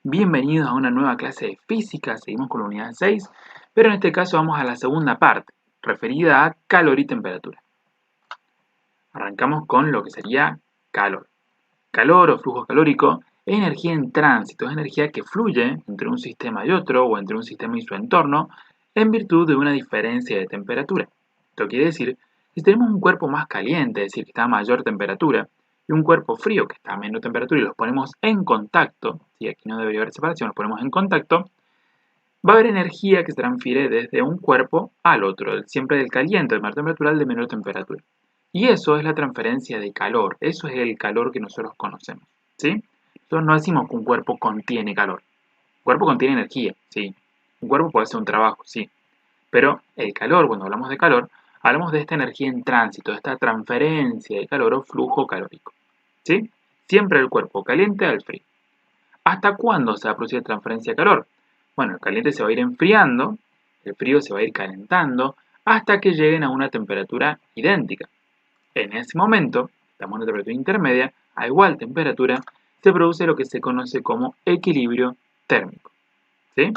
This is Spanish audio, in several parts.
Bienvenidos a una nueva clase de física, seguimos con la unidad 6, pero en este caso vamos a la segunda parte, referida a calor y temperatura. Arrancamos con lo que sería calor. Calor o flujo calórico es energía en tránsito, es energía que fluye entre un sistema y otro o entre un sistema y su entorno en virtud de una diferencia de temperatura. Esto quiere decir que si tenemos un cuerpo más caliente, es decir, que está a mayor temperatura, y un cuerpo frío que está a menor temperatura y los ponemos en contacto, y aquí no debería haber separación, los ponemos en contacto, va a haber energía que se transfiere desde un cuerpo al otro, siempre del caliente, de menor temperatura al de menor temperatura. Y eso es la transferencia de calor, eso es el calor que nosotros conocemos, ¿sí? Nosotros no decimos que un cuerpo contiene calor, un cuerpo contiene energía, sí. Un cuerpo puede hacer un trabajo, sí. Pero el calor, cuando hablamos de calor, hablamos de esta energía en tránsito, de esta transferencia de calor o flujo calórico, ¿sí? Siempre el cuerpo caliente al frío. ¿Hasta cuándo se va a producir transferencia de calor? Bueno, el caliente se va a ir enfriando, el frío se va a ir calentando, hasta que lleguen a una temperatura idéntica. En ese momento, estamos en una temperatura intermedia, a igual temperatura, se produce lo que se conoce como equilibrio térmico, ¿sí?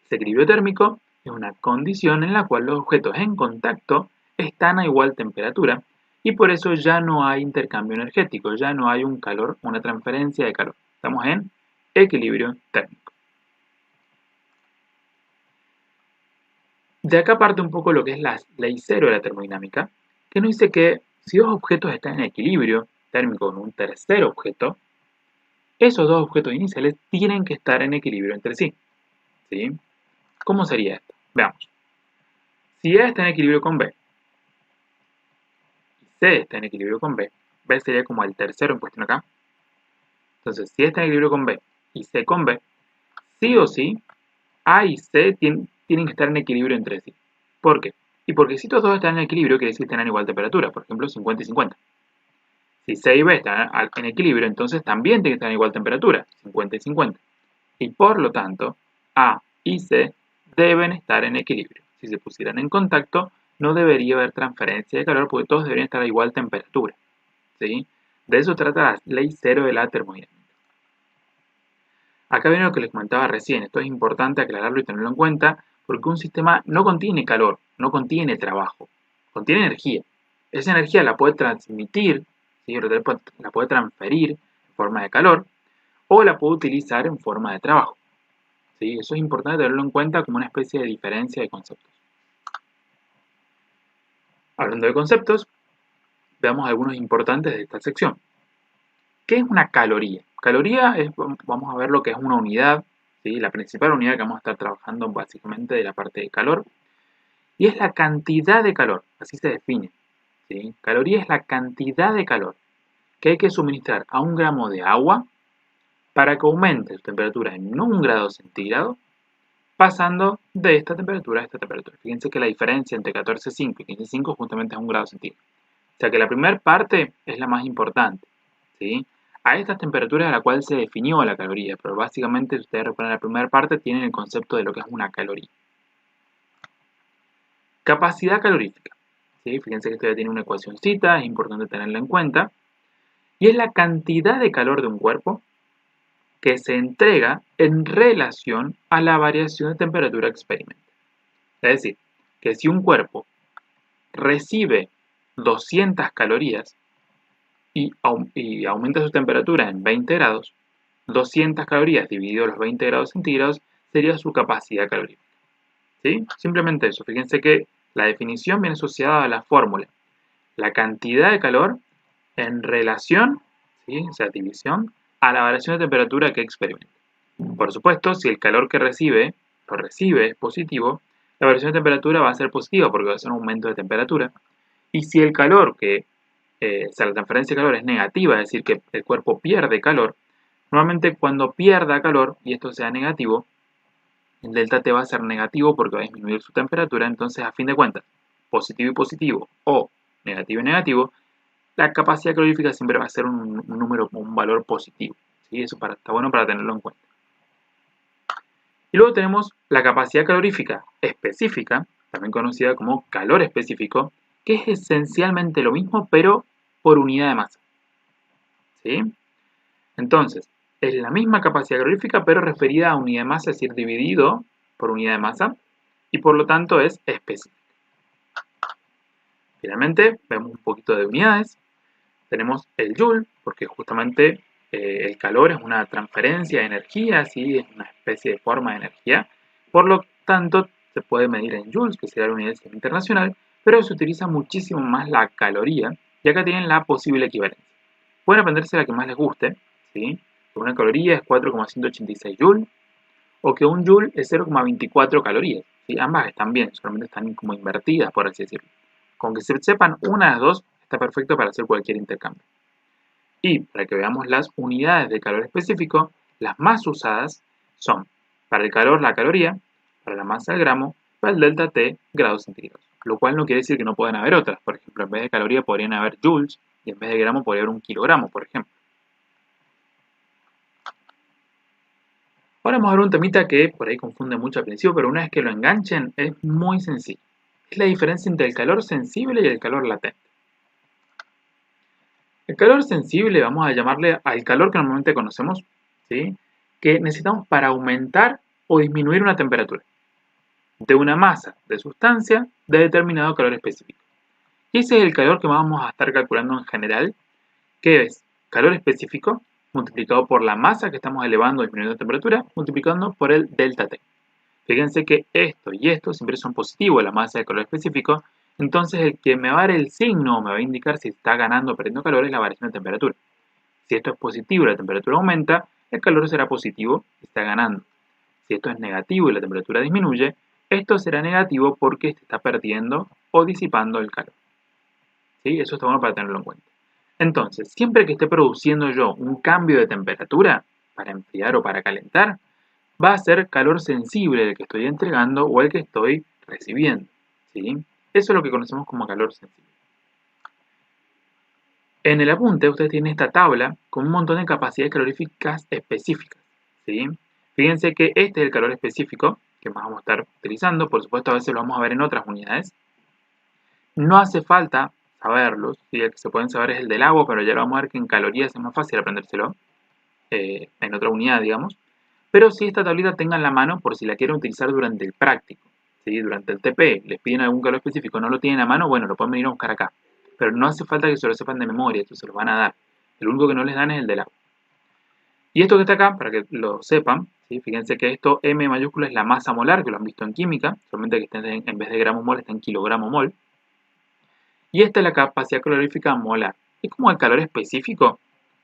Ese equilibrio térmico es una condición en la cual los objetos en contacto están a igual temperatura y por eso ya no hay intercambio energético, ya no hay un calor, una transferencia de calor. Estamos en equilibrio térmico. De acá parte un poco lo que es la ley cero de la termodinámica, que nos dice que si dos objetos están en equilibrio térmico con un tercer objeto, esos dos objetos iniciales tienen que estar en equilibrio entre sí, ¿sí? ¿Cómo sería esto? Veamos. Si A está en equilibrio con B y C está en equilibrio con B, B sería como el tercero en cuestión acá. Entonces, si A está en equilibrio con B y C con B, sí o sí, A y C tienen que estar en equilibrio entre sí. ¿Por qué? Y porque si estos dos están en equilibrio, quiere decir que están a igual temperatura, por ejemplo, 50 y 50. Si C y B están en equilibrio, entonces también tienen que estar a igual temperatura, 50 y 50. Y por lo tanto, A y C deben estar en equilibrio. Si se pusieran en contacto, no debería haber transferencia de calor porque todos deberían estar a igual temperatura, ¿sí? De eso trata la ley cero de la termodinámica. Acá viene lo que les comentaba recién. Esto es importante aclararlo y tenerlo en cuenta porque un sistema no contiene calor, no contiene trabajo, contiene energía. Esa energía la puede transmitir, ¿sí? La puede transferir en forma de calor o la puede utilizar en forma de trabajo, ¿sí? Eso es importante tenerlo en cuenta como una especie de diferencia de conceptos. Hablando de conceptos, veamos algunos importantes de esta sección. ¿Qué es una caloría? Caloría es, vamos a ver lo que es una unidad, ¿sí? La principal unidad que vamos a estar trabajando básicamente de la parte de calor, y es la cantidad de calor, así se define, ¿sí? Caloría es la cantidad de calor que hay que suministrar a un gramo de agua para que aumente su temperatura en 1 grado centígrado, pasando de esta temperatura a esta temperatura. Fíjense que la diferencia entre 14,5 y 15,5 justamente es 1 grado centígrado. O sea que la primera parte es la más importante, ¿sí? A estas temperaturas a la cual se definió la caloría, pero básicamente si ustedes recuerdan la primera parte tienen el concepto de lo que es una caloría. Capacidad calorífica, ¿sí? Fíjense que esto ya tiene una ecuacióncita, es importante tenerla en cuenta, y es la cantidad de calor de un cuerpo que se entrega en relación a la variación de temperatura que experimenta. Es decir, que si un cuerpo recibe 200 calorías y aumenta su temperatura en 20 grados, 200 calorías dividido los 20 grados centígrados sería su capacidad calorífica, ¿sí? Simplemente eso. Fíjense que la definición viene asociada a la fórmula. La cantidad de calor en relación, ¿sí? O sea, división, a la variación de temperatura que experimenta. Por supuesto, si el calor que lo recibe es positivo, la variación de temperatura va a ser positiva porque va a ser un aumento de temperatura. Y si el calor o sea, la transferencia de calor es negativa, es decir, que el cuerpo pierde calor, normalmente cuando pierda calor y esto sea negativo, el delta T va a ser negativo porque va a disminuir su temperatura, entonces a fin de cuentas, positivo y positivo o negativo y negativo, la capacidad calorífica siempre va a ser un número, un valor positivo, ¿sí? Eso está bueno para tenerlo en cuenta. Y luego tenemos la capacidad calorífica específica, también conocida como calor específico, que es esencialmente lo mismo, pero por unidad de masa, ¿sí? Entonces, es la misma capacidad calorífica, pero referida a unidad de masa, es decir, dividido por unidad de masa, y por lo tanto es específica. Finalmente, vemos un poquito de unidades. Tenemos el Joule, porque justamente el calor es una transferencia de energía, ¿sí? Es una especie de forma de energía. Por lo tanto, se puede medir en joules, que sería la unidad internacional, pero se utiliza muchísimo más la caloría, y acá tienen la posible equivalencia. Pueden aprenderse la que más les guste, ¿sí? Que una caloría es 4,186 joules, o que un joule es 0,24 calorías. ¿Sí? Ambas están bien, solamente están como invertidas, por así decirlo. Con que se sepan una de las dos, está perfecto para hacer cualquier intercambio. Y para que veamos las unidades de calor específico, las más usadas son para el calor la caloría, para la masa el gramo, para el delta T grados centígrados. Lo cual no quiere decir que no puedan haber otras. Por ejemplo, en vez de caloría podrían haber joules y en vez de gramo podría haber un kilogramo, por ejemplo. Ahora vamos a ver un temita que por ahí confunde mucho al principio, pero una vez que lo enganchen es muy sencillo. Es la diferencia entre el calor sensible y el calor latente. El calor sensible vamos a llamarle al calor que normalmente conocemos, ¿sí? Que necesitamos para aumentar o disminuir una temperatura de una masa de sustancia de determinado calor específico. Y ese es el calor que vamos a estar calculando en general, que es calor específico multiplicado por la masa que estamos elevando o disminuyendo la temperatura, multiplicando por el delta T. Fíjense que esto y esto siempre son positivos, la masa de calor específico, entonces el que me va a dar el signo, me va a indicar si está ganando o perdiendo calor, es la variación de temperatura. Si esto es positivo y la temperatura aumenta, el calor será positivo y está ganando. Si esto es negativo y la temperatura disminuye, esto será negativo porque se está perdiendo o disipando el calor. ¿Sí? Eso está bueno para tenerlo en cuenta. Entonces, siempre que esté produciendo yo un cambio de temperatura, para enfriar o para calentar, va a ser calor sensible el que estoy entregando o el que estoy recibiendo. ¿Sí? Eso es lo que conocemos como calor sensible. En el apunte ustedes tienen esta tabla con un montón de capacidades caloríficas específicas. ¿Sí? Fíjense que este es el calor específico que vamos a estar utilizando. Por supuesto, a veces lo vamos a ver en otras unidades. No hace falta saberlos. ¿Sí? El que se pueden saber es el del agua, pero ya lo vamos a ver que en calorías es más fácil aprendérselo. En otra unidad, digamos. Pero si esta tablita tengan la mano por si la quieren utilizar durante el práctico. ¿Sí? Durante el TP les piden algún calor específico, no lo tienen a mano, bueno, lo pueden venir a buscar acá. Pero no hace falta que se lo sepan de memoria, esto se lo van a dar. El único que no les dan es el del agua. Y esto que está acá, para que lo sepan, ¿sí? Fíjense que esto M mayúscula es la masa molar, que lo han visto en química, solamente que estén en vez de gramo mol está en kilogramo mol. Y esta es la capacidad calorífica molar. Es como el calor específico,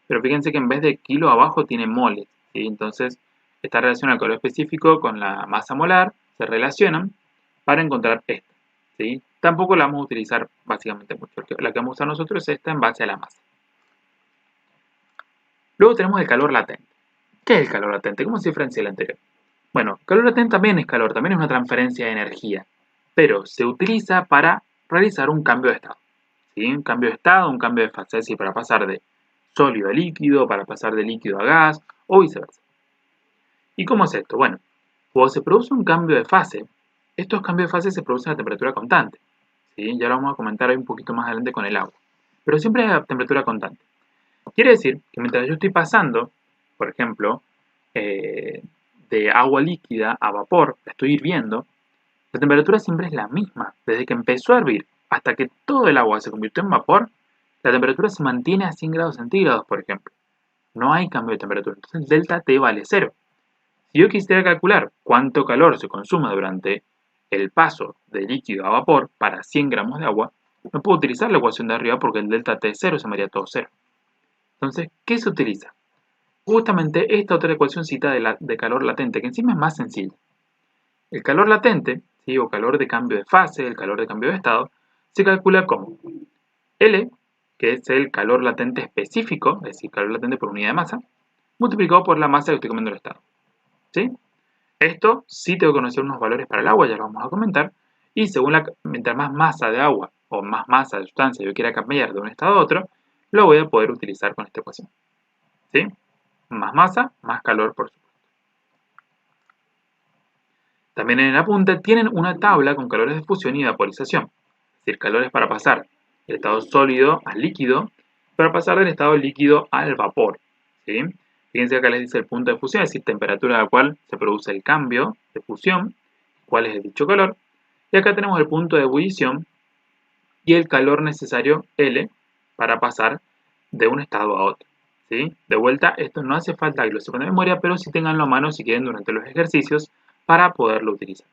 pero fíjense que en vez de kilo abajo tiene moles. ¿Sí? Entonces, esta relación al calor específico con la masa molar se relacionan para encontrar esta. ¿Sí? Tampoco la vamos a utilizar básicamente mucho. La que vamos a usar nosotros es esta en base a la masa. Luego tenemos el calor latente. ¿Qué es el calor latente? ¿Cómo se diferencia del anterior? Bueno, calor latente también es calor, también es una transferencia de energía, pero se utiliza para realizar un cambio de estado. ¿Sí? Un cambio de estado, un cambio de fase, es decir, para pasar de sólido a líquido, para pasar de líquido a gas o viceversa. ¿Y cómo es esto? Bueno, cuando se produce un cambio de fase, estos cambios de fase se producen a temperatura constante. ¿Sí? Ya lo vamos a comentar hoy un poquito más adelante con el agua. Pero siempre a temperatura constante. Quiere decir que mientras yo estoy pasando, por ejemplo, de agua líquida a vapor, la estoy hirviendo, la temperatura siempre es la misma. Desde que empezó a hervir hasta que todo el agua se convirtió en vapor, la temperatura se mantiene a 100 grados centígrados, por ejemplo. No hay cambio de temperatura. Entonces el delta T vale 0. Si yo quisiera calcular cuánto calor se consume durante el paso de líquido a vapor para 100 gramos de agua, no puedo utilizar la ecuación de arriba porque el delta T es 0, se me haría todo 0. Entonces, ¿qué se utiliza? Justamente esta otra ecuación cita de calor latente, que encima es más sencilla. El calor latente, ¿sí? O calor de cambio de fase, el calor de cambio de estado, se calcula como L, que es el calor latente específico, es decir, calor latente por unidad de masa, multiplicado por la masa que estoy cambiando el estado. ¿Sí? Esto sí tengo que conocer unos valores para el agua, ya lo vamos a comentar, y mientras más masa de agua o más masa de sustancia yo quiera cambiar de un estado a otro, lo voy a poder utilizar con esta ecuación. ¿Sí? Más masa, más calor, por supuesto. También en el apunte tienen una tabla con calores de fusión y vaporización, es decir, calores para pasar del estado sólido al líquido, para pasar del estado líquido al vapor. ¿Sí? Fíjense que acá les dice el punto de fusión, es decir, temperatura a la cual se produce el cambio de fusión, cuál es el dicho calor. Y acá tenemos el punto de ebullición y el calor necesario L para pasar de un estado a otro. ¿Sí? De vuelta, esto no hace falta que lo sepan de memoria, pero sí tenganlo a mano si quieren durante los ejercicios para poderlo utilizar.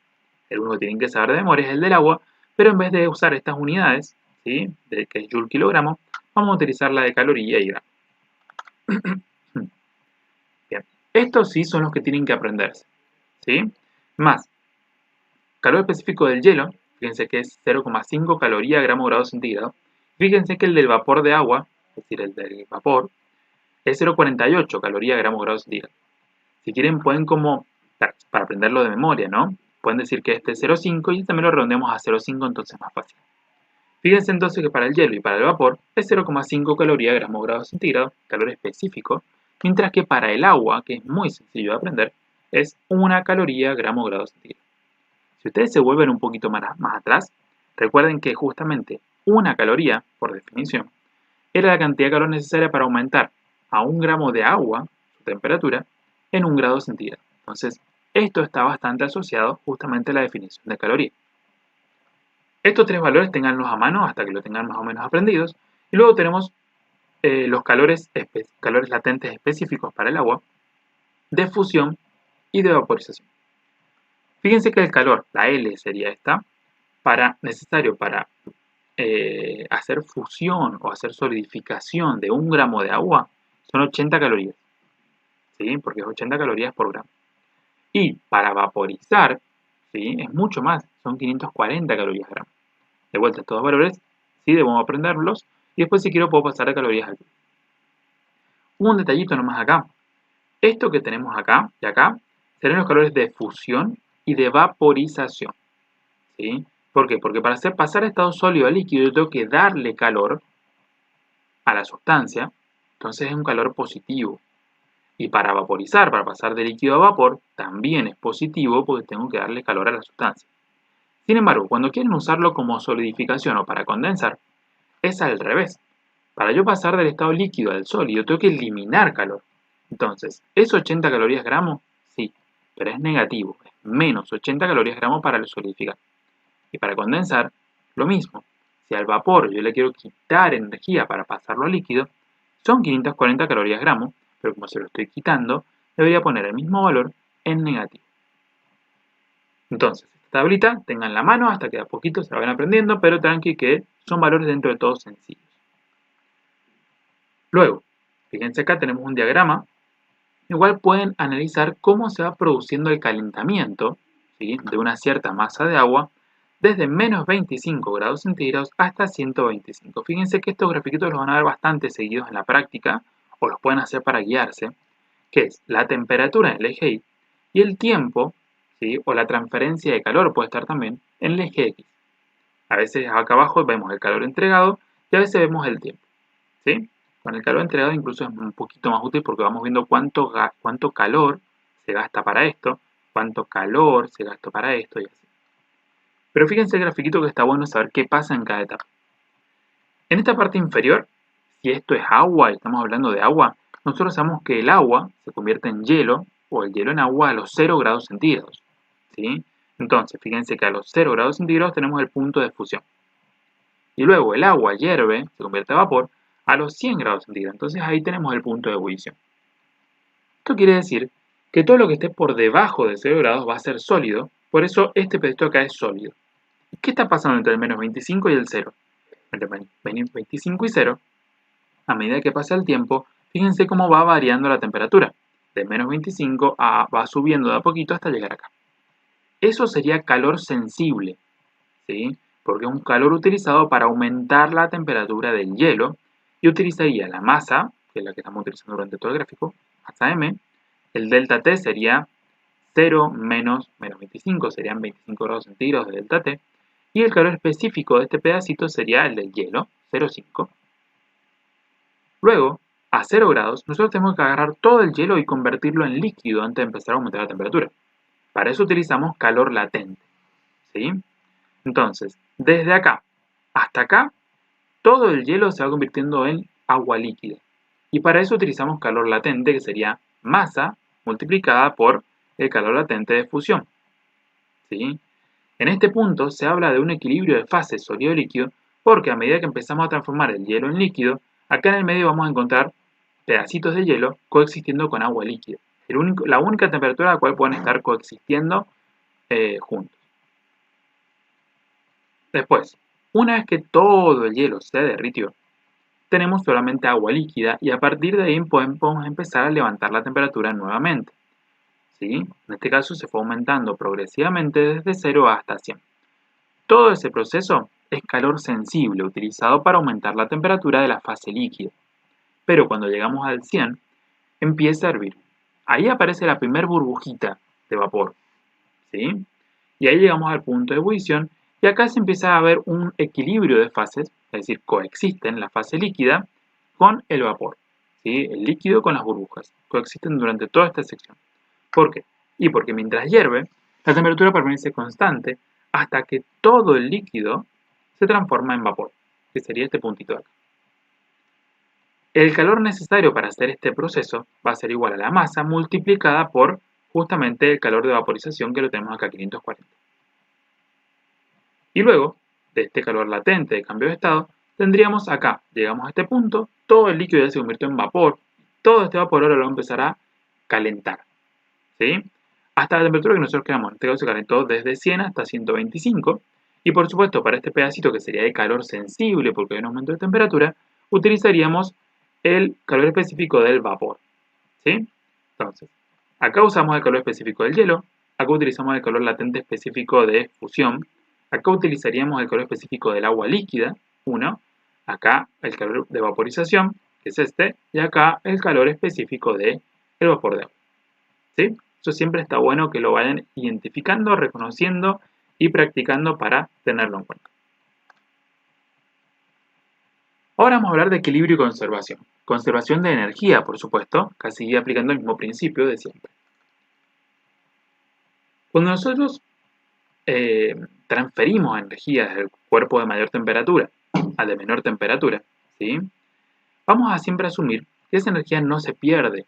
El único que tienen que saber de memoria es el del agua, pero en vez de usar estas unidades, ¿sí? Que es Joule kilogramo, vamos a utilizar la de caloría y gramo. Bien, estos sí son los que tienen que aprenderse. ¿Sí? Más, calor específico del hielo, fíjense que es 0,5 calorías gramo grado centígrado. Fíjense que el del vapor de agua, es decir, el del vapor, es 0,48 calorías gramo grado centígrado. Si quieren pueden como, para aprenderlo de memoria, ¿no? Pueden decir que este es 0,5 y también lo redondeamos a 0,5, entonces es más fácil. Fíjense entonces que para el hielo y para el vapor es 0,5 calorías gramo grado centígrado, calor específico, mientras que para el agua, que es muy sencillo de aprender, es 1 caloría gramo grado centígrado. Si ustedes se vuelven un poquito más atrás, recuerden que justamente 1 caloría, por definición, era la cantidad de calor necesaria para aumentar a 1 gramo de agua su temperatura en 1 grado centígrado. Entonces, esto está bastante asociado justamente a la definición de caloría. Estos tres valores tenganlos a mano hasta que lo tengan más o menos aprendidos. Y luego tenemos los calores latentes específicos para el agua, de fusión y de vaporización. Fíjense que el calor, la L sería esta, necesario para hacer fusión o hacer solidificación de 1 gramo de agua, son 80 calorías. ¿Sí? Porque es 80 calorías por gramo. Y para vaporizar, ¿sí? Es mucho más, son 540 calorías gramo. De vuelta, estos dos valores sí debemos aprenderlos y después si quiero puedo pasar a calorías al kilo. Un detallito nomás acá. Esto que tenemos acá y acá serán los calores de fusión y de vaporización. ¿Sí? ¿Por qué? Porque para hacer pasar de estado sólido a líquido yo tengo que darle calor a la sustancia, entonces es un calor positivo. Y para vaporizar, para pasar de líquido a vapor, también es positivo porque tengo que darle calor a la sustancia. Sin embargo, cuando quieren usarlo como solidificación o para condensar, es al revés. Para yo pasar del estado líquido al sólido, tengo que eliminar calor. Entonces, ¿es 80 calorías gramo? Sí, pero es negativo, es menos 80 calorías gramo para solidificar. Y para condensar, lo mismo. Si al vapor yo le quiero quitar energía para pasarlo a líquido, son 540 calorías gramo, pero como se lo estoy quitando, debería poner el mismo valor en negativo. Entonces, esta tablita tengan la mano hasta que a poquito se la van aprendiendo, pero tranqui que son valores dentro de todo sencillos. Luego, fíjense acá tenemos un diagrama. Igual pueden analizar cómo se va produciendo el calentamiento, ¿sí?, de una cierta masa de agua desde menos 25 grados centígrados hasta 125. Fíjense que estos grafiquitos los van a ver bastante seguidos en la práctica o los pueden hacer para guiarse, que es la temperatura en el eje Y y el tiempo, ¿sí?, o la transferencia de calor puede estar también en el eje X. A veces acá abajo vemos el calor entregado y a veces vemos el tiempo, ¿sí? Con el calor entregado incluso es un poquito más útil porque vamos viendo cuánto calor se gasta para esto, cuánto calor se gasta para esto y así. Pero fíjense el grafiquito que está bueno saber qué pasa en cada etapa. En esta parte inferior, si esto es agua y estamos hablando de agua, nosotros sabemos que el agua se convierte en hielo o el hielo en agua a los 0 grados centígrados, ¿sí? Entonces, fíjense que a los 0 grados centígrados tenemos el punto de fusión. Y luego el agua hierve, se convierte en vapor, a los 100 grados centígrados. Entonces ahí tenemos el punto de ebullición. Esto quiere decir que todo lo que esté por debajo de 0 grados va a ser sólido, por eso este pedacito acá es sólido. ¿Y qué está pasando entre el menos 25 y el 0? Entre menos 25 y 0, a medida que pasa el tiempo, fíjense cómo va variando la temperatura. De menos 25 va subiendo de a poquito hasta llegar acá. Eso sería calor sensible, ¿sí? Porque es un calor utilizado para aumentar la temperatura del hielo y utilizaría la masa, que es la que estamos utilizando durante todo el gráfico, masa M, el delta T sería 0 menos 25, serían 25 grados centígrados de delta T, y el calor específico de este pedacito sería el del hielo, 0,5. Luego, a 0 grados, nosotros tenemos que agarrar todo el hielo y convertirlo en líquido antes de empezar a aumentar la temperatura. Para eso utilizamos calor latente, ¿sí? Entonces, desde acá hasta acá, todo el hielo se va convirtiendo en agua líquida. Y para eso utilizamos calor latente, que sería masa multiplicada por el calor latente de fusión. ¿Sí? En este punto se habla de un equilibrio de fases sólido-líquido porque a medida que empezamos a transformar el hielo en líquido, acá en el medio vamos a encontrar pedacitos de hielo coexistiendo con agua líquida. La única temperatura a la cual pueden estar coexistiendo juntos. Después, una vez que todo el hielo se derritió, tenemos solamente agua líquida y a partir de ahí podemos empezar a levantar la temperatura nuevamente. ¿Sí? En este caso se fue aumentando progresivamente desde 0 hasta 100. Todo ese proceso es calor sensible utilizado para aumentar la temperatura de la fase líquida. Pero cuando llegamos al 100, empieza a hervir. Ahí aparece la primer burbujita de vapor. ¿Sí? Y ahí llegamos al punto de ebullición y acá se empieza a ver un equilibrio de fases, es decir, coexisten la fase líquida con el vapor. ¿Sí? El líquido con las burbujas. Coexisten durante toda esta sección. ¿Por qué? Y porque mientras hierve, la temperatura permanece constante hasta que todo el líquido se transforma en vapor, que sería este puntito de acá. El calor necesario para hacer este proceso va a ser igual a la masa multiplicada por justamente el calor de vaporización que lo tenemos acá, 540. Y luego, de este calor latente de cambio de estado, tendríamos acá, llegamos a este punto, todo el líquido ya se convirtió en vapor, todo este vapor ahora lo va a empezar a calentar, ¿sí? Hasta la temperatura que nosotros queramos. En este caso se calentó desde 100 hasta 125. Y por supuesto, para este pedacito que sería de calor sensible porque hay un aumento de temperatura, utilizaríamos el calor específico del vapor. ¿Sí? Entonces, acá usamos el calor específico del hielo, acá utilizamos el calor latente específico de fusión, acá utilizaríamos el calor específico del agua líquida, 1, acá el calor de vaporización, que es este, y acá el calor específico del vapor de agua. ¿Sí? Eso siempre está bueno que lo vayan identificando, reconociendo y practicando para tenerlo en cuenta. Ahora vamos a hablar de equilibrio y conservación. Conservación de energía, por supuesto, casi aplicando el mismo principio de siempre. Cuando nosotros transferimos energía desde el cuerpo de mayor temperatura al de menor temperatura, ¿sí? Vamos a siempre asumir que esa energía no se pierde,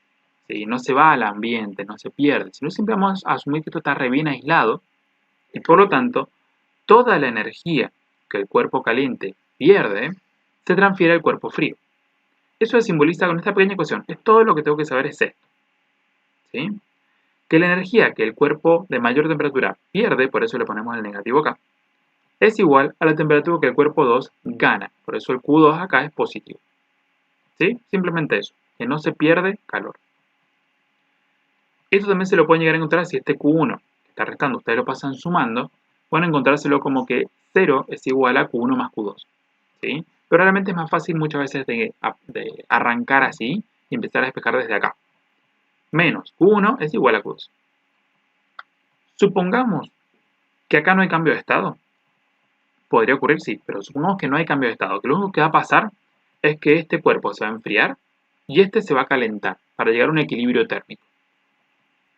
¿sí? No se va al ambiente, no se pierde, sino siempre vamos a asumir que esto está re bien aislado y por lo tanto toda la energía que el cuerpo caliente pierde se transfiere al cuerpo frío. Eso se simboliza con esta pequeña ecuación. Es todo lo que tengo que saber es esto, ¿sí? Que la energía que el cuerpo de mayor temperatura pierde, por eso le ponemos el negativo acá, es igual a la temperatura que el cuerpo 2 gana. Por eso el Q2 acá es positivo. ¿Sí? Simplemente eso, que no se pierde calor. Esto también se lo pueden llegar a encontrar si este Q1 que está restando, ustedes lo pasan sumando, pueden encontrárselo como que 0 es igual a Q1 más Q2. ¿Sí? Pero realmente es más fácil muchas veces de arrancar así y empezar a despejar desde acá. Menos Q1 es igual a Q2. Supongamos que acá no hay cambio de estado. Podría ocurrir, sí, pero supongamos que no hay cambio de estado, que lo único que va a pasar es que este cuerpo se va a enfriar y este se va a calentar para llegar a un equilibrio térmico.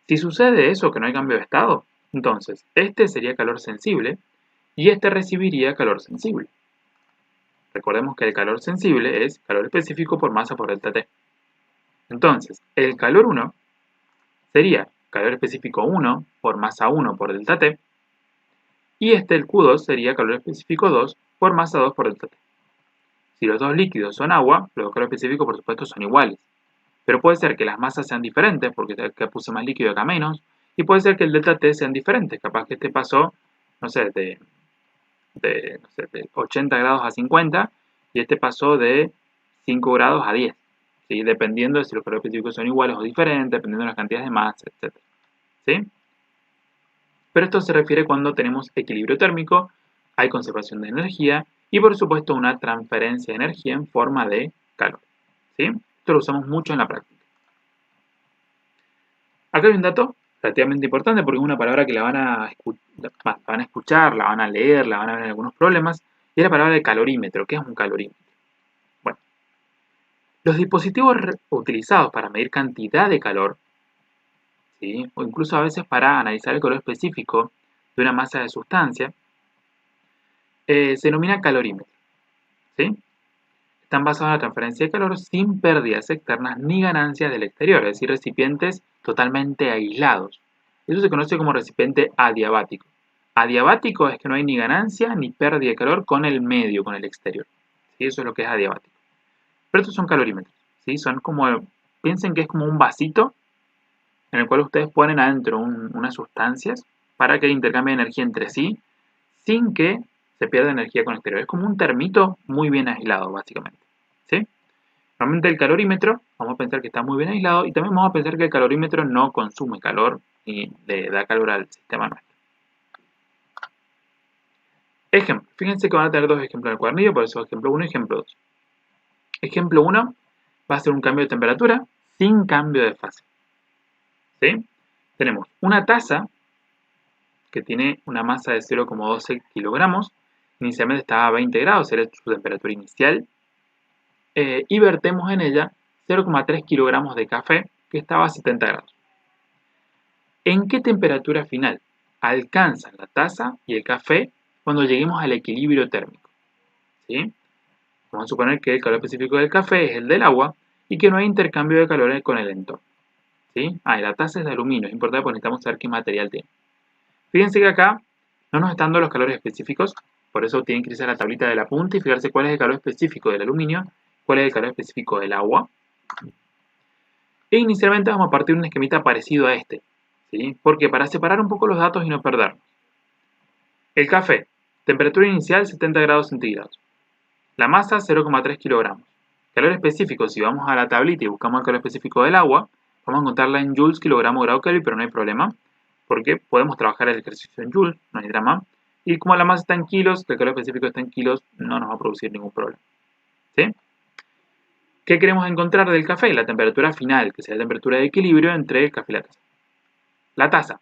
Si sucede eso, que no hay cambio de estado, entonces este sería calor sensible y este recibiría calor sensible. Recordemos que el calor sensible es calor específico por masa por delta T. Entonces, el calor 1 sería calor específico 1 por masa 1 por delta T y el Q2 sería calor específico 2 por masa 2 por delta T. Si los dos líquidos son agua, los calores específicos por supuesto son iguales. Pero puede ser que las masas sean diferentes, porque acá puse más líquido y acá menos, y puede ser que el delta T sean diferentes. Capaz que este pasó, no sé, de 80 grados a 50 y este pasó de 5 grados a 10. ¿Sí? Dependiendo de si los calores específicos son iguales o diferentes, dependiendo de las cantidades de masa, etc. ¿Sí? Pero esto se refiere cuando tenemos equilibrio térmico, hay conservación de energía y por supuesto una transferencia de energía en forma de calor. ¿Sí? Esto lo usamos mucho en la práctica. Acá hay un dato relativamente importante porque es una palabra que la van a escuchar, la van a leer, la van a ver en algunos problemas, y es la palabra de calorímetro. ¿Qué es un calorímetro? Bueno, los dispositivos utilizados para medir cantidad de calor, ¿sí? O incluso a veces para analizar el color específico de una masa de sustancia, se denomina calorímetro. ¿Sí? están basados en la transferencia de calor sin pérdidas externas ni ganancias del exterior, es decir, recipientes totalmente aislados. Eso se conoce como recipiente adiabático. Adiabático es que no hay ni ganancia ni pérdida de calor con el medio, con el exterior. ¿Sí? Eso es lo que es adiabático. Pero estos son calorímetros. ¿Sí? Son como, piensen que es como un vasito en el cual ustedes ponen adentro unas sustancias para que intercambien energía entre sí sin que se pierda energía con el exterior. Es como un termito muy bien aislado, básicamente. ¿Sí? Normalmente el calorímetro, vamos a pensar que está muy bien aislado y también vamos a pensar que el calorímetro no consume calor y le da calor al sistema nuestro. Ejemplo, fíjense que van a tener dos ejemplos en el cuadernillo, por eso ejemplo 1 y ejemplo 2. Ejemplo 1 va a ser un cambio de temperatura sin cambio de fase. ¿Sí? Tenemos una taza que tiene una masa de 0,12 kilogramos, inicialmente estaba a 20 grados, era su temperatura inicial, y vertemos en ella 0,3 kilogramos de café que estaba a 70 grados. ¿En qué temperatura final alcanzan la taza y el café cuando lleguemos al equilibrio térmico? ¿Sí? Vamos a suponer que el calor específico del café es el del agua y que no hay intercambio de calor con el entorno. ¿Sí? Y la taza es de aluminio, es importante porque necesitamos saber qué material tiene. Fíjense que acá no nos están dando los calores específicos, por eso tienen que irse a la tablita de la punta y fijarse cuál es el calor específico del aluminio, cuál es el calor específico del agua. E inicialmente vamos a partir de un esquemita parecido a este, ¿sí? Porque para separar un poco los datos y no perdernos. El café, temperatura inicial 70 grados centígrados. La masa 0,3 kilogramos. Calor específico, si vamos a la tablita y buscamos el calor específico del agua, vamos a encontrarla en joules, kilogramo, grado Kelvin, pero no hay problema, porque podemos trabajar el ejercicio en joules, no hay drama. Y como la masa está en kilos, el calor específico está en kilos, no nos va a producir ningún problema. ¿Sí? ¿Qué queremos encontrar del café? La temperatura final, que sería la temperatura de equilibrio entre el café y la taza. La taza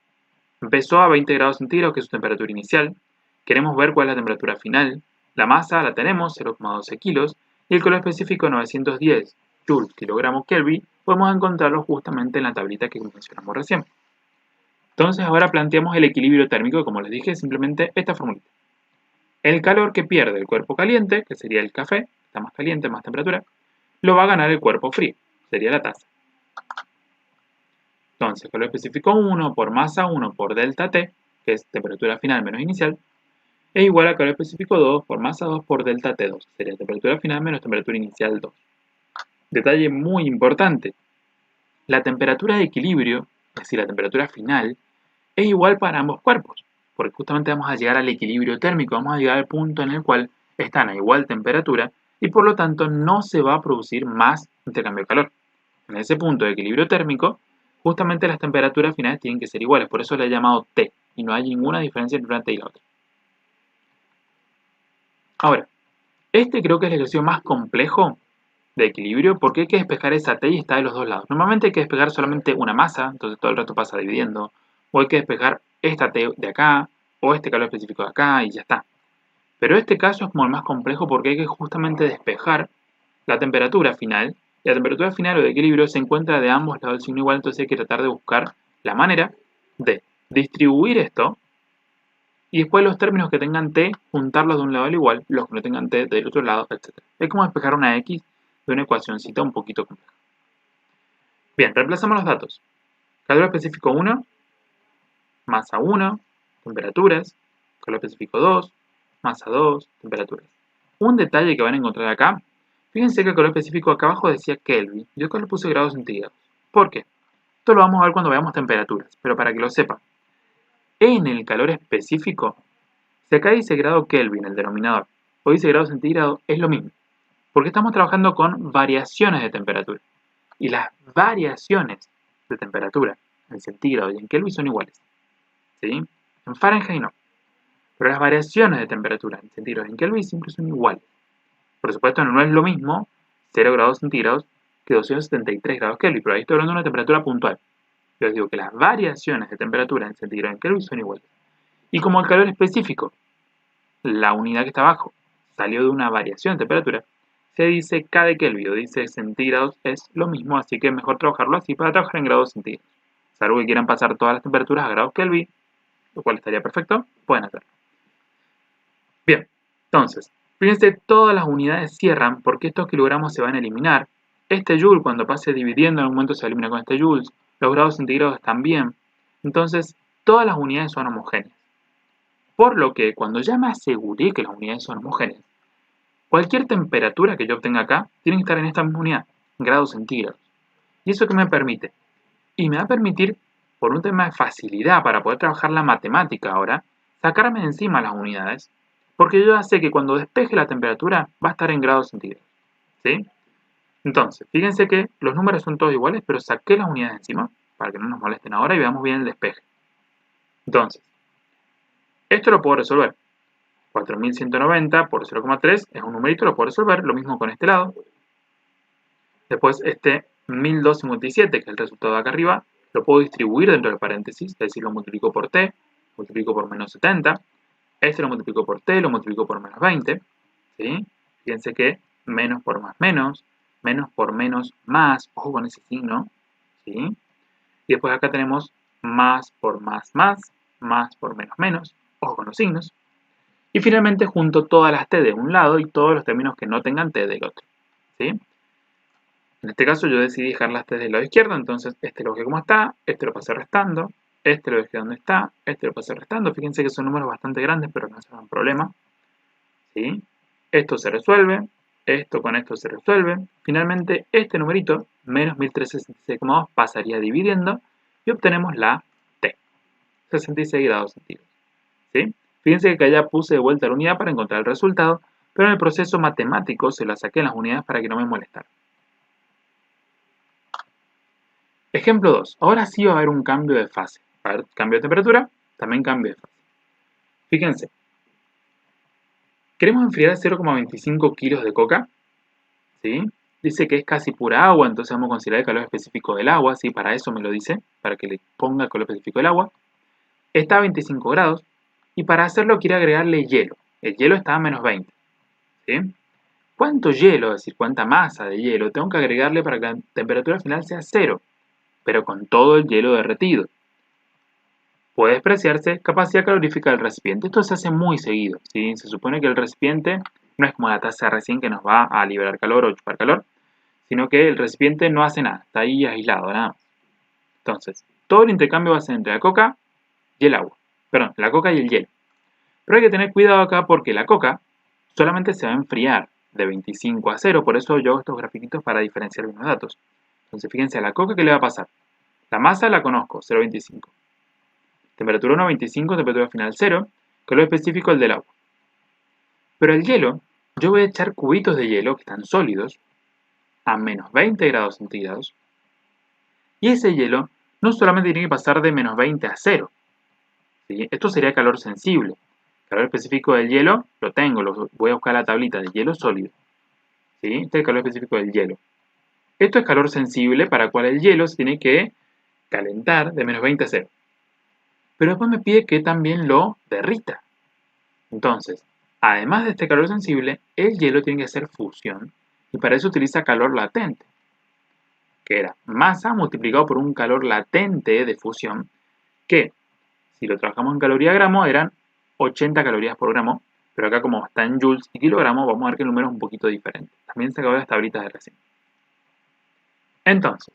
empezó a 20 grados centígrados, que es su temperatura inicial. Queremos ver cuál es la temperatura final. La masa la tenemos, 0,12 kilos, y el calor específico 910 joules kilogramo Kelvin, podemos encontrarlo justamente en la tablita que mencionamos recién. Entonces ahora planteamos el equilibrio térmico, como les dije, simplemente esta formulita. El calor que pierde el cuerpo caliente, que sería el café, está más caliente, más temperatura, lo va a ganar el cuerpo frío, sería la taza. Entonces, calor específico 1 por masa 1 por delta T, que es temperatura final menos inicial, es igual a calor específico 2 por masa 2 por delta T2, sería temperatura final menos temperatura inicial 2. Detalle muy importante, la temperatura de equilibrio, es decir, la temperatura final, es igual para ambos cuerpos, porque justamente vamos a llegar al equilibrio térmico, vamos a llegar al punto en el cual están a igual temperatura y por lo tanto no se va a producir más intercambio de calor. En ese punto de equilibrio térmico, justamente las temperaturas finales tienen que ser iguales, por eso le he llamado T, y no hay ninguna diferencia entre una T y la otra. Ahora, este creo que es el ejercicio más complejo de equilibrio porque hay que despejar esa T y está de los dos lados. Normalmente hay que despejar solamente una masa, entonces todo el resto pasa dividiendo, o hay que despejar esta T de acá, o este calor específico de acá, y ya está. Pero este caso es como el más complejo porque hay que justamente despejar la temperatura final, y la temperatura final o de equilibrio se encuentra de ambos lados del signo igual, entonces hay que tratar de buscar la manera de distribuir esto y después los términos que tengan t, juntarlos de un lado al igual, los que no tengan t del otro lado, etc. Es como despejar una x de una ecuacióncita un poquito compleja. Bien, reemplazamos los datos. Calor específico 1, masa 1, temperaturas, calor específico 2, masa 2, temperaturas. Un detalle que van a encontrar acá, fíjense que el calor específico acá abajo decía Kelvin, yo acá le puse grados centígrados. ¿Por qué? Esto lo vamos a ver cuando veamos temperaturas, pero para que lo sepan. En el calor específico, si acá dice grado Kelvin, el denominador, o dice grado centígrado, es lo mismo. Porque estamos trabajando con variaciones de temperatura. Y las variaciones de temperatura en centígrado y en Kelvin son iguales. ¿Sí? En Fahrenheit no. Pero las variaciones de temperatura en centígrados y en Kelvin siempre son iguales. Por supuesto, no es lo mismo 0 grados centígrados que 273 grados Kelvin, pero ahí estoy hablando de una temperatura puntual. Yo les digo que las variaciones de temperatura en centígrados y en Kelvin son iguales. Y como el calor específico, la unidad que está abajo, salió de una variación de temperatura, se dice K de Kelvin o dice centígrados es lo mismo, así que es mejor trabajarlo así para trabajar en grados centígrados. Salvo que quieran pasar todas las temperaturas a grados Kelvin, lo cual estaría perfecto, pueden hacerlo. Bien, entonces, Fíjense, todas las unidades cierran porque estos kilogramos se van a eliminar. Este joule, cuando pase dividiendo, en algún momento se elimina con este joules. Los grados centígrados también. Entonces, todas las unidades son homogéneas. Por lo que, cuando ya me aseguré que las unidades son homogéneas, cualquier temperatura que yo obtenga acá tiene que estar en esta misma unidad, grados centígrados. ¿Y eso qué me permite? Y me va a permitir, por un tema de facilidad para poder trabajar la matemática ahora, sacarme de encima las unidades, porque yo ya sé que cuando despeje la temperatura va a estar en grados centígrados. ¿Sí? Entonces, fíjense que los números son todos iguales, pero saqué las unidades de encima, para que no nos molesten ahora y veamos bien el despeje. Entonces, esto lo puedo resolver. 4190 por 0,3 es un numerito, lo puedo resolver. Lo mismo con este lado. Después este 1257, que es el resultado de acá arriba, lo puedo distribuir dentro del paréntesis, es decir, lo multiplico por t, multiplico por menos 70. Este lo multiplico por t, lo multiplico por menos 20. ¿Sí? Fíjense que menos por menos por menos más, ojo con ese signo. ¿Sí? Y después acá tenemos más por más por menos, ojo con los signos. Y finalmente junto todas las t de un lado y todos los términos que no tengan t del otro. ¿Sí? En este caso yo decidí dejar las t del lado izquierdo, entonces este lo dejé como está, este lo pasé restando, este lo dejé donde está, este lo pasé restando. Fíjense que son números bastante grandes, pero no es un problema. ¿Sí? Esto se resuelve, esto con esto se resuelve. Finalmente este numerito, menos 1366,2, pasaría dividiendo y obtenemos la t, 66 grados centígrados. ¿Sí? Fíjense que acá puse de vuelta la unidad para encontrar el resultado, pero en el proceso matemático se la saqué en las unidades para que no me molestara.Ejemplo 2. Ahora sí va a haber un cambio de fase. Va a haber cambio de temperatura, también cambio de fase. Fíjense. Queremos enfriar 0,25 kilos de coca. ¿Sí? Dice que es casi pura agua, entonces vamos a considerar el calor específico del agua. ¿Sí? Para eso me lo dice, para que le ponga el calor específico del agua. Está a 25 grados. Y para hacerlo quiere agregarle hielo. El hielo está a menos 20. ¿Sí? ¿Cuánto hielo, es decir, cuánta masa de hielo tengo que agregarle para que la temperatura final sea 0? Pero con todo el hielo derretido. Puede despreciarse capacidad calorífica del recipiente. Esto se hace muy seguido. ¿Sí? Se supone que el recipiente no es como la taza recién que nos va a liberar calor o chupar calor, sino que el recipiente no hace nada, está ahí aislado, nada más. Entonces, todo el intercambio va a ser entre la coca y el agua. Perdón, la coca y el hielo. Pero hay que tener cuidado acá porque la coca solamente se va a enfriar de 25 a 0, por eso yo hago estos grafiquitos para diferenciar unos datos. Entonces, fíjense, a la coca, ¿qué le va a pasar? La masa la conozco, 0,25. Temperatura 1,25, temperatura final 0, calor específico el del agua. Pero el hielo, yo voy a echar cubitos de hielo que están sólidos a menos 20 grados centígrados. Y ese hielo no solamente tiene que pasar de menos 20 a 0. ¿Sí? Esto sería calor sensible. Calor específico del hielo lo tengo, voy a buscar la tablita de hielo sólido. ¿Sí? Este es el calor específico del hielo. Esto es calor sensible para el cual el hielo se tiene que calentar de menos 20 a 0. Pero después me pide que también lo derrita. Entonces, además de este calor sensible, el hielo tiene que hacer fusión y para eso utiliza calor latente, que era masa multiplicado por un calor latente de fusión, que si lo trabajamos en caloría gramo eran 80 calorías por gramo, pero acá como está en joules y kilogramos, vamos a ver que el número es un poquito diferente. También se acabó las tablitas de recién. Entonces,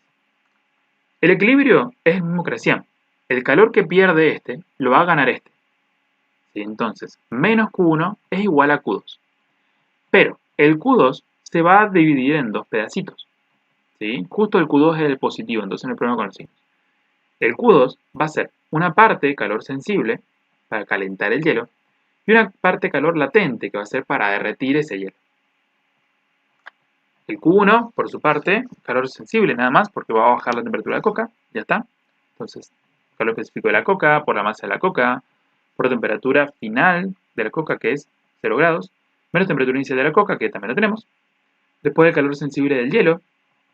el equilibrio es el mismo que recién. El calor que pierde este lo va a ganar este. ¿Sí? Entonces, menos Q1 es igual a Q2. Pero el Q2 se va a dividir en dos pedacitos. ¿Sí? Justo el Q2 es el positivo, entonces no hay problema con los signos. El Q2 va a ser una parte calor sensible para calentar el hielo y una parte calor latente que va a ser para derretir ese hielo. El Q1, por su parte, calor sensible nada más porque va a bajar la temperatura de la coca, ya está. Entonces, calor específico de la coca, por la masa de la coca, por temperatura final de la coca que es 0 grados, menos temperatura inicial de la coca que también la tenemos. Después el calor sensible del hielo,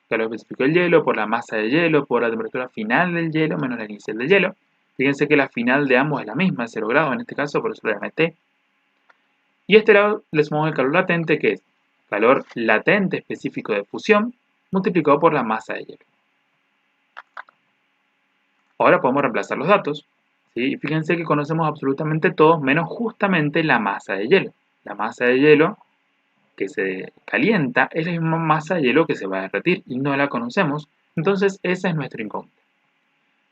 calor específico del hielo, por la masa del hielo, por la temperatura final del hielo, menos la inicial del hielo. Fíjense que la final de ambos es la misma, 0 grados en este caso, por eso lo llamé T. Y a este lado le sumamos el calor latente, que es calor latente específico de fusión, multiplicado por la masa de hielo. Ahora podemos reemplazar los datos. ¿Sí? Fíjense que conocemos absolutamente todos, menos justamente la masa de hielo. La masa de hielo que se calienta es la misma masa de hielo que se va a derretir y no la conocemos, entonces esa es nuestra incógnita.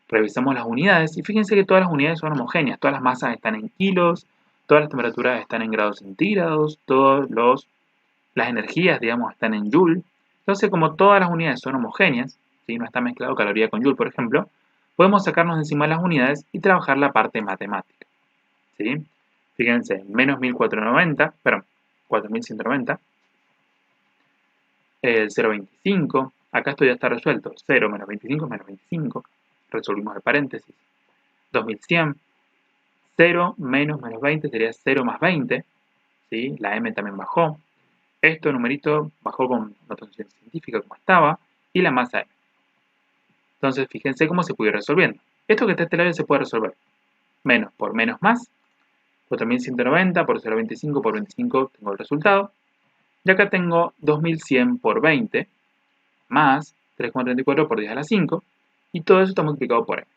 Revisamos las unidades y fíjense que todas las unidades son homogéneas, todas las masas están en kilos, todas las temperaturas están en grados centígrados, las energías, digamos, están en joule. Entonces, como todas las unidades son homogéneas, ¿sí? No está mezclado caloría con joule, por ejemplo, podemos sacarnos de encima las unidades y trabajar la parte matemática, ¿sí? Fíjense, menos 1490, perdón, 4190, el 0,25, acá esto ya está resuelto, 0 menos 25 menos 25, resolvimos el paréntesis, 2100, 0 menos 20 sería 0 más 20, ¿sí? La m también bajó, esto numerito bajó con notación científica como estaba, y la masa m. Entonces fíjense cómo se puede ir resolviendo. Esto que está este lado se puede resolver. Menos por menos más, 4190 por 0,25 por 25 tengo el resultado. Y acá tengo 2100 por 20, más 3,34 por 10 a la 5, y todo eso está multiplicado por m.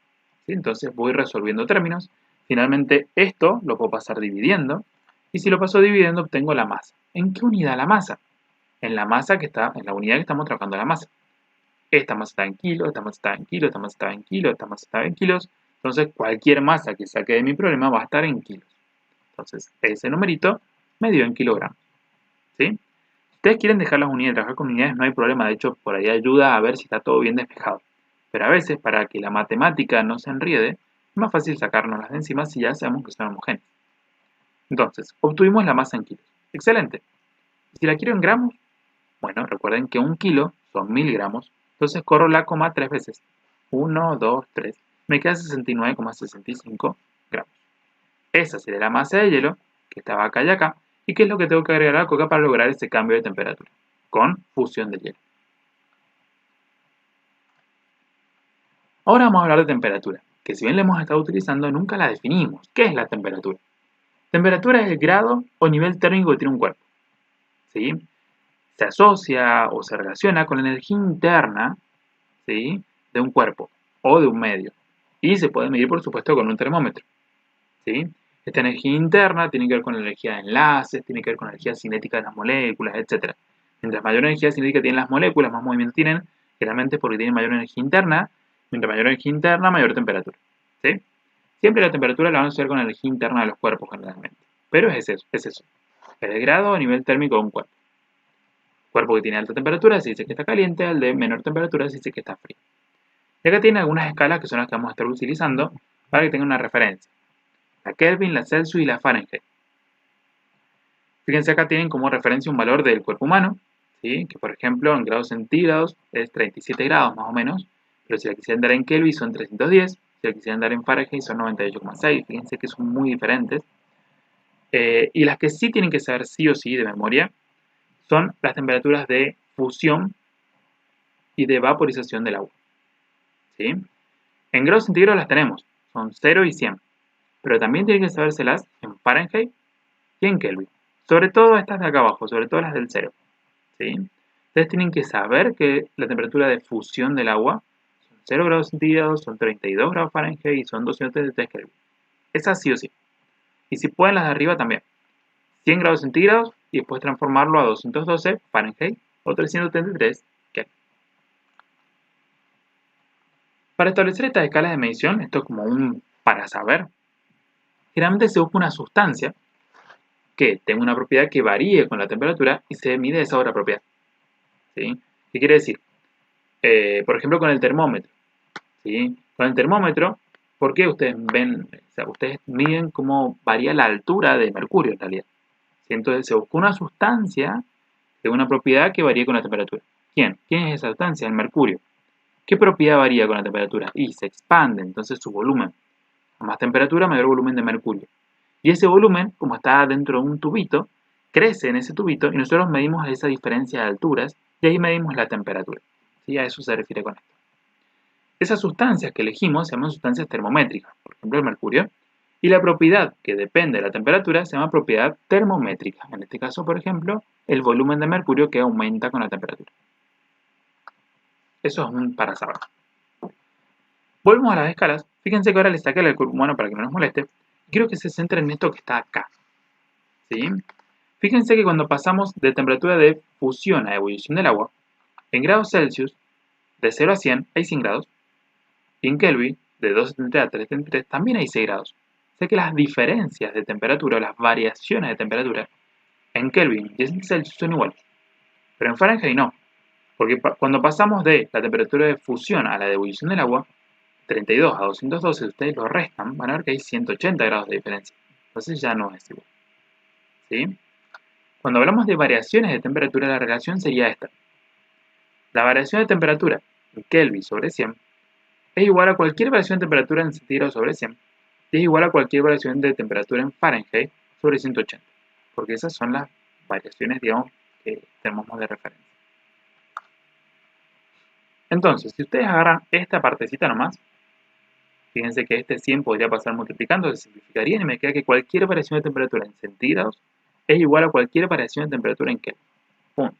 ¿Sí? Entonces voy resolviendo términos. Finalmente esto lo puedo pasar dividiendo, y si lo paso dividiendo obtengo la masa. ¿En qué unidad la masa? En la masa que está, en la unidad que estamos trabajando la masa. Esta masa está en kilos, esta masa está en kilos, esta masa está en kilos, esta masa está en kilos. Entonces cualquier masa que saque de mi problema va a estar en kilos. Entonces ese numerito me dio en kilogramos. ¿Sí? Si ustedes quieren dejar las unidades, trabajar con unidades, no hay problema. De hecho, por ahí ayuda a ver si está todo bien despejado. Pero a veces, para que la matemática no se enriede, es más fácil sacarnos de encima si ya sabemos que son homogéneas. Entonces, obtuvimos la masa en kilos. Excelente. Si la quiero en gramos, bueno, recuerden que 1 kilo son 1000 gramos. Entonces corro la coma 3 veces. 1, 2, 3. Me queda 69,65 gramos. Esa sería la masa de hielo que estaba acá y acá. ¿Y qué es lo que tengo que agregar a la coca para lograr ese cambio de temperatura? Con fusión de hielo. Ahora vamos a hablar de temperatura, que si bien la hemos estado utilizando, nunca la definimos. ¿Qué es la temperatura? Temperatura es el grado o nivel térmico que tiene un cuerpo. ¿Sí? Se asocia o se relaciona con la energía interna, ¿sí?, de un cuerpo o de un medio. Y se puede medir, por supuesto, con un termómetro. ¿Sí? Esta energía interna tiene que ver con la energía de enlaces, tiene que ver con la energía cinética de las moléculas, etc. Mientras mayor energía cinética tienen las moléculas, más movimiento tienen, generalmente porque tienen mayor energía interna. Mientras mayor energía interna, mayor temperatura. ¿Sí? Siempre la temperatura la van a asociar con la energía interna de los cuerpos, generalmente. Pero es eso. Es el grado o nivel térmico de un cuerpo. Cuerpo que tiene alta temperatura se dice que está caliente, al de menor temperatura se dice que está frío. Y acá tiene algunas escalas que son las que vamos a estar utilizando para que tengan una referencia. La Kelvin, la Celsius y la Fahrenheit. Fíjense, acá tienen como referencia un valor del cuerpo humano, ¿sí?, que por ejemplo en grados centígrados es 37 grados más o menos, pero si la quisieran dar en Kelvin son 310, si la quisieran dar en Fahrenheit son 98,6, fíjense que son muy diferentes. Y las que sí tienen que saber sí o sí de memoria son las temperaturas de fusión y de vaporización del agua. ¿Sí? En grados centígrados las tenemos, son 0 y 100, pero también tienen que sabérselas en Fahrenheit y en Kelvin. Sobre todo estas de acá abajo, sobre todo las del 0. ¿Sí? Ustedes tienen que saber que la temperatura de fusión del agua son 0 grados centígrados, son 32 grados Fahrenheit y son 233 Kelvin. Esas sí o sí. Y si pueden las de arriba también. 100 grados centígrados y después transformarlo a 212 Fahrenheit o 333 Kelvin. Para establecer estas escalas de medición, esto es como un para saber, generalmente se busca una sustancia que tenga una propiedad que varíe con la temperatura y se mide esa otra propiedad. ¿Sí? ¿Qué quiere decir? Por ejemplo, con el termómetro. ¿Sí? Con el termómetro, ¿por qué ustedes ven? O sea, ustedes miden cómo varía la altura de mercurio en realidad. ¿Sí? Entonces se busca una sustancia de una propiedad que varíe con la temperatura. ¿Quién? ¿Quién es esa sustancia? El mercurio. ¿Qué propiedad varía con la temperatura? Y se expande, entonces su volumen. A más temperatura, mayor volumen de mercurio. Y ese volumen, como está dentro de un tubito, crece en ese tubito y nosotros medimos esa diferencia de alturas y ahí medimos la temperatura. ¿Sí? A eso se refiere con esto. Esas sustancias que elegimos se llaman sustancias termométricas, por ejemplo el mercurio, y la propiedad que depende de la temperatura se llama propiedad termométrica. En este caso, por ejemplo, el volumen de mercurio que aumenta con la temperatura. Eso es un para saber. Volvemos a las escalas. Fíjense que ahora les saqué el cuerpo humano para que no nos moleste. Quiero que se centren en esto que está acá. ¿Sí? Fíjense que cuando pasamos de temperatura de fusión a ebullición del agua, en grados Celsius, de 0 a 100 hay 100 grados, y en Kelvin, de 273 a 373, también hay 6 grados. O sea que las diferencias de temperatura, o las variaciones de temperatura, en Kelvin y en Celsius son iguales. Pero en Fahrenheit no, porque cuando pasamos de la temperatura de fusión a la de ebullición del agua, 32 a 212, si ustedes lo restan, van a ver que hay 180 grados de diferencia. Entonces ya no es igual. ¿Sí? Cuando hablamos de variaciones de temperatura, la relación sería esta. La variación de temperatura en Kelvin sobre 100 es igual a cualquier variación de temperatura en centígrados sobre 100 y es igual a cualquier variación de temperatura en Fahrenheit sobre 180, porque esas son las variaciones, digamos, que tenemos de referencia. Entonces, si ustedes agarran esta partecita nomás, fíjense que este 100 podría pasar multiplicando, se simplificaría y me queda que cualquier variación de temperatura en centígrados es igual a cualquier variación de temperatura en Kelvin. Punto.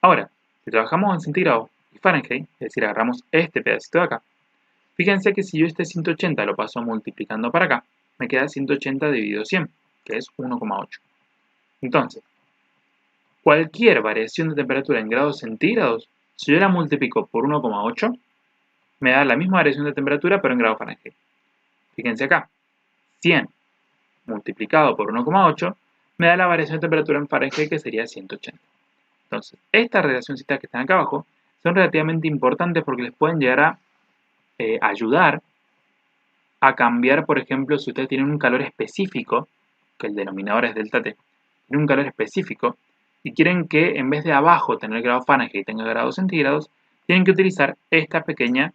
Ahora, si trabajamos en centígrados y Fahrenheit, es decir, agarramos este pedacito de acá, fíjense que si yo este 180 lo paso multiplicando para acá, me queda 180 dividido 100, que es 1,8. Entonces, cualquier variación de temperatura en grados centígrados, si yo la multiplico por 1,8, me da la misma variación de temperatura, pero en grados Fahrenheit. Fíjense acá, 100 multiplicado por 1,8 me da la variación de temperatura en Fahrenheit, que sería 180. Entonces, estas relacioncitas que están acá abajo son relativamente importantes porque les pueden llegar a ayudar a cambiar, por ejemplo, si ustedes tienen un calor específico, que el denominador es delta T, tienen un calor específico y quieren que en vez de abajo tener grados Fahrenheit tenga grados centígrados, tienen que utilizar esta pequeña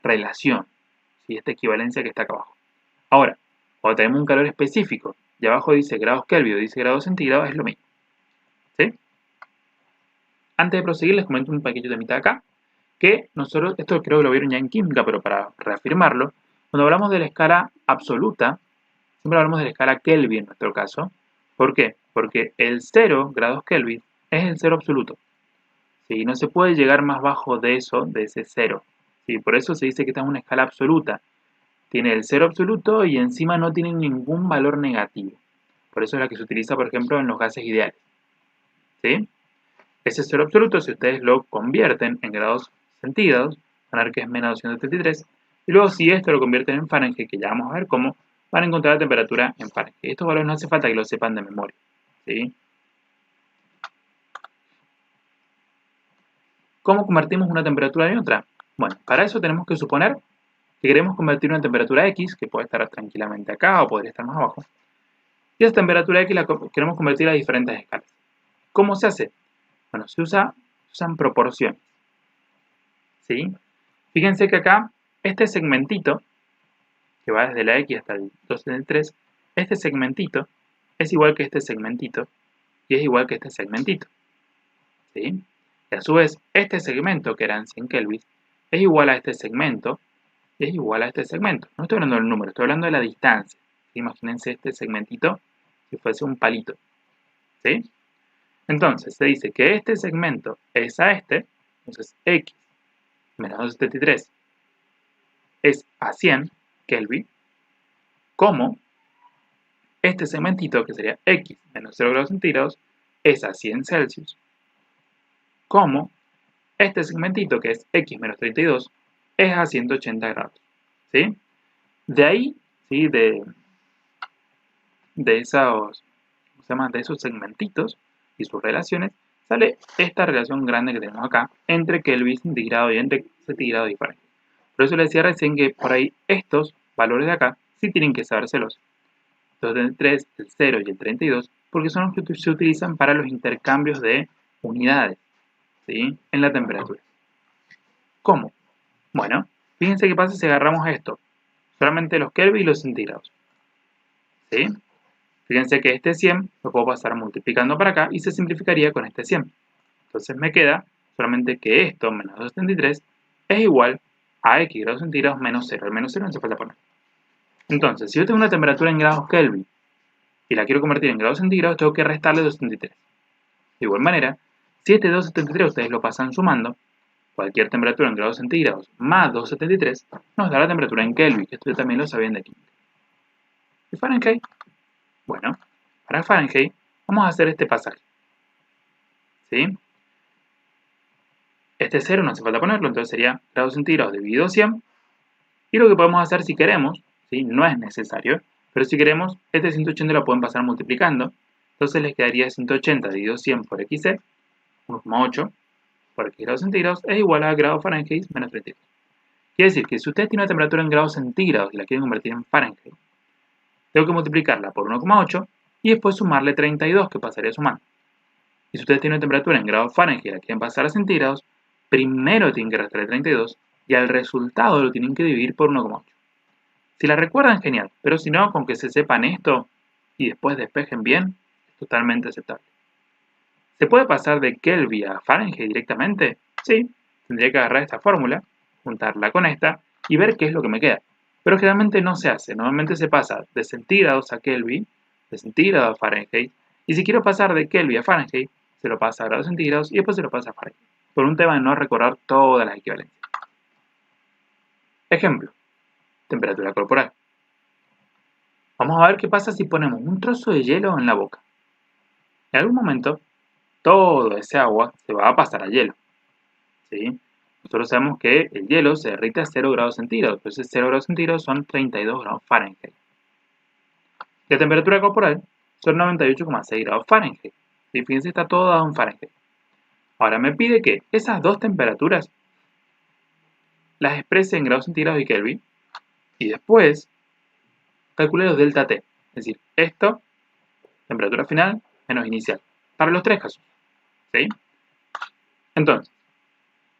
relación, ¿sí? Esta equivalencia que está acá abajo. Ahora, cuando tenemos un calor específico y abajo dice grados Kelvin o dice grados centígrados, es lo mismo. ¿Sí? Antes de proseguir, les comento un pequeño temita acá, que nosotros, esto creo que lo vieron ya en química, pero para reafirmarlo, cuando hablamos de la escala absoluta, siempre hablamos de la escala Kelvin en nuestro caso. ¿Por qué? Porque el 0 grados Kelvin es el 0 absoluto. ¿Sí? No se puede llegar más bajo de eso, de ese 0. ¿Sí? Por eso se dice que esta es una escala absoluta. Tiene el 0 absoluto y encima no tiene ningún valor negativo. Por eso es la que se utiliza, por ejemplo, en los gases ideales. ¿Sí? Ese 0 absoluto, si ustedes lo convierten en grados centígrados, van a ver que es menos 233. Y luego, si esto lo convierten en Fahrenheit, que ya vamos a ver cómo, van a encontrar la temperatura en Fahrenheit. Estos valores no hace falta que los sepan de memoria. ¿Sí? ¿Cómo convertimos una temperatura en otra? Bueno, para eso tenemos que suponer que queremos convertir una temperatura X, que puede estar tranquilamente acá o podría estar más abajo, y esa temperatura X la queremos convertir a diferentes escalas. ¿Cómo se hace? Bueno, se usan proporciones. ¿Sí? Fíjense que acá, este segmentito, que va desde la X hasta el 2 en el 3, este segmentito es igual que este segmentito, y es igual que este segmentito. ¿Sí? Y a su vez, este segmento, que eran 100 Kelvin, es igual a este segmento, y es igual a este segmento. No estoy hablando del número, estoy hablando de la distancia. Imagínense este segmentito si fuese un palito. ¿Sí? Entonces, se dice que este segmento es a este, entonces X menos 273 es a 100 Kelvin, como este segmentito, que sería X menos 0 grados centígrados, es a 100 Celsius, como este segmentito, que es X menos 32, es a 180 grados. ¿Sí? De ahí, ¿sí? de esos, ¿cómo se llama? De esos segmentitos y sus relaciones, sale esta relación grande que tenemos acá entre Kelvin centígrado y entre centígrado y Fahrenheit. Por eso les decía recién que por ahí estos valores de acá sí tienen que sabérselos. Entonces el 3, el 0 y el 32, porque son los que se utilizan para los intercambios de unidades, ¿sí? En la temperatura. ¿Cómo? Bueno, fíjense qué pasa si agarramos esto, solamente los Kelvin y los centígrados. ¿Sí? Fíjense que este 100 lo puedo pasar multiplicando para acá y se simplificaría con este 100. Entonces me queda solamente que esto, menos 273, es igual a X grados centígrados menos 0. El menos 0 no hace falta poner. Entonces, si yo tengo una temperatura en grados Kelvin y la quiero convertir en grados centígrados, tengo que restarle 273. De igual manera, si este 273 ustedes lo pasan sumando, cualquier temperatura en grados centígrados más 273 nos da la temperatura en Kelvin, que esto también lo sabían de química. ¿Y Fahrenheit? Bueno, para Fahrenheit vamos a hacer este pasaje. ¿Sí? Este 0 no hace falta ponerlo, entonces sería grados centígrados dividido 100. Y lo que podemos hacer si queremos, ¿sí? No es necesario, pero si queremos, este 180 lo pueden pasar multiplicando. Entonces les quedaría 180 dividido 100 por xc, 1,8 por x grados centígrados, es igual a grados Fahrenheit menos 32. Quiere decir que si ustedes tienen una temperatura en grados centígrados y la quieren convertir en Fahrenheit, tengo que multiplicarla por 1,8 y después sumarle 32, que pasaría sumando. Y si ustedes tienen una temperatura en grados Fahrenheit y la quieren pasar a centígrados, primero tienen que restarle 32 y al resultado lo tienen que dividir por 1,8. Si la recuerdan, genial, pero si no, con que se sepan esto y después despejen bien, es totalmente aceptable. ¿Se puede pasar de Kelvin a Fahrenheit directamente? Sí, tendría que agarrar esta fórmula, juntarla con esta y ver qué es lo que me queda. Pero generalmente no se hace, normalmente se pasa de centígrados a Kelvin, de centígrados a Fahrenheit, y si quiero pasar de Kelvin a Fahrenheit, se lo pasa a grados centígrados y después se lo pasa a Fahrenheit, por un tema de no recordar todas las equivalencias. Ejemplo, temperatura corporal. Vamos a ver qué pasa si ponemos un trozo de hielo en la boca. En algún momento, todo ese agua se va a pasar a hielo. ¿Sí? Nosotros sabemos que el hielo se derrite a 0 grados centígrados, entonces 0 grados centígrados son 32 grados Fahrenheit. La temperatura corporal son 98,6 grados Fahrenheit. ¿Sí? Fíjense, está todo dado en Fahrenheit. Ahora me pide que esas dos temperaturas las exprese en grados centígrados y Kelvin y después calcule los delta T. Es decir, esto, temperatura final menos inicial, para los tres casos. ¿Sí? Entonces,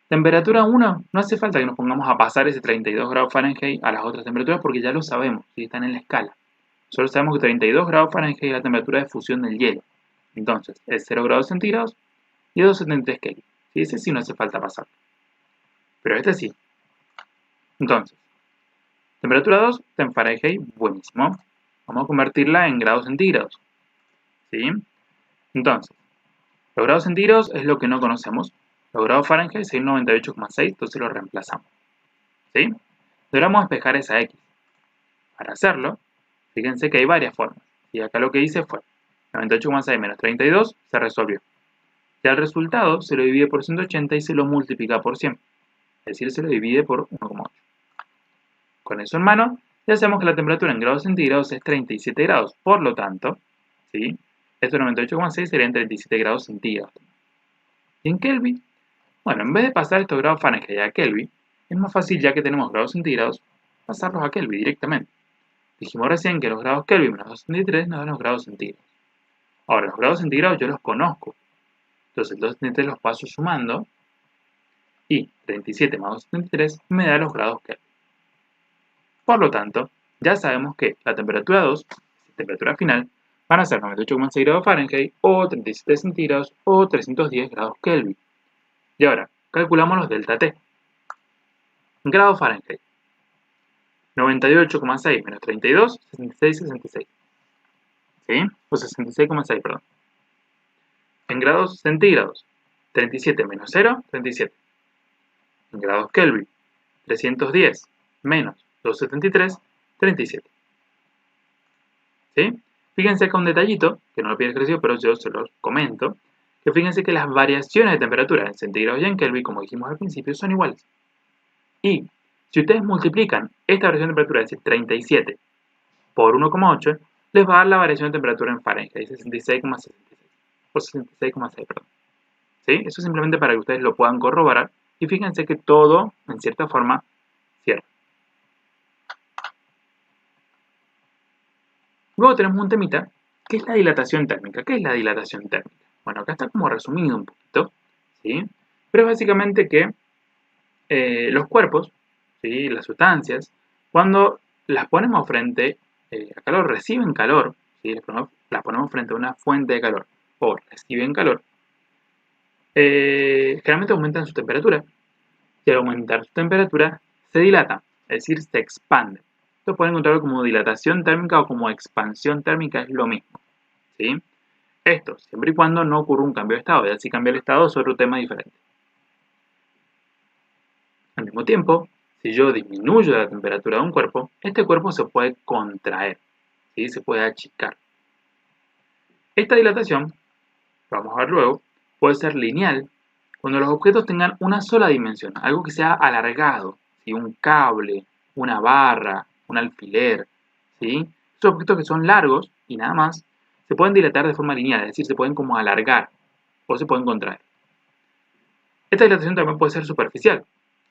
temperatura 1, no hace falta que nos pongamos a pasar ese 32 grados Fahrenheit a las otras temperaturas porque ya lo sabemos, ¿sí? Están en la escala. Solo sabemos que 32 grados Fahrenheit es la temperatura de fusión del hielo. Entonces, es 0 grados centígrados y 273 Kelvin. ¿Sí? Ese sí no hace falta pasar. Pero este sí. Entonces, temperatura 2 está en Fahrenheit, buenísimo. Vamos a convertirla en grados centígrados. ¿Sí? Entonces, los grados centígrados es lo que no conocemos. Los grados Fahrenheit serían 98,6, entonces lo reemplazamos. ¿Sí? Deberíamos despejar esa X. Para hacerlo, fíjense que hay varias formas. Y acá lo que hice fue 98,6 menos 32 se resolvió. Y al resultado se lo divide por 180 y se lo multiplica por 100. Es decir, se lo divide por 1,8. Con eso en mano, ya sabemos que la temperatura en grados centígrados es 37 grados. Por lo tanto, ¿sí? Estos 98,6 serían 37 grados centígrados. ¿Y en Kelvin? Bueno, en vez de pasar estos grados Fahrenheit a Kelvin, es más fácil, ya que tenemos grados centígrados, pasarlos a Kelvin directamente. Dijimos recién que los grados Kelvin menos 273 nos dan los grados centígrados. Ahora, los grados centígrados yo los conozco. Entonces, 273 los paso sumando y 37 más 273 me da los grados Kelvin. Por lo tanto, ya sabemos que la temperatura 2, temperatura final, van a ser 98,6 grados Fahrenheit o 37 centígrados o 310 grados Kelvin. Y ahora, calculamos los delta T. Grados Fahrenheit. 98,6 menos 32, 66,66. ¿Sí? O 66,6, perdón. En grados centígrados, 37 menos 0, 37. En grados Kelvin, 310 menos 273, 37. ¿Sí? Fíjense acá un detallito, que no lo pide el ejercicio, pero yo se los comento, que fíjense que las variaciones de temperatura en centígrados y en Kelvin, como dijimos al principio, son iguales. Y si ustedes multiplican esta variación de temperatura, es decir, 37 por 1,8, les va a dar la variación de temperatura en Fahrenheit, 66,66, o 66,6, perdón. ¿Sí? Eso es simplemente para que ustedes lo puedan corroborar, y fíjense que todo, en cierta forma, cierra. Luego tenemos un temita, que es la dilatación térmica. ¿Qué es la dilatación térmica? Bueno, acá está como resumido un poquito, ¿sí? Pero es básicamente que los cuerpos, ¿sí? Las sustancias, cuando las ponemos frente a calor, reciben calor, ¿sí? Las ponemos frente a una fuente de calor, o reciben calor, generalmente aumentan su temperatura. Y al aumentar su temperatura, se dilatan, es decir, se expanden. Esto pueden encontrarlo como dilatación térmica o como expansión térmica, es lo mismo. ¿Sí? Esto, siempre y cuando no ocurra un cambio de estado, ya si cambia el estado es otro tema diferente. Al mismo tiempo, si yo disminuyo la temperatura de un cuerpo, este cuerpo se puede contraer, ¿sí? Se puede achicar. Esta dilatación, vamos a ver luego, puede ser lineal cuando los objetos tengan una sola dimensión, algo que sea alargado, ¿sí? Un cable, una barra, un alfiler, ¿sí? Estos objetos que son largos y nada más, se pueden dilatar de forma lineal, es decir, se pueden como alargar o se pueden contraer. Esta dilatación también puede ser superficial,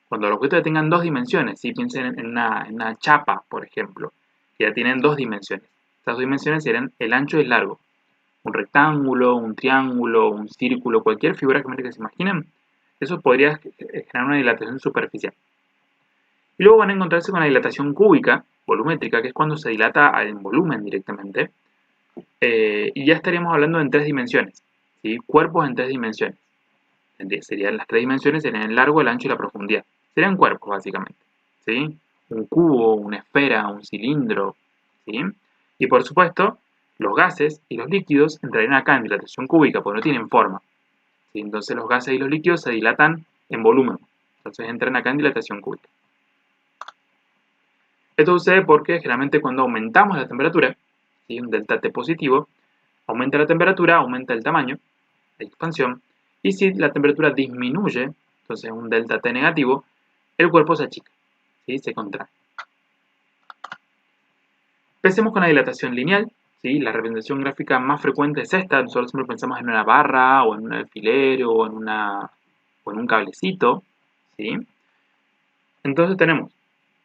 cuando los objetos tengan dos dimensiones, ¿sí? Piensen en una chapa, por ejemplo, que ya tienen dos dimensiones. Estas dos dimensiones serían el ancho y el largo. Un rectángulo, un triángulo, un círculo, cualquier figura geométrica que se imaginen, eso podría generar una dilatación superficial. Y luego van a encontrarse con la dilatación cúbica, volumétrica, que es cuando se dilata en volumen directamente, y ya estaríamos hablando en tres dimensiones, ¿sí? Cuerpos en tres dimensiones. Serían las tres dimensiones, serían el largo, el ancho y la profundidad. Serían cuerpos, básicamente, ¿sí? Un cubo, una esfera, un cilindro, ¿sí? Y por supuesto, los gases y los líquidos entrarían acá en dilatación cúbica, porque no tienen forma, ¿sí? Entonces los gases y los líquidos se dilatan en volumen. Entonces entran acá en dilatación cúbica. Esto sucede porque generalmente cuando aumentamos la temperatura, ¿sí? Un delta T positivo, aumenta la temperatura, aumenta el tamaño, la expansión, y si la temperatura disminuye, entonces un delta T negativo, el cuerpo se achica, ¿sí? Se contrae. Empecemos con la dilatación lineal, ¿sí? La representación gráfica más frecuente es esta. Nosotros siempre pensamos en una barra, o en un alfiler, o en un cablecito, ¿sí? Entonces tenemos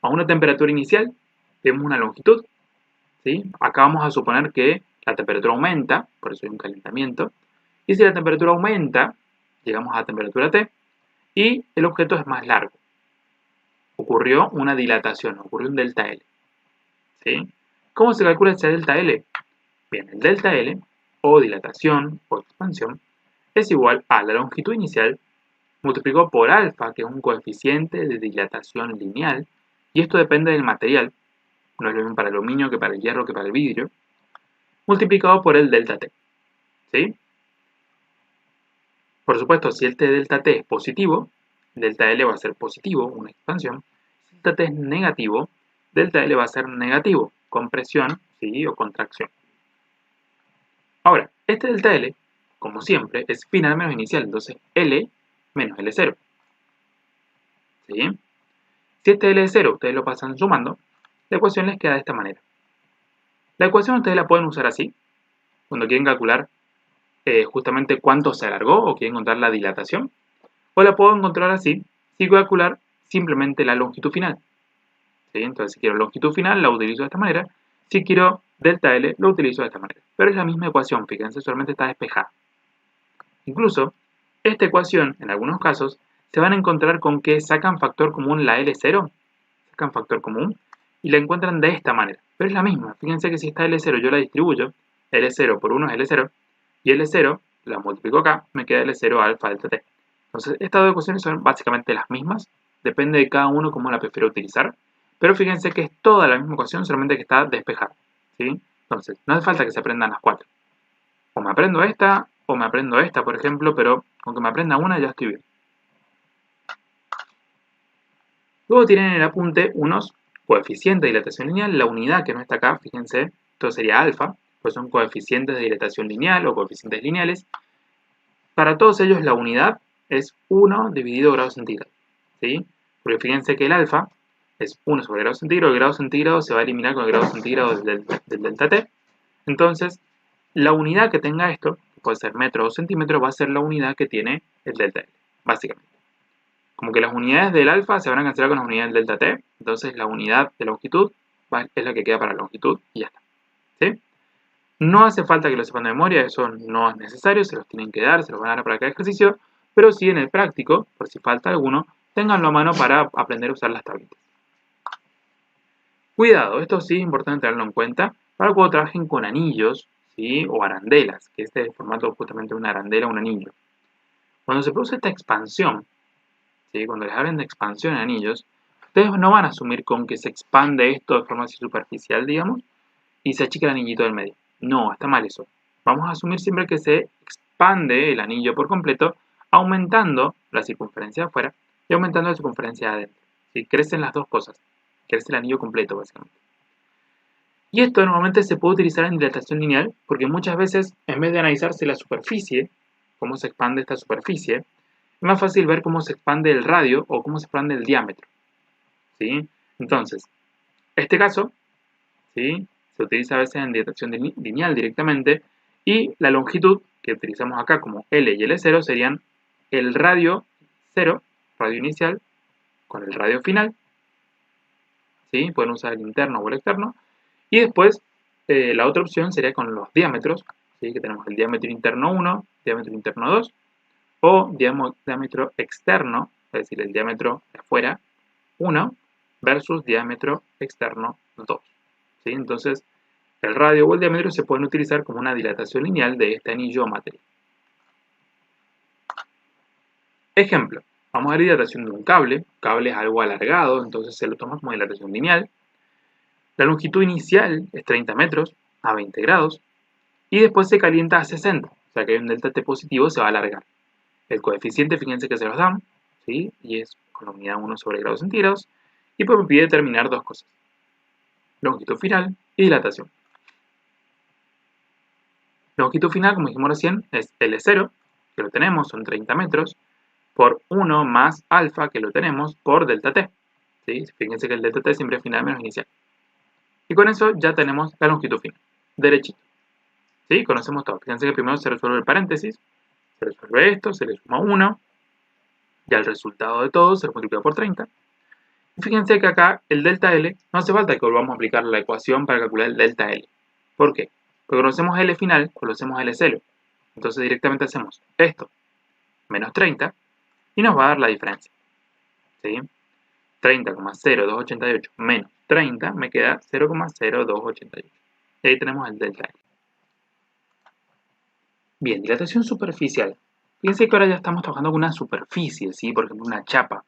a una temperatura inicial, vemos una longitud, ¿sí? Acá vamos a suponer que la temperatura aumenta, por eso hay un calentamiento, y si la temperatura aumenta, llegamos a la temperatura T, y el objeto es más largo. Ocurrió una dilatación, ocurrió un delta L, ¿sí? ¿Cómo se calcula ese delta L? Bien, el delta L, o dilatación, o expansión, es igual a la longitud inicial multiplicado por alfa, que es un coeficiente de dilatación lineal, y esto depende del material, no es lo mismo para el aluminio que para el hierro que para el vidrio, multiplicado por el delta T, ¿sí? Por supuesto, si este delta T es positivo, delta L va a ser positivo, una expansión. Si delta T es negativo, delta L va a ser negativo, compresión, ¿sí? O contracción. Ahora, este delta L, como siempre, es final menos inicial, entonces L menos L0, ¿sí? Si este L es 0, ustedes lo pasan sumando, la ecuación les queda de esta manera. La ecuación ustedes la pueden usar así, cuando quieren calcular justamente cuánto se alargó o quieren encontrar la dilatación, o la puedo encontrar así, si calcular simplemente la longitud final, ¿sí? Entonces si quiero longitud final la utilizo de esta manera, si quiero delta L lo utilizo de esta manera, pero es la misma ecuación, fíjense, solamente está despejada. Incluso, esta ecuación, en algunos casos, se van a encontrar con que sacan factor común la L0, sacan factor común, y la encuentran de esta manera, pero es la misma. Fíjense que si esta L0 yo la distribuyo, L0 por 1 es L0, y L0 la multiplico acá, me queda L0 alfa delta T. Entonces, estas dos ecuaciones son básicamente las mismas, depende de cada uno cómo la prefiere utilizar, pero fíjense que es toda la misma ecuación, solamente que está despejada, ¿sí? Entonces, no hace falta que se aprendan las cuatro. O me aprendo esta, o me aprendo esta, por ejemplo, pero con que me aprenda una ya estoy bien. Luego tienen en el apunte unos coeficientes de dilatación lineal, la unidad que no está acá, fíjense, esto sería alfa, pues son coeficientes de dilatación lineal o coeficientes lineales. Para todos ellos la unidad es 1 dividido grado centígrado, ¿sí? Porque fíjense que el alfa es 1 sobre grado centígrado, el grado centígrado se va a eliminar con el grado centígrado del delta T. Entonces, la unidad que tenga esto, que puede ser metro o centímetro, va a ser la unidad que tiene el delta L, básicamente. Como que las unidades del alfa se van a cancelar con las unidades del delta T, entonces la unidad de longitud es la que queda para la longitud y ya está, ¿sí? No hace falta que lo sepan de memoria, eso no es necesario, se los tienen que dar, se los van a dar para cada ejercicio, pero sí en el práctico, por si falta alguno, ténganlo a mano para aprender a usar las tablitas. Cuidado, esto sí es importante tenerlo en cuenta para cuando trabajen con anillos, ¿sí? O arandelas, que este es el formato justamente de una arandela o un anillo. Cuando se produce esta expansión, ¿sí? Cuando les hablen de expansión en anillos, ustedes no van a asumir con que se expande esto de forma así superficial, digamos, y se achica el anillito del medio. No, está mal eso. Vamos a asumir siempre que se expande el anillo por completo, aumentando la circunferencia de afuera y aumentando la circunferencia de adentro. ¿Sí? Crecen las dos cosas. Crece el anillo completo, básicamente. Y esto normalmente se puede utilizar en dilatación lineal porque muchas veces, en vez de analizarse la superficie, cómo se expande esta superficie, es más fácil ver cómo se expande el radio o cómo se expande el diámetro. ¿Sí? Entonces, este caso, ¿sí?, se utiliza a veces en dilatación lineal directamente, y la longitud que utilizamos acá como L y L0 serían el radio 0, radio inicial, con el radio final, ¿sí? Pueden usar el interno o el externo, y después la otra opción sería con los diámetros, ¿sí?, que tenemos el diámetro interno 1, diámetro interno 2, o diámetro externo, es decir, el diámetro de afuera 1 versus diámetro externo 2. ¿Sí? Entonces, el radio o el diámetro se pueden utilizar como una dilatación lineal de este anillo o materia. Ejemplo, vamos a ver dilatación de un cable. El cable es algo alargado, entonces se lo toma como dilatación lineal. La longitud inicial es 30 metros a 20 grados y después se calienta a 60, o sea que hay un delta T positivo, se va a alargar. El coeficiente, fíjense que se los dan, ¿sí?, y es con la unidad 1 sobre grados centígrados, y pues me pide determinar dos cosas: longitud final y dilatación. Longitud final, como dijimos recién, es L0, que lo tenemos, son 30 metros, por 1 más alfa, que lo tenemos, por delta T. ¿Sí? Fíjense que el delta T siempre es final menos inicial. Y con eso ya tenemos la longitud final, derechito. ¿Sí? Conocemos todo. Fíjense que primero se resuelve el paréntesis, se resuelve esto, se le suma 1, ya el resultado de todo se lo multiplica por 30. Y fíjense que acá el delta L, no hace falta que volvamos a aplicar la ecuación para calcular el delta L. ¿Por qué? Porque conocemos L final, conocemos L0. Entonces directamente hacemos esto, menos 30, y nos va a dar la diferencia. ¿Sí? 30,0288 menos 30 me queda 0,0288. Y ahí tenemos el delta L. Bien, dilatación superficial. Fíjense que ahora ya estamos trabajando con una superficie, ¿sí? Por ejemplo, una chapa.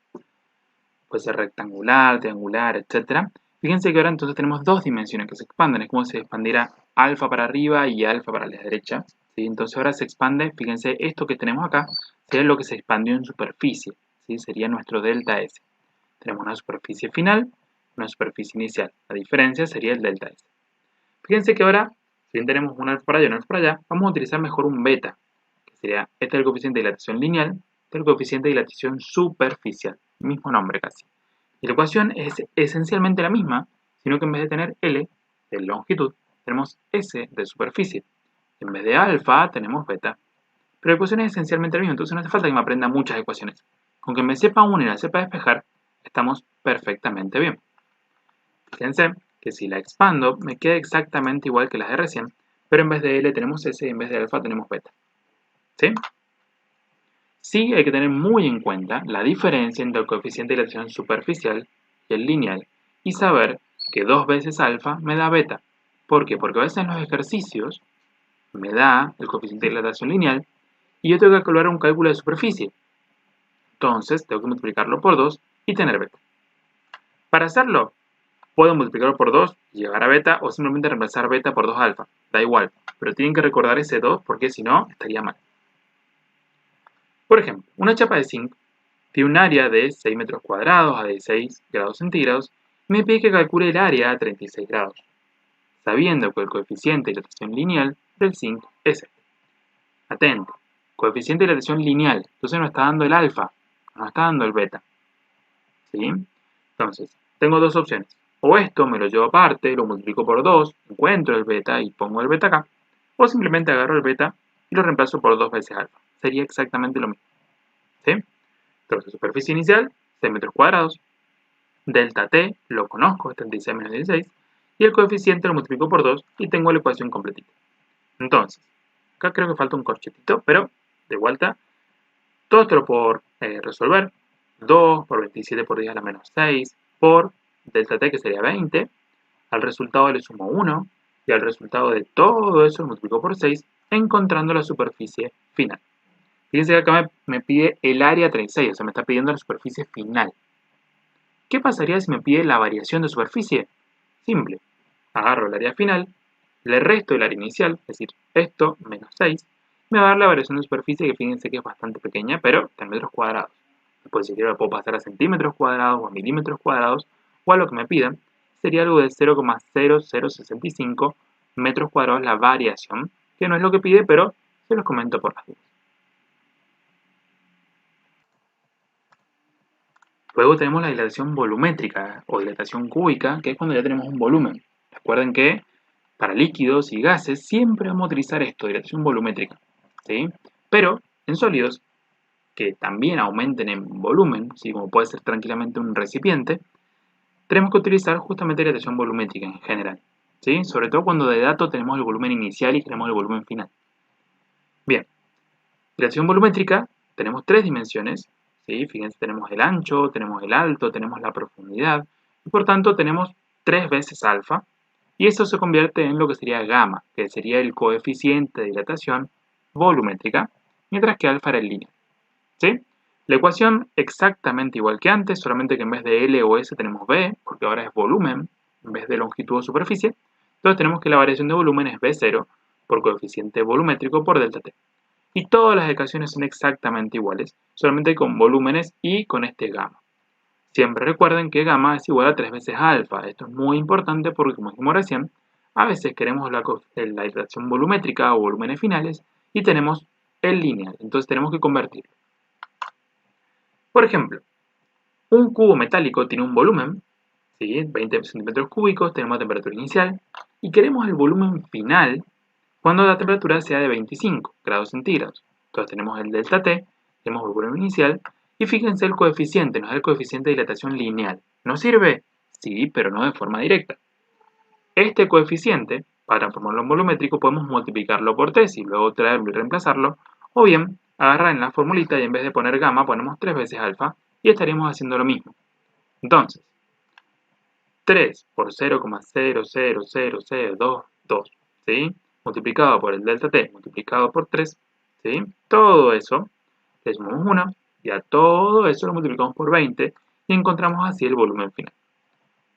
Puede ser rectangular, triangular, etc. Fíjense que ahora entonces tenemos dos dimensiones que se expanden. Es como si se expandiera alfa para arriba y alfa para la derecha. ¿Sí? Entonces ahora se expande, fíjense, esto que tenemos acá sería lo que se expandió en superficie. ¿Sí? Sería nuestro delta S. Tenemos una superficie final, una superficie inicial. La diferencia sería el delta S. Fíjense que ahora, si bien tenemos un alfa para allá y un alfa para allá, vamos a utilizar mejor un beta, que sería, este es el coeficiente de dilatación lineal, este es el coeficiente de dilatación superficial, mismo nombre casi. Y la ecuación es esencialmente la misma, sino que en vez de tener L de longitud, tenemos S de superficie. En vez de alfa, tenemos beta. Pero la ecuación es esencialmente la misma, entonces no hace falta que me aprenda muchas ecuaciones. Con que me sepa una y la sepa despejar, estamos perfectamente bien. Fíjense que si la expando, me queda exactamente igual que las de recién, pero en vez de L tenemos S y en vez de alfa tenemos beta. ¿Sí? Sí hay que tener muy en cuenta la diferencia entre el coeficiente de dilatación superficial y el lineal, y saber que 2 veces alfa me da beta. ¿Por qué? Porque a veces en los ejercicios me da el coeficiente de dilatación lineal y yo tengo que calcular un cálculo de superficie. Entonces tengo que multiplicarlo por 2 y tener beta. Para hacerlo, puedo multiplicarlo por 2 y llegar a beta, o simplemente reemplazar beta por 2 alfa. Da igual, pero tienen que recordar ese 2 porque si no, estaría mal. Por ejemplo, una chapa de zinc tiene un área de 6 metros cuadrados a 16 grados centígrados y me pide que calcule el área a 36 grados, sabiendo que el coeficiente de dilatación lineal del zinc es este. Atento, coeficiente de dilatación lineal, entonces nos está dando el alfa, nos está dando el beta. ¿Sí? Entonces, tengo dos opciones. O esto me lo llevo aparte, lo multiplico por 2, encuentro el beta y pongo el beta acá. O simplemente agarro el beta y lo reemplazo por 2 veces alfa. Sería exactamente lo mismo. ¿Sí? Entonces, superficie inicial, 6 metros cuadrados. Delta T, lo conozco, es 36 menos 16. Y el coeficiente lo multiplico por 2 y tengo la ecuación completita. Entonces, acá creo que falta un corchetito, pero de vuelta, todo esto lo puedo resolver. 2 por 27 por 10 a la menos 6 por delta T, que sería 20. Al resultado le sumo 1 y al resultado de todo eso lo multiplico por 6, encontrando la superficie final. Fíjense que acá me pide el área 36, o sea, me está pidiendo la superficie final. ¿Qué pasaría si me pide la variación de superficie? Simple. Agarro el área final, le resto el área inicial, es decir, esto menos 6, me va a dar la variación de superficie, que fíjense que es bastante pequeña, pero está en metros cuadrados. Después, si quiero, la puedo pasar a centímetros cuadrados o a milímetros cuadrados o a lo que me pidan, sería algo de 0,0065 metros cuadrados la variación, que no es lo que pide, pero se los comento por las dudas. Luego tenemos la dilatación volumétrica o dilatación cúbica, que es cuando ya tenemos un volumen. Recuerden que para líquidos y gases siempre vamos a utilizar esto, dilatación volumétrica, ¿sí? Pero en sólidos, que también aumenten en volumen, ¿sí? Como puede ser tranquilamente un recipiente, tenemos que utilizar justamente dilatación volumétrica en general, ¿sí? Sobre todo cuando de dato tenemos el volumen inicial y tenemos el volumen final. Bien, dilatación volumétrica, tenemos tres dimensiones, ¿sí? Fíjense, tenemos el ancho, tenemos el alto, tenemos la profundidad, y por tanto tenemos 3 veces alfa, y eso se convierte en lo que sería gamma, que sería el coeficiente de dilatación volumétrica, mientras que alfa era el lineal, ¿sí? La ecuación exactamente igual que antes, solamente que en vez de L o S tenemos B, porque ahora es volumen en vez de longitud o superficie. Entonces tenemos que la variación de volumen es B0 por coeficiente volumétrico por delta T. Y todas las ecuaciones son exactamente iguales, solamente con volúmenes y con este gamma. Siempre recuerden que gamma es igual a 3 veces alfa. Esto es muy importante porque, como dijimos recién, a veces queremos la dilatación volumétrica o volúmenes finales y tenemos el lineal. Entonces tenemos que convertirlo. Por ejemplo, un cubo metálico tiene un volumen, ¿sí? 20 centímetros cúbicos, tenemos la temperatura inicial, y queremos el volumen final cuando la temperatura sea de 25 grados centígrados. Entonces tenemos el delta T, tenemos el volumen inicial, y fíjense el coeficiente, nos da el coeficiente de dilatación lineal. ¿Nos sirve? Sí, pero no de forma directa. Este coeficiente, para transformarlo en volumétrico, podemos multiplicarlo por 3 y luego traerlo y reemplazarlo, o bien agarrar en la formulita y en vez de poner gamma ponemos 3 veces alfa y estaríamos haciendo lo mismo. Entonces, 3 por 0,000022, ¿sí? Multiplicado por el delta T multiplicado por 3, ¿sí? Todo eso le sumamos 1 y a todo eso lo multiplicamos por 20 y encontramos así el volumen final.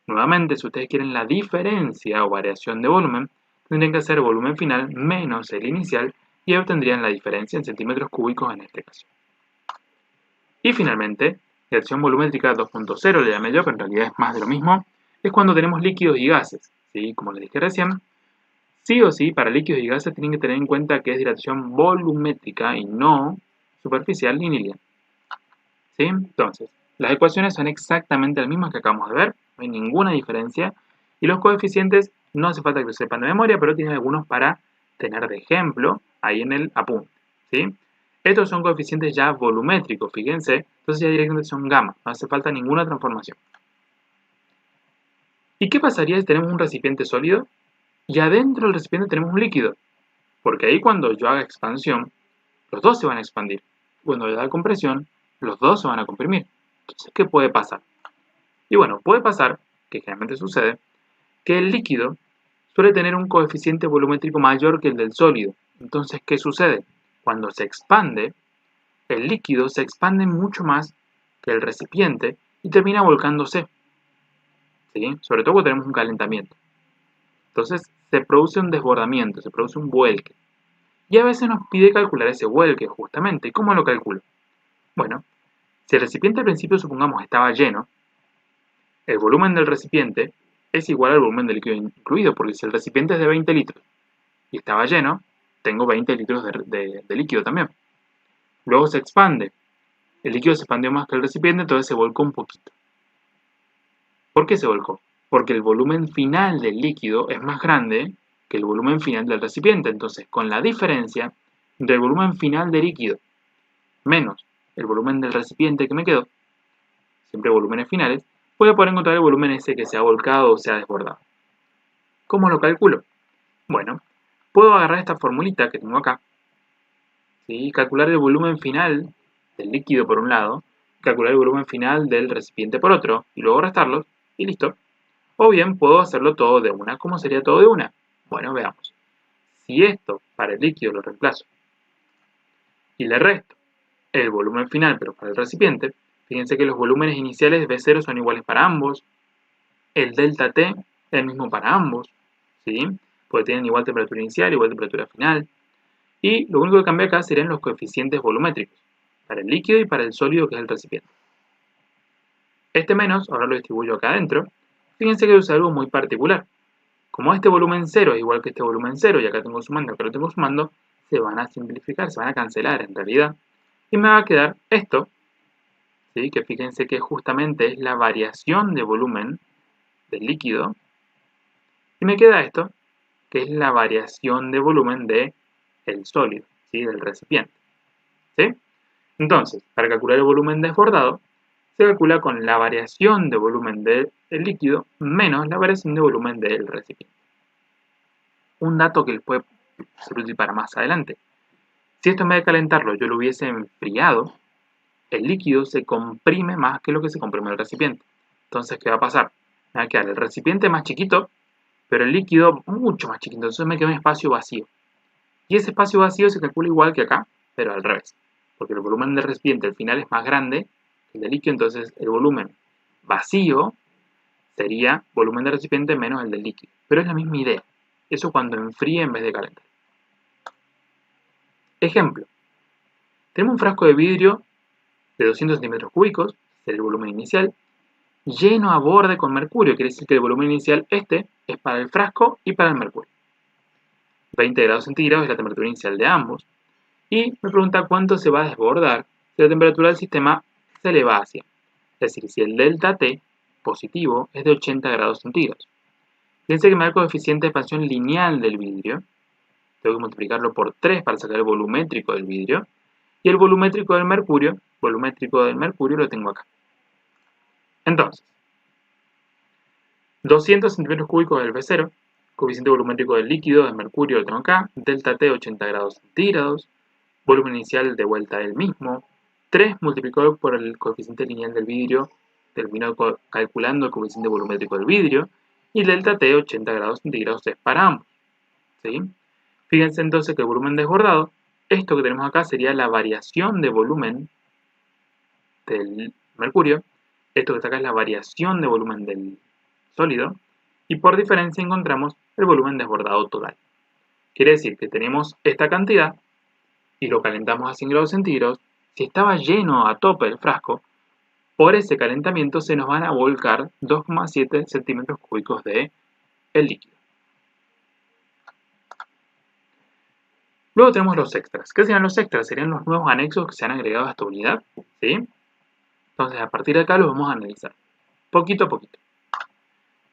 Nuevamente, si ustedes quieren la diferencia o variación de volumen, tendrían que hacer volumen final menos el inicial y obtendrían la diferencia en centímetros cúbicos en este caso. Y finalmente, dilatación volumétrica 2.0 le llamé yo, pero en realidad es más de lo mismo, es cuando tenemos líquidos y gases, ¿sí? Como les dije recién, sí o sí, para líquidos y gases tienen que tener en cuenta que es dilatación volumétrica y no superficial ni lineal, ¿sí? Entonces, las ecuaciones son exactamente las mismas que acabamos de ver, no hay ninguna diferencia, y los coeficientes no hace falta que lo sepan de memoria, pero tienen algunos para tener de ejemplo ahí en el apunte, ¿sí? Estos son coeficientes ya volumétricos, fíjense, entonces ya directamente son gamma, no hace falta ninguna transformación. ¿Y qué pasaría si tenemos un recipiente sólido y adentro del recipiente tenemos un líquido? Porque ahí cuando yo haga expansión, los dos se van a expandir. Cuando yo haga compresión, los dos se van a comprimir. Entonces, ¿qué puede pasar? Y bueno, puede pasar, que generalmente sucede, que el líquido suele tener un coeficiente volumétrico mayor que el del sólido. Entonces, ¿qué sucede? Cuando se expande, el líquido se expande mucho más que el recipiente y termina volcándose, ¿sí? Sobre todo cuando tenemos un calentamiento. Entonces, se produce un desbordamiento, se produce un vuelque. Y a veces nos pide calcular ese vuelque justamente. ¿Cómo lo calculo? Bueno, si el recipiente al principio, supongamos, estaba lleno, el volumen del recipiente es igual al volumen del líquido incluido, porque si el recipiente es de 20 litros y estaba lleno, tengo 20 litros de líquido también. Luego se expande. El líquido se expandió más que el recipiente, entonces se volcó un poquito. ¿Por qué se volcó? Porque el volumen final del líquido es más grande que el volumen final del recipiente. Entonces, con la diferencia del volumen final del líquido menos el volumen del recipiente que me quedó, siempre volúmenes finales, voy a poder encontrar el volumen ese que se ha volcado o se ha desbordado. ¿Cómo lo calculo? Bueno, puedo agarrar esta formulita que tengo acá, ¿sí? Calcular el volumen final del líquido por un lado, calcular el volumen final del recipiente por otro, y luego restarlos, y listo. O bien puedo hacerlo todo de una. ¿Cómo sería todo de una? Bueno, veamos. Si esto para el líquido lo reemplazo y le resto el volumen final, pero para el recipiente, fíjense que los volúmenes iniciales B0 son iguales para ambos, el delta T es el mismo para ambos, ¿sí? Porque tienen igual temperatura inicial, igual temperatura final, y lo único que cambia acá serían los coeficientes volumétricos, para el líquido y para el sólido que es el recipiente. Este menos, ahora lo distribuyo acá adentro, Fíjense que usa algo muy particular. Como este volumen 0 es igual que este volumen 0, y acá tengo sumando, acá lo tengo sumando, se van a simplificar, se van a cancelar en realidad. Y me va a quedar esto, ¿sí? Que fíjense que justamente es la variación de volumen del líquido. Y me queda esto, que es la variación de volumen del sólido, ¿sí? Del recipiente. ¿Sí? Entonces, para calcular el volumen desbordado, se calcula con la variación de volumen del líquido menos la variación de volumen del recipiente. Un dato que les puede ser útil para más adelante. Si esto en vez de calentarlo yo lo hubiese enfriado, el líquido se comprime más que lo que se comprime el recipiente. Entonces, ¿qué va a pasar? Me va a quedar el recipiente más chiquito, pero el líquido mucho más chiquito. Entonces me queda un espacio vacío. Y ese espacio vacío se calcula igual que acá, pero al revés. Porque el volumen del recipiente al final es más grande que el del líquido, entonces el volumen vacío sería volumen del recipiente menos el del líquido. Pero es la misma idea. Eso cuando enfríe en vez de calentar. Ejemplo. Tenemos un frasco de vidrio de 200 centímetros cúbicos, es el volumen inicial, lleno a borde con mercurio. Quiere decir que el volumen inicial este es para el frasco y para el mercurio. 20 grados centígrados es la temperatura inicial de ambos. Y me pregunta cuánto se va a desbordar si la temperatura del sistema se eleva a 100. Es decir, si el delta T positivo es de 80 grados centígrados. Fíjense que me da el coeficiente de expansión lineal del vidrio. Tengo que multiplicarlo por 3 para sacar el volumétrico del vidrio. Y el volumétrico del mercurio lo tengo acá. Entonces, 200 centímetros cúbicos del B0, coeficiente volumétrico del líquido del mercurio lo tengo acá, delta T 80 grados centígrados, volumen inicial de vuelta el mismo, 3 multiplicado por el coeficiente lineal del vidrio, termino calculando el coeficiente volumétrico del vidrio, y delta T 80 grados centígrados es para ambos. ¿Sí? Fíjense entonces que el volumen desbordado, esto que tenemos acá sería la variación de volumen del mercurio, esto que está acá es la variación de volumen del sólido, y por diferencia encontramos el volumen desbordado total. Quiere decir que tenemos esta cantidad y lo calentamos a 100 grados centígrados. Si estaba lleno a tope el frasco, por ese calentamiento se nos van a volcar 2,7 centímetros cúbicos de el líquido. Luego tenemos los extras. ¿Qué serían los extras? Serían los nuevos anexos que se han agregado a esta unidad, ¿sí? Entonces, a partir de acá los vamos a analizar, poquito a poquito.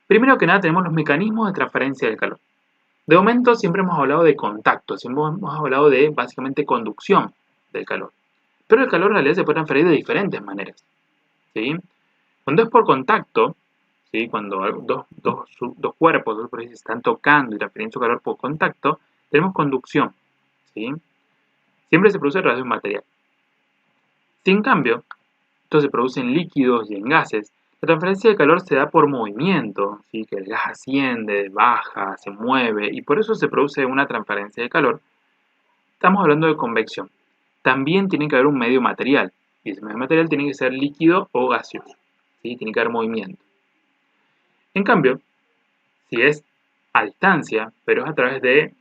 Primero que nada tenemos los mecanismos de transferencia del calor. De momento siempre hemos hablado de contacto, siempre hemos hablado de básicamente conducción del calor. Pero el calor en realidad se puede transferir de diferentes maneras, ¿sí? Cuando es por contacto, ¿sí? Cuando dos cuerpos, dos superficies están tocando y transfiriendo su calor por contacto, tenemos conducción, ¿sí? Siempre se produce a través de un material. Si en cambio, esto se produce en líquidos y en gases, la transferencia de calor se da por movimiento, ¿sí? Que el gas asciende, baja, se mueve, y por eso se produce una transferencia de calor. Estamos hablando de convección. También tiene que haber un medio material, y ese medio material tiene que ser líquido o gaseoso, ¿sí? Tiene que haber movimiento. En cambio, si es a distancia, pero es a través de,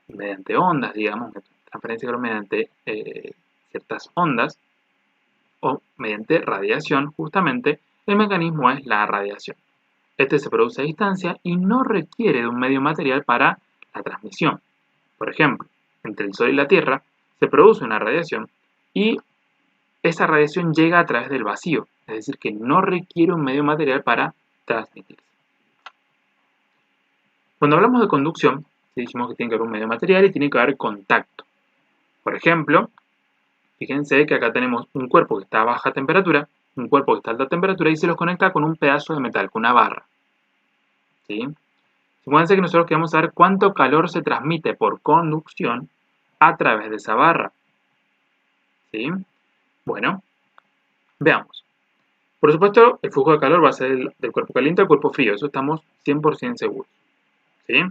mediante ondas, digamos, transferencia de calor mediante ciertas ondas, o mediante radiación, justamente, el mecanismo es la radiación. Este se produce a distancia y no requiere de un medio material para la transmisión. Por ejemplo, entre el Sol y la Tierra se produce una radiación y esa radiación llega a través del vacío, es decir, que no requiere un medio material para transmitirse. Cuando hablamos de conducción, decimos que tiene que haber un medio material y tiene que haber contacto. Por ejemplo, fíjense que acá tenemos un cuerpo que está a baja temperatura, un cuerpo que está a alta temperatura y se los conecta con un pedazo de metal, con una barra. ¿Sí? Fíjense que nosotros queremos saber cuánto calor se transmite por conducción a través de esa barra. ¿Sí? Bueno, veamos. Por supuesto, el flujo de calor va a ser del cuerpo caliente al cuerpo frío, eso estamos 100% seguros. ¿Sí?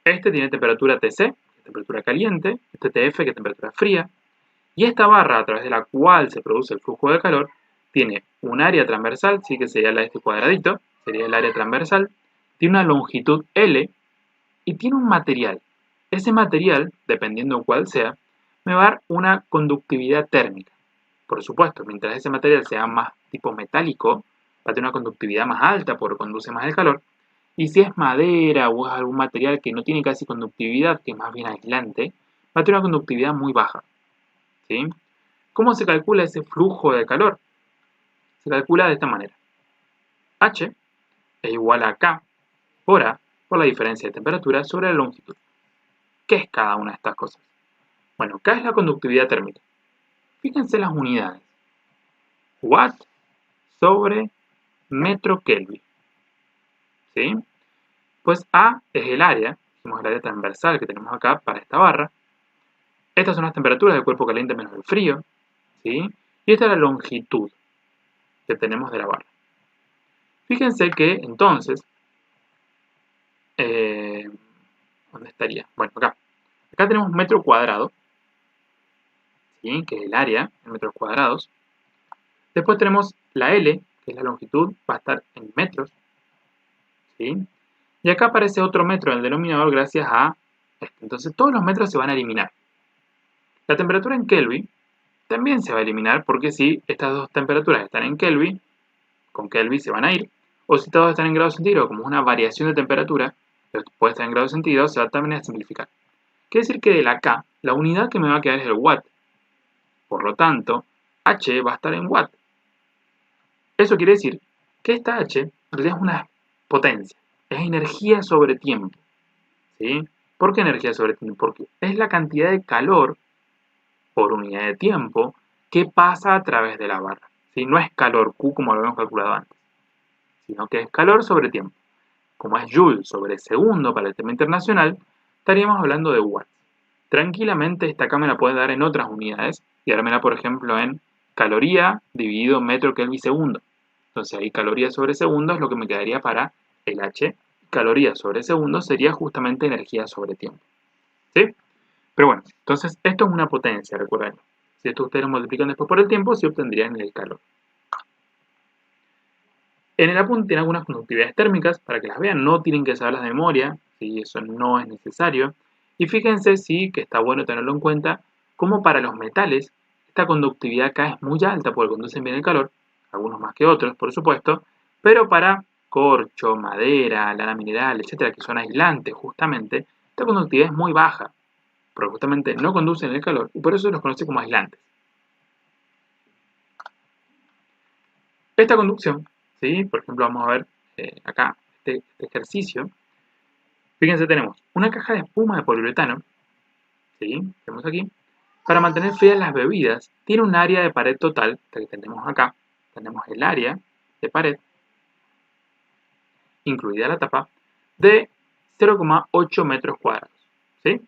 Este tiene temperatura TC, que es temperatura caliente, este TF, que es temperatura fría, y esta barra a través de la cual se produce el flujo de calor tiene un área transversal, sí que sería este cuadradito, sería el área transversal, tiene una longitud L y tiene un material. Ese material, dependiendo de cuál sea, me va a dar una conductividad térmica. Por supuesto, mientras ese material sea más tipo metálico, va a tener una conductividad más alta porque conduce más el calor. Y si es madera o es algún material que no tiene casi conductividad, que es más bien aislante, va a tener una conductividad muy baja. ¿Sí? ¿Cómo se calcula ese flujo de calor? Se calcula de esta manera. H es igual a K por A por la diferencia de temperatura sobre la longitud. ¿Qué es cada una de estas cosas? Bueno, K es la conductividad térmica. Fíjense las unidades. Watt sobre metro Kelvin. ¿Sí? Pues A es el área, dijimos el área transversal que tenemos acá para esta barra. Estas son las temperaturas del cuerpo caliente menos el frío. ¿Sí? Y esta es la longitud que tenemos de la barra. Fíjense que entonces, ¿dónde estaría? Bueno, acá. Acá tenemos metro cuadrado, ¿sí? Que es el área en metros cuadrados. Después tenemos la L, que es la longitud, va a estar en metros. ¿Sí? Y acá aparece otro metro en el denominador gracias a este. Entonces todos los metros se van a eliminar. La temperatura en Kelvin también se va a eliminar porque si estas dos temperaturas están en Kelvin, con Kelvin se van a ir. O si todos están en grados centígrados, como es una variación de temperatura, pero puede estar en grados centígrados, se va también a simplificar. Quiere decir que de la K, la unidad que me va a quedar es el watt. Por lo tanto, H va a estar en watt. Eso quiere decir que esta H en realidad es una potencia, es energía sobre tiempo. ¿Sí? ¿Por qué energía sobre tiempo? Porque es la cantidad de calor por unidad de tiempo que pasa a través de la barra. ¿Sí? No es calor Q como lo habíamos calculado antes, sino que es calor sobre tiempo. Como es Joule sobre segundo para el tema internacional, estaríamos hablando de watts. Tranquilamente esta acá me la puede dar en otras unidades y dármela por ejemplo en caloría dividido metro Kelvin segundo. Entonces ahí caloría sobre segundo es lo que me quedaría para el H. Caloría sobre segundo sería justamente energía sobre tiempo. ¿Sí? Pero bueno, entonces esto es una potencia, recuerden. Si esto ustedes lo multiplican después por el tiempo, sí obtendrían el calor. En el apunte tiene algunas conductividades térmicas, para que las vean, no tienen que saberlas de memoria, ¿sí? Eso no es necesario. Y fíjense, sí, que está bueno tenerlo en cuenta, como para los metales, esta conductividad acá es muy alta porque conducen bien el calor, algunos más que otros, por supuesto, pero para corcho, madera, lana mineral, etcétera, que son aislantes justamente, esta conductividad es muy baja, porque justamente no conducen el calor y por eso los conoce como aislantes. Esta conducción, ¿sí? Por ejemplo, vamos a ver acá este ejercicio. Fíjense, tenemos una caja de espuma de poliuretano, ¿sí? Tenemos aquí. Para mantener frías las bebidas, tiene un área de pared total, que tenemos acá. Tenemos el área de pared, incluida la tapa, de 0,8 metros cuadrados, ¿sí?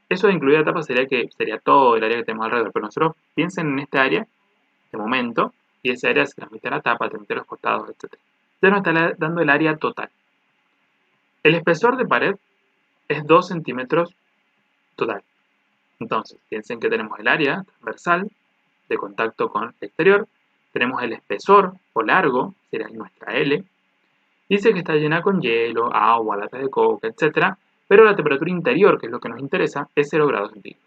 Eso de incluir la tapa sería todo el área que tenemos alrededor, pero nosotros piensen en esta área de momento, y esa área se transmite a la tapa, transmite a los costados, etc. Ya nos está dando el área total. El espesor de pared es 2 centímetros total. Entonces, piensen que tenemos el área transversal de contacto con el exterior, tenemos el espesor o largo, sería nuestra L, dice que está llena con hielo, agua, latas de coca, etc. Pero la temperatura interior, que es lo que nos interesa, es 0 grados centígrados.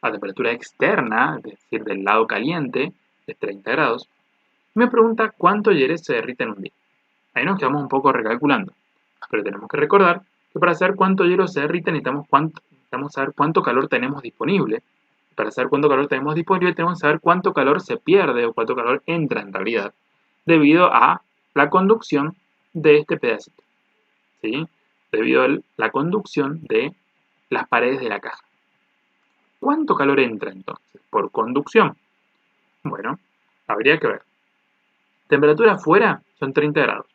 La temperatura externa, es decir, del lado caliente, es 30 grados. Me pregunta cuánto hielo se derrite en un día. Ahí nos quedamos un poco recalculando, pero tenemos que recordar que para saber cuánto hielo se derrite necesitamos saber cuánto calor tenemos disponible. Para saber cuánto calor tenemos disponible tenemos que saber cuánto calor se pierde o cuánto calor entra en realidad debido a la conducción de este pedacito, ¿sí? Debido a la conducción de las paredes de la caja. ¿Cuánto calor entra entonces por conducción? Bueno, habría que ver. Temperatura afuera son 30 grados.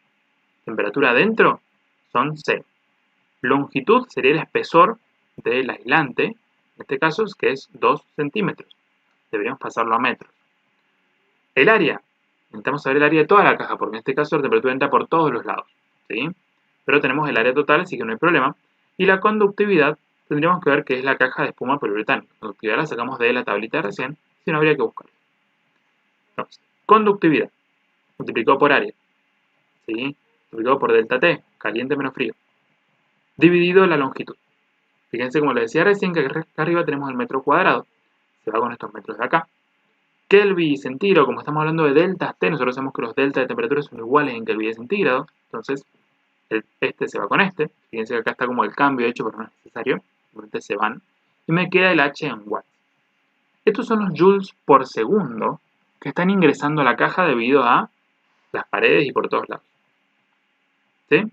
Temperatura adentro son 0. Longitud sería el espesor del aislante, en este caso que es 2 centímetros. Deberíamos pasarlo a metros. El área, necesitamos saber el área de toda la caja, porque en este caso la temperatura entra por todos los lados, ¿sí? Pero tenemos el área total, así que no hay problema. Y la conductividad, tendríamos que ver qué es la caja de espuma poliuretano. La conductividad la sacamos de la tablita de recién, si no habría que buscarla. Entonces, conductividad, multiplicado por área, ¿sí? Multiplicado por delta T, caliente menos frío, dividido la longitud. Fíjense, como les decía recién, que acá arriba tenemos el metro cuadrado. Se va con estos metros de acá. Kelvin y centígrado, como estamos hablando de deltas T, nosotros sabemos que los deltas de temperatura son iguales en Kelvin y centígrado. Entonces, este se va con este. Fíjense que acá está como el cambio hecho, pero no es necesario. Simplemente se van. Y me queda el H en watts. Estos son los joules por segundo que están ingresando a la caja debido a las paredes y por todos lados. ¿Sí?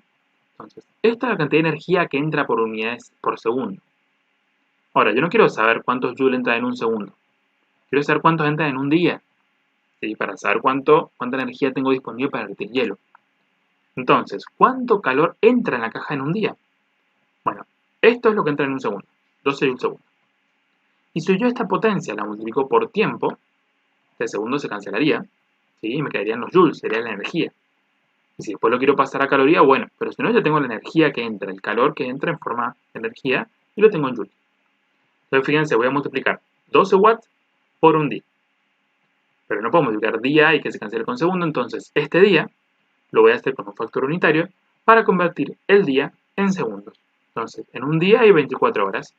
Entonces, esta es la cantidad de energía que entra por unidades por segundo. Ahora, yo no quiero saber cuántos joules entran en un segundo. Quiero saber cuántos entran en un día. ¿Sí? Para saber cuánta energía tengo disponible para derretir hielo. Entonces, ¿cuánto calor entra en la caja en un día? Bueno, esto es lo que entra en un segundo. 12 joules segundo. Y si yo esta potencia la multiplico por tiempo, el segundo se cancelaría. ¿Sí? Y me quedarían los joules, sería la energía. Y si después lo quiero pasar a caloría, bueno, pero si no, ya tengo la energía que entra, el calor que entra en forma de energía, y lo tengo en joules. Entonces, fíjense, voy a multiplicar 12 watts por un día. Pero no puedo multiplicar día y que se cancele con segundo, entonces este día lo voy a hacer con un factor unitario para convertir el día en segundos. Entonces, en un día hay 24 horas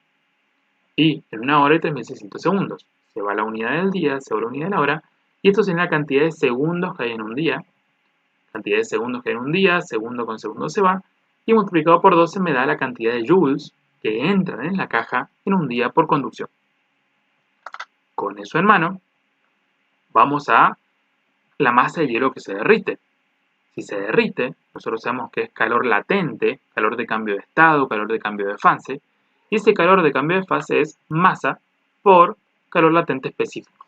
y en una hora hay 3600 segundos. Se va la unidad del día, se va la unidad de la hora, y esto sería la cantidad de segundos que hay en un día. Cantidad de segundos que hay en un día, segundo con segundo se va, y multiplicado por 12 me da la cantidad de joules que entran en la caja en un día por conducción. Con eso en mano, vamos a la masa de hielo que se derrite. Si se derrite, nosotros sabemos que es calor latente, calor de cambio de estado, calor de cambio de fase, y ese calor de cambio de fase es masa por calor latente específico.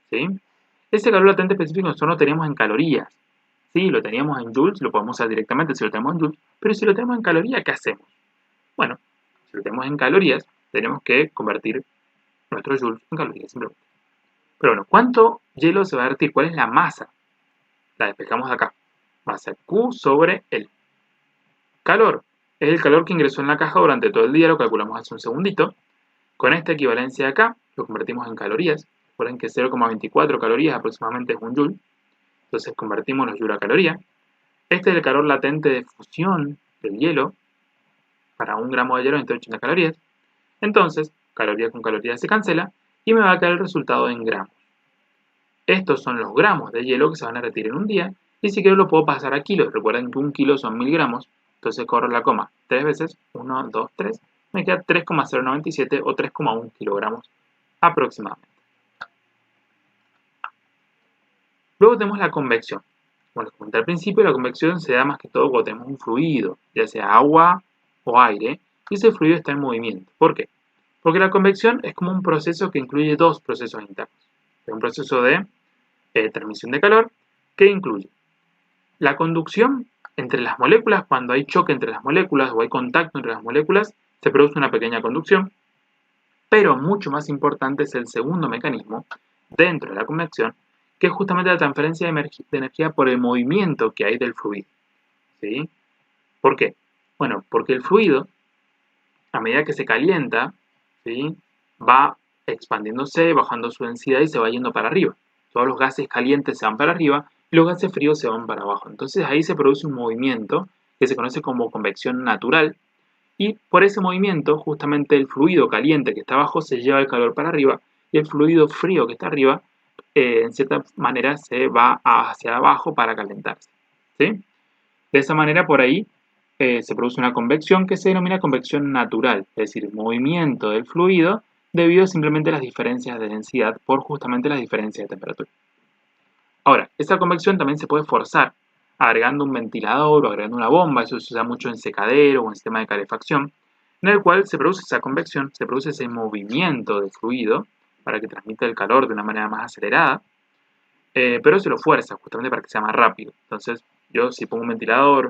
¿Sí? Ese calor latente específico nosotros lo teníamos en calorías. Si lo teníamos en joules, lo podemos usar directamente si lo tenemos en joules, pero si lo tenemos en calorías, ¿qué hacemos? Bueno, si lo tenemos en calorías, tenemos que convertir nuestros joules en calorías simplemente. Pero bueno, ¿cuánto hielo se va a derretir? ¿Cuál es la masa? La despejamos de acá. Masa Q sobre L. Calor. Es el calor que ingresó en la caja durante todo el día, lo calculamos hace un segundito. Con esta equivalencia de acá, lo convertimos en calorías. Recuerden que 0,24 calorías aproximadamente es un joule. Entonces convertimos los joules a calorías. Este es el calor latente de fusión del hielo. Para 1 gramo de hielo, 180 calorías. Entonces, caloría con caloría se cancela y me va a quedar el resultado en gramos. Estos son los gramos de hielo que se van a derretir en un día. Y si quiero lo puedo pasar a kilos. Recuerden que un kilo son 1000 gramos. Entonces corro la coma 3 veces, 1, 2, 3, me queda 3,097 o 3,1 kilogramos aproximadamente. Luego tenemos la convección. Como les comenté al principio, la convección se da más que todo cuando tenemos un fluido, ya sea agua o aire, y ese fluido está en movimiento. ¿Por qué? Porque la convección es como un proceso que incluye dos procesos internos. Es un proceso de transmisión de calor que incluye la conducción entre las moléculas. Cuando hay choque entre las moléculas o hay contacto entre las moléculas, se produce una pequeña conducción, pero mucho más importante es el segundo mecanismo dentro de la convección, que es justamente la transferencia de energía por el movimiento que hay del fluido. ¿Sí? ¿Por qué? Bueno, porque el fluido, a medida que se calienta, ¿sí?, va expandiéndose, bajando su densidad y se va yendo para arriba. Todos los gases calientes se van para arriba y los gases fríos se van para abajo. Entonces ahí se produce un movimiento que se conoce como convección natural, y por ese movimiento justamente el fluido caliente que está abajo se lleva el calor para arriba y el fluido frío que está arriba en cierta manera se va hacia abajo para calentarse. ¿Sí? De esa manera por ahí se produce una convección que se denomina convección natural, es decir, movimiento del fluido debido a simplemente las diferencias de densidad por justamente las diferencias de temperatura. Ahora, esta convección también se puede forzar agregando un ventilador o agregando una bomba. Eso se usa mucho en secadero o en sistema de calefacción, en el cual se produce esa convección, se produce ese movimiento de fluido para que transmita el calor de una manera más acelerada, pero se lo fuerza justamente para que sea más rápido. Entonces, yo si pongo un ventilador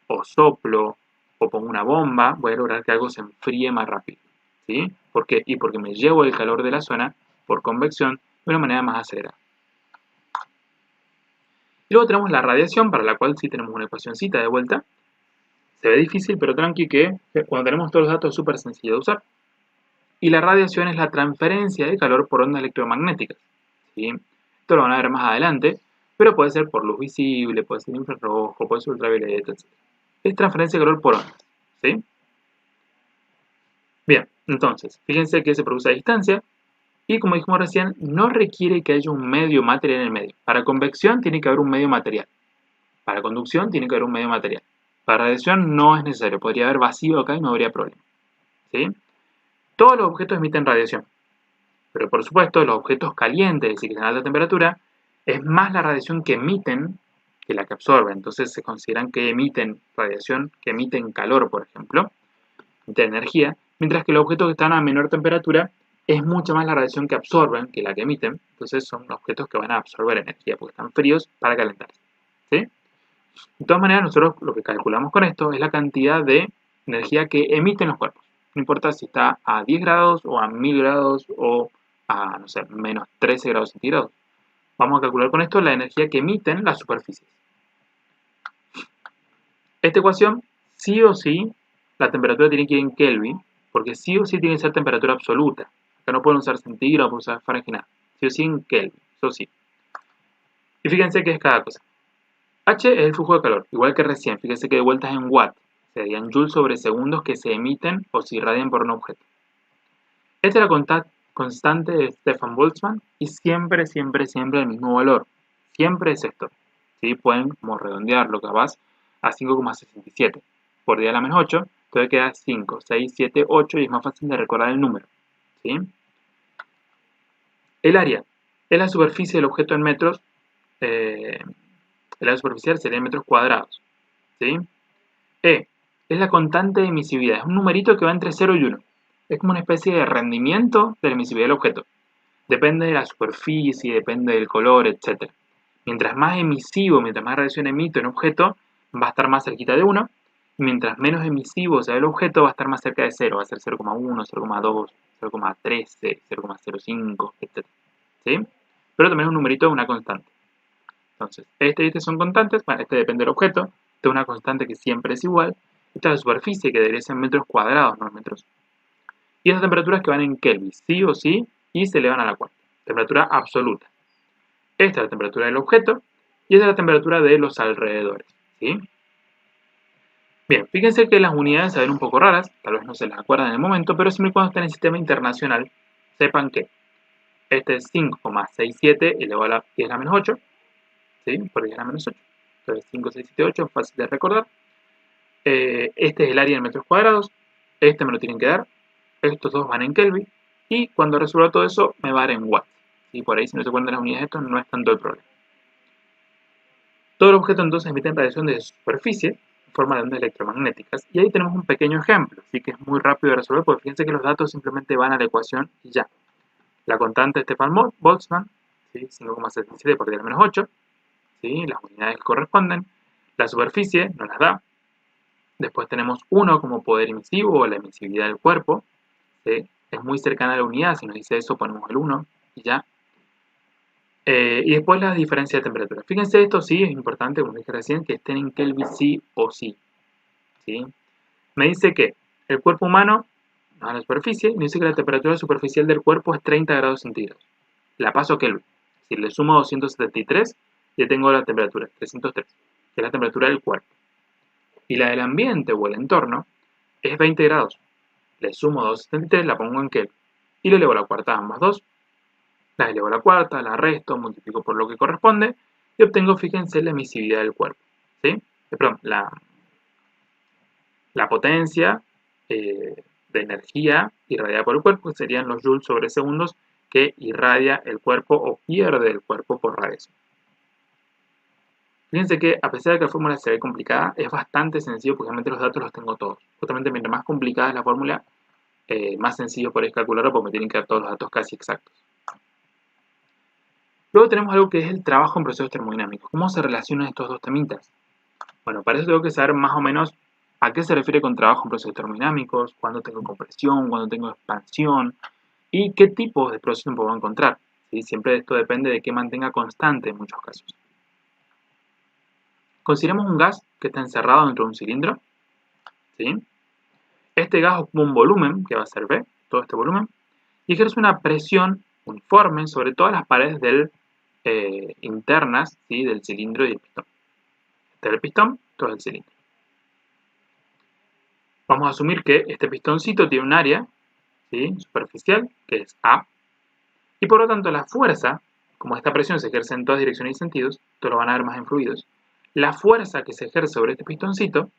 o soplo o pongo una bomba, voy a lograr que algo se enfríe más rápido. ¿Sí? ¿Por qué? Y porque me llevo el calor de la zona por convección de una manera más acelerada. Y luego tenemos la radiación, para la cual sí tenemos una ecuacióncita de vuelta. Se ve difícil, pero tranqui que cuando tenemos todos los datos es súper sencillo de usar. Y la radiación es la transferencia de calor por ondas electromagnéticas. ¿Sí? Esto lo van a ver más adelante, pero puede ser por luz visible, puede ser infrarrojo, puede ser ultravioleta, etc. Es transferencia de calor por ondas. ¿Sí? Bien, entonces, fíjense que se produce a distancia Y como dijimos recién, no requiere que haya un medio material en el medio. Para convección tiene que haber un medio material. Para conducción tiene que haber un medio material. Para radiación no es necesario. Podría haber vacío acá y no habría problema. ¿Sí? Todos los objetos emiten radiación. Pero por supuesto, los objetos calientes, es decir, que están a alta temperatura, es más la radiación que emiten que la que absorben. Entonces se consideran que emiten radiación, que emiten calor, por ejemplo, emiten energía, mientras que los objetos que están a menor temperatura es mucha más la radiación que absorben que la que emiten. Entonces son objetos que van a absorber energía porque están fríos para calentarse. ¿Sí? De todas maneras, nosotros lo que calculamos con esto es la cantidad de energía que emiten los cuerpos. No importa si está a 10 grados o a 1000 grados o a, no sé, menos 13 grados centígrados. Vamos a calcular con esto la energía que emiten las superficies. Esta ecuación, sí o sí, la temperatura tiene que ir en Kelvin, porque sí o sí tiene que ser temperatura absoluta. Acá no pueden usar centígrados, no pueden usar Fahrenheit, nada. Sí o sí en Kelvin, eso sí. Y fíjense qué es cada cosa. H es el flujo de calor, igual que recién, fíjense que de vueltas en watt, serían joules sobre segundos que se emiten o se irradian por un objeto. Esta es la constante de Stefan Boltzmann y siempre, siempre, siempre el mismo valor. Siempre es esto. ¿Sí? Pueden como redondearlo capaz a 5,67 por 10 a la menos 8, entonces queda 5, 6, 7, 8 y es más fácil de recordar el número. ¿Sí? El área es la superficie del objeto en metros. El área superficial sería en metros cuadrados. ¿Sí? E es la constante de emisividad, es un numerito que va entre 0 y 1. Es como una especie de rendimiento de la emisividad del objeto. Depende de la superficie, depende del color, etc. Mientras más emisivo, mientras más radiación emite un objeto, va a estar más cerquita de 1. Mientras menos emisivo sea el objeto, va a estar más cerca de 0. Va a ser 0,1, 0,2, 0,13, 0,05, etc. ¿Sí? Pero también es un numerito de una constante. Entonces, este y este son constantes. Bueno, este depende del objeto. Esta es una constante que siempre es igual. Esta es la superficie, que debería ser en metros cuadrados, no en metros. Y estas temperaturas que van en Kelvin, sí o sí, y se elevan a la cuarta. Temperatura absoluta. Esta es la temperatura del objeto y esta es la temperatura de los alrededores. ¿Sí? Bien, fíjense que las unidades se ven un poco raras, tal vez no se las acuerdan en el momento, pero siempre y cuando estén en el sistema internacional, sepan que este es 5,67 elevado a la 10 a la menos 8, ¿sí? Por 10 a la menos 8. Entonces 5, 6, 7, 8, fácil de recordar. Este es el área en metros cuadrados, este me lo tienen que dar, estos dos van en Kelvin, y cuando resuelva todo eso me va a dar en watts. Y por ahí, si no se acuerdan de las unidades de esto, no es tanto el problema. Todo el objeto entonces emite radiación de superficie en forma de ondas electromagnéticas, y ahí tenemos un pequeño ejemplo, así que es muy rápido de resolver, porque fíjense que los datos simplemente van a la ecuación y ya. La constante de Stefan Boltzmann, ¿sí? 5,77 por 10 a la menos 8, ¿sí? Las unidades que corresponden, la superficie nos las da. Después tenemos 1 como poder emisivo o la emisividad del cuerpo. ¿Sí? Es muy cercana a la unidad, si nos dice eso ponemos el 1 y ya. Y después la diferencia de temperatura. Fíjense, esto sí es importante, como dije recién, que estén en Kelvin sí o sí. ¿Sí? Me dice que el cuerpo humano a la superficie, me dice que la temperatura superficial del cuerpo es 30 grados centígrados. La paso a Kelvin. Si le sumo 273, ya tengo la temperatura, 303, que es la temperatura del cuerpo. Y la del ambiente o el entorno es 20 grados. Le sumo 273, la pongo en Kelvin. Y le elevo a la cuarta a ambas dos. La elevo a la cuarta, la resto, multiplico por lo que corresponde y obtengo, fíjense, la emisividad del cuerpo. ¿Sí? Perdón, la potencia de energía irradiada por el cuerpo, que serían los joules sobre segundos que irradia el cuerpo o pierde el cuerpo por radiación. Fíjense que a pesar de que la fórmula se ve complicada, es bastante sencillo porque realmente los datos los tengo todos. Justamente mientras más complicada es la fórmula, más sencillo podéis calcularlo porque me tienen que dar todos los datos casi exactos. Luego tenemos algo que es el trabajo en procesos termodinámicos. ¿Cómo se relacionan estos dos temitas? Bueno, para eso tengo que saber más o menos a qué se refiere con trabajo en procesos termodinámicos, cuándo tengo compresión, cuándo tengo expansión y qué tipos de procesos puedo encontrar. ¿Sí? Siempre esto depende de que mantenga constante en muchos casos. Consideremos un gas que está encerrado dentro de un cilindro. ¿Sí? Este gas ocupa un volumen, que va a ser V, todo este volumen, y ejerce una presión uniforme sobre todas las paredes internas, ¿sí? Del cilindro y del pistón. Este es el pistón, todo es el cilindro. Vamos a asumir que este pistoncito tiene un área, ¿sí? Superficial, que es A, Y por lo tanto la fuerza, como esta presión se ejerce en todas direcciones y sentidos, esto lo van a ver más en fluidos, la fuerza que se ejerce sobre este pistoncito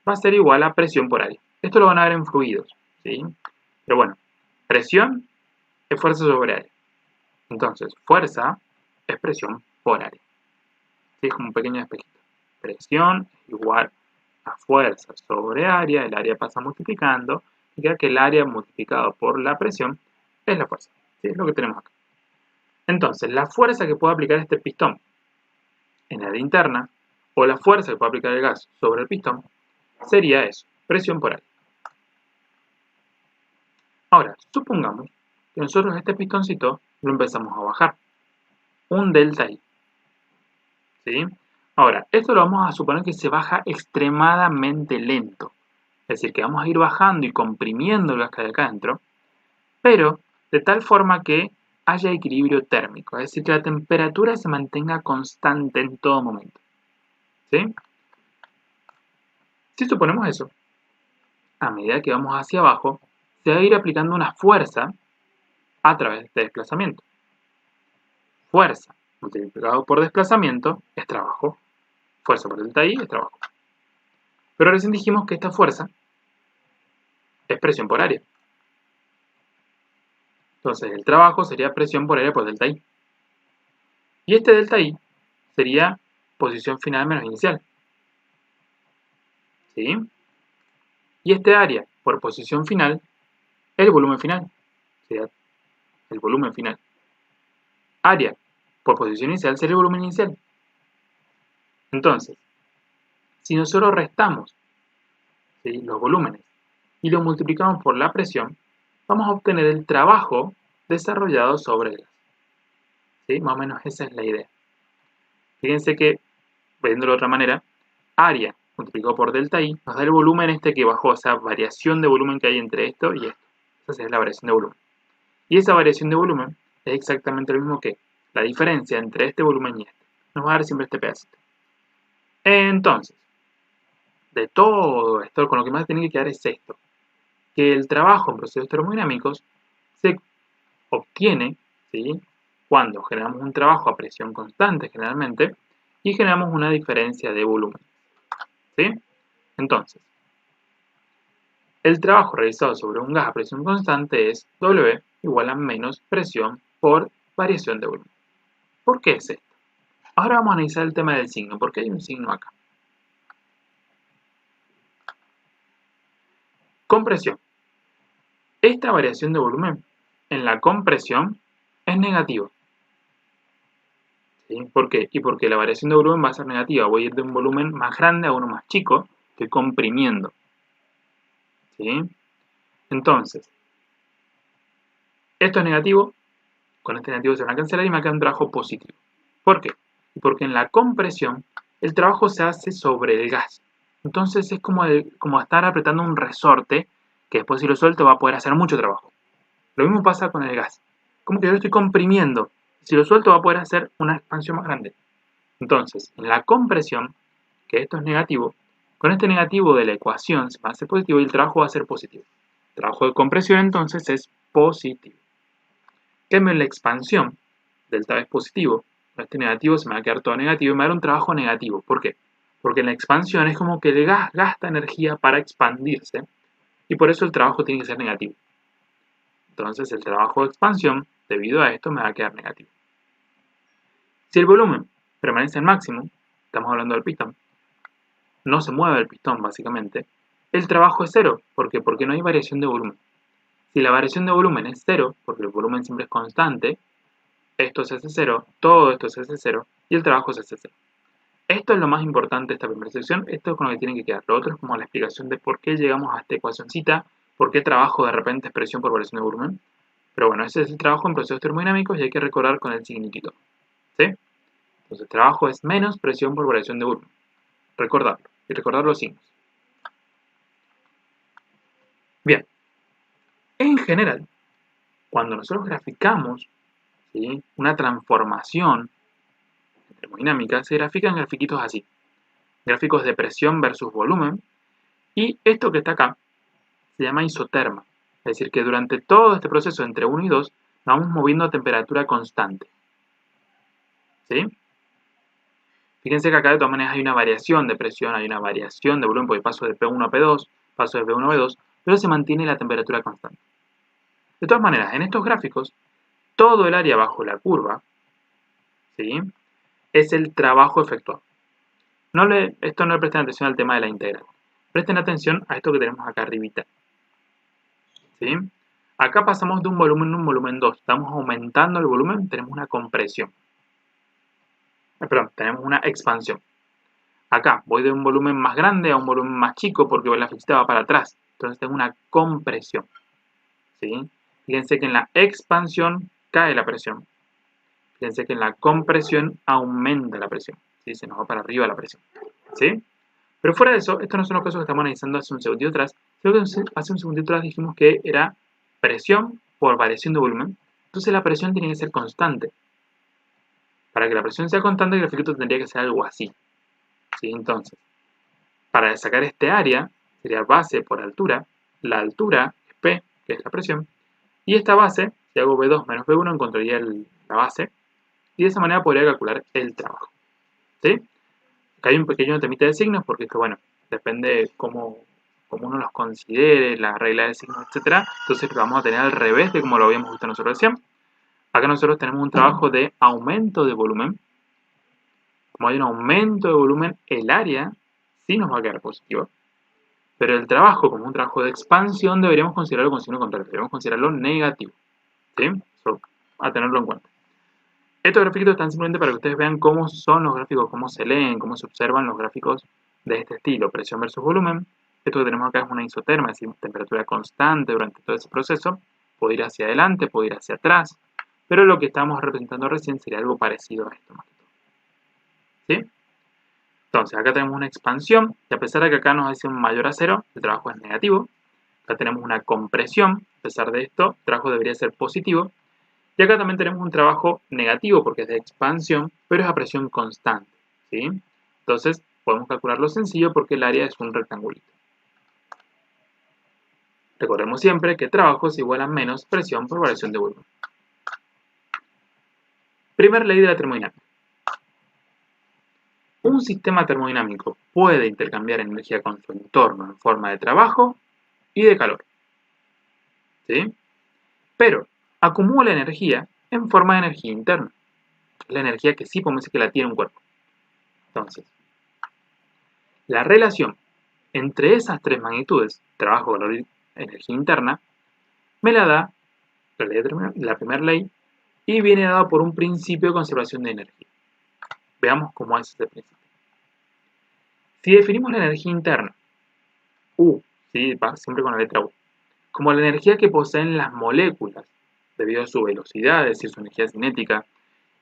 va a ser igual a presión por área. Esto lo van a ver en fluidos, ¿sí? Pero bueno, presión es fuerza sobre área. Entonces, fuerza es presión por área. ¿Sí? Es como un pequeño espejito. Presión es igual a fuerza sobre área, el área pasa multiplicando, y queda que el área multiplicado por la presión es la fuerza. ¿Sí? Es lo que tenemos acá. Entonces, la fuerza que puede aplicar este pistón en la área interna, o la fuerza que puede aplicar el gas sobre el pistón, sería eso, presión por área. Ahora, supongamos que nosotros este pistoncito lo empezamos a bajar, un delta I. ¿Sí? Ahora, esto lo vamos a suponer que se baja extremadamente lento. Es decir, que vamos a ir bajando y comprimiendo el gas que hay acá adentro, pero de tal forma que haya equilibrio térmico. Es decir, que la temperatura se mantenga constante en todo momento. ¿Sí? Si suponemos eso, a medida que vamos hacia abajo, se va a ir aplicando una fuerza a través de este desplazamiento. Fuerza multiplicado por desplazamiento es trabajo. Fuerza por delta I es trabajo. Pero recién dijimos que esta fuerza es presión por área. Entonces el trabajo sería presión por área por delta I. Y este delta I sería posición final menos inicial. ¿Sí? Y este área por posición final es el volumen final. Sería el volumen final. Área por posición inicial sería el volumen inicial. Entonces, si nosotros restamos, ¿sí?, los volúmenes y lo multiplicamos por la presión, vamos a obtener el trabajo desarrollado sobre el gas. ¿Sí? Más o menos esa es la idea. Fíjense que, viéndolo de otra manera, área multiplicado por delta I nos da el volumen este que bajó, esa variación de volumen que hay entre esto y esto. Esa es la variación de volumen. Y esa variación de volumen es exactamente lo mismo que la diferencia entre este volumen y este. Nos va a dar siempre este pedacito. Entonces, de todo esto, con lo que más tiene que quedar es esto, que el trabajo en procesos termodinámicos se obtiene, ¿sí?, cuando generamos un trabajo a presión constante generalmente y generamos una diferencia de volumen. ¿Sí? Entonces, el trabajo realizado sobre un gas a presión constante es W igual a menos presión por variación de volumen. ¿Por qué es esto? Ahora vamos a analizar el tema del signo, porque hay un signo acá. Compresión. Esta variación de volumen en la compresión es negativa. ¿Sí? ¿Por qué? Y porque la variación de volumen va a ser negativa. Voy a ir de un volumen más grande a uno más chico, estoy comprimiendo. ¿Sí? Entonces, esto es negativo, con este negativo se van a cancelar y me queda un trabajo positivo. ¿Por qué? Porque en la compresión el trabajo se hace sobre el gas. Entonces es como estar apretando un resorte que después si lo suelto va a poder hacer mucho trabajo. Lo mismo pasa con el gas. Como que yo lo estoy comprimiendo. Si lo suelto va a poder hacer una expansión más grande. Entonces, en la compresión, que esto es negativo, con este negativo de la ecuación se va a hacer positivo y el trabajo va a ser positivo. El trabajo de compresión entonces es positivo. En cambio, en la expansión, delta es positivo, este negativo se me va a quedar todo negativo y me va a dar un trabajo negativo. ¿Por qué? Porque en la expansión es como que el gas gasta energía para expandirse y por eso el trabajo tiene que ser negativo. Entonces el trabajo de expansión, debido a esto, me va a quedar negativo. Si el volumen permanece en máximo, estamos hablando del pistón, no se mueve el pistón básicamente, el trabajo es cero. ¿Por qué? Porque no hay variación de volumen. Si la variación de volumen es cero, porque el volumen siempre es constante, esto es S0, todo esto es S0 y el trabajo es S0. Esto es lo más importante de esta primera sección, esto es con lo que tienen que quedar. Lo otro es como la explicación de por qué llegamos a esta ecuacioncita, por qué trabajo de repente es presión por variación de volumen. Pero bueno, ese es el trabajo en procesos termodinámicos y hay que recordar con el significado. ¿Sí? Entonces, trabajo es menos presión por variación de volumen. Recordarlo y recordar los signos. Bien, en general, cuando nosotros graficamos, ¿sí?, una transformación termodinámica, se grafican grafiquitos así. Gráficos de presión versus volumen. Y esto que está acá se llama isoterma. Es decir, que durante todo este proceso entre 1 y 2 Nos vamos moviendo a temperatura constante. ¿Sí? Fíjense que acá de todas maneras hay una variación de presión, hay una variación de volumen, porque paso de P1 a P2, paso de P1 a P2, pero se mantiene la temperatura constante. De todas maneras, en estos gráficos, todo el área bajo la curva, ¿sí?, es el trabajo efectuado. Esto no le presten atención al tema de la integral. Presten atención a esto que tenemos acá arribita. ¿Sí? Acá pasamos de un volumen a un volumen 2. Estamos aumentando el volumen, tenemos una compresión. Perdón, tenemos una expansión. Acá voy de un volumen más grande a un volumen más chico porque la flexibilidad va para atrás. Entonces tengo una compresión. ¿Sí? Fíjense que en la expansión cae la presión. Fíjense que en la compresión aumenta la presión. ¿Sí? Se nos va para arriba la presión. ¿Sí? Pero fuera de eso, estos no son los casos que estamos analizando hace un segundito atrás. Creo que hace un segundito atrás dijimos que era presión por variación de volumen. Entonces la presión tiene que ser constante. Para que la presión sea constante, el grafiquito tendría que ser algo así. ¿Sí? Entonces, para sacar este área, sería base por altura. La altura es P, que es la presión. Y esta base, si hago V2 menos V1, encontraría la base. Y de esa manera podría calcular el trabajo. ¿Sí? Acá hay un pequeño temita de signos, porque esto, bueno, depende de cómo uno los considere, la regla de signos, etc. Entonces lo vamos a tener al revés de como lo habíamos visto nosotros recién. Acá nosotros tenemos un trabajo de aumento de volumen. Como hay un aumento de volumen, el área sí nos va a quedar positivo. Pero el trabajo, como un trabajo de expansión, deberíamos considerarlo con signo contrario. Deberíamos considerarlo negativo. ¿Sí? Eso, a tenerlo en cuenta. Estos gráficos están simplemente para que ustedes vean cómo son los gráficos, cómo se leen, cómo se observan los gráficos de este estilo, presión versus volumen. Esto que tenemos acá es una isoterma, es decir, temperatura constante durante todo ese proceso. Puede ir hacia adelante, puede ir hacia atrás, pero lo que estábamos representando recién sería algo parecido a esto más que todo. ¿Sí? Entonces, acá tenemos una expansión, y a pesar de que acá nos dice un mayor a 0, el trabajo es negativo. Acá tenemos una compresión, a pesar de esto, el trabajo debería ser positivo. Y acá también tenemos un trabajo negativo porque es de expansión, pero es a presión constante. ¿Sí? Entonces, podemos calcularlo sencillo porque el área es un rectangulito. Recordemos siempre que trabajo es igual a menos presión por variación de volumen. Primera ley de la termodinámica. Un sistema termodinámico puede intercambiar energía con su entorno en forma de trabajo y de calor. ¿Sí? Pero acumula energía en forma de energía interna. La energía que sí podemos decir que la tiene un cuerpo. Entonces, la relación entre esas tres magnitudes, trabajo, calor y energía interna, me la da la primera ley y viene dada por un principio de conservación de energía. Veamos cómo es este principio. Si definimos la energía interna, U, ¿sí? Va siempre con la letra U, como la energía que poseen las moléculas debido a su velocidad, es decir, su energía cinética,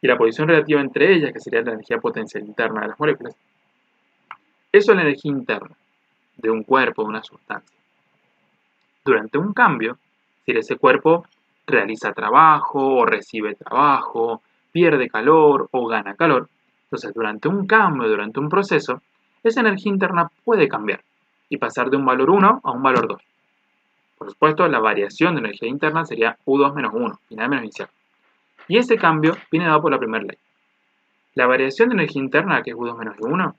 y la posición relativa entre ellas, que sería la energía potencial interna de las moléculas, eso es la energía interna de un cuerpo, de una sustancia. Durante un cambio, si ese cuerpo realiza trabajo o recibe trabajo, pierde calor o gana calor, entonces durante un cambio, durante un proceso, esa energía interna puede cambiar y pasar de un valor 1 a un valor 2. Por supuesto, la variación de energía interna sería U2 menos 1, final menos inicial. Y ese cambio viene dado por la primera ley. La variación de energía interna, que es U2 menos U1,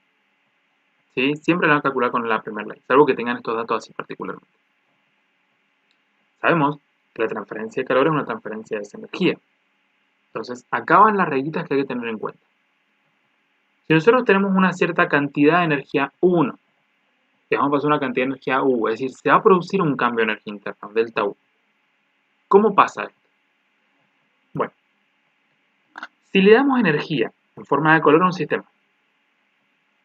¿sí? Siempre la van a calcular con la primera ley, salvo que tengan estos datos así particularmente. Sabemos que la transferencia de calor es una transferencia de esa energía. Entonces, acá van las reglitas que hay que tener en cuenta. Si nosotros tenemos una cierta cantidad de energía U1, que vamos a pasar una cantidad de energía U, es decir, se va a producir un cambio de energía interna, delta U. ¿Cómo pasa esto? Bueno, si le damos energía en forma de calor a un sistema,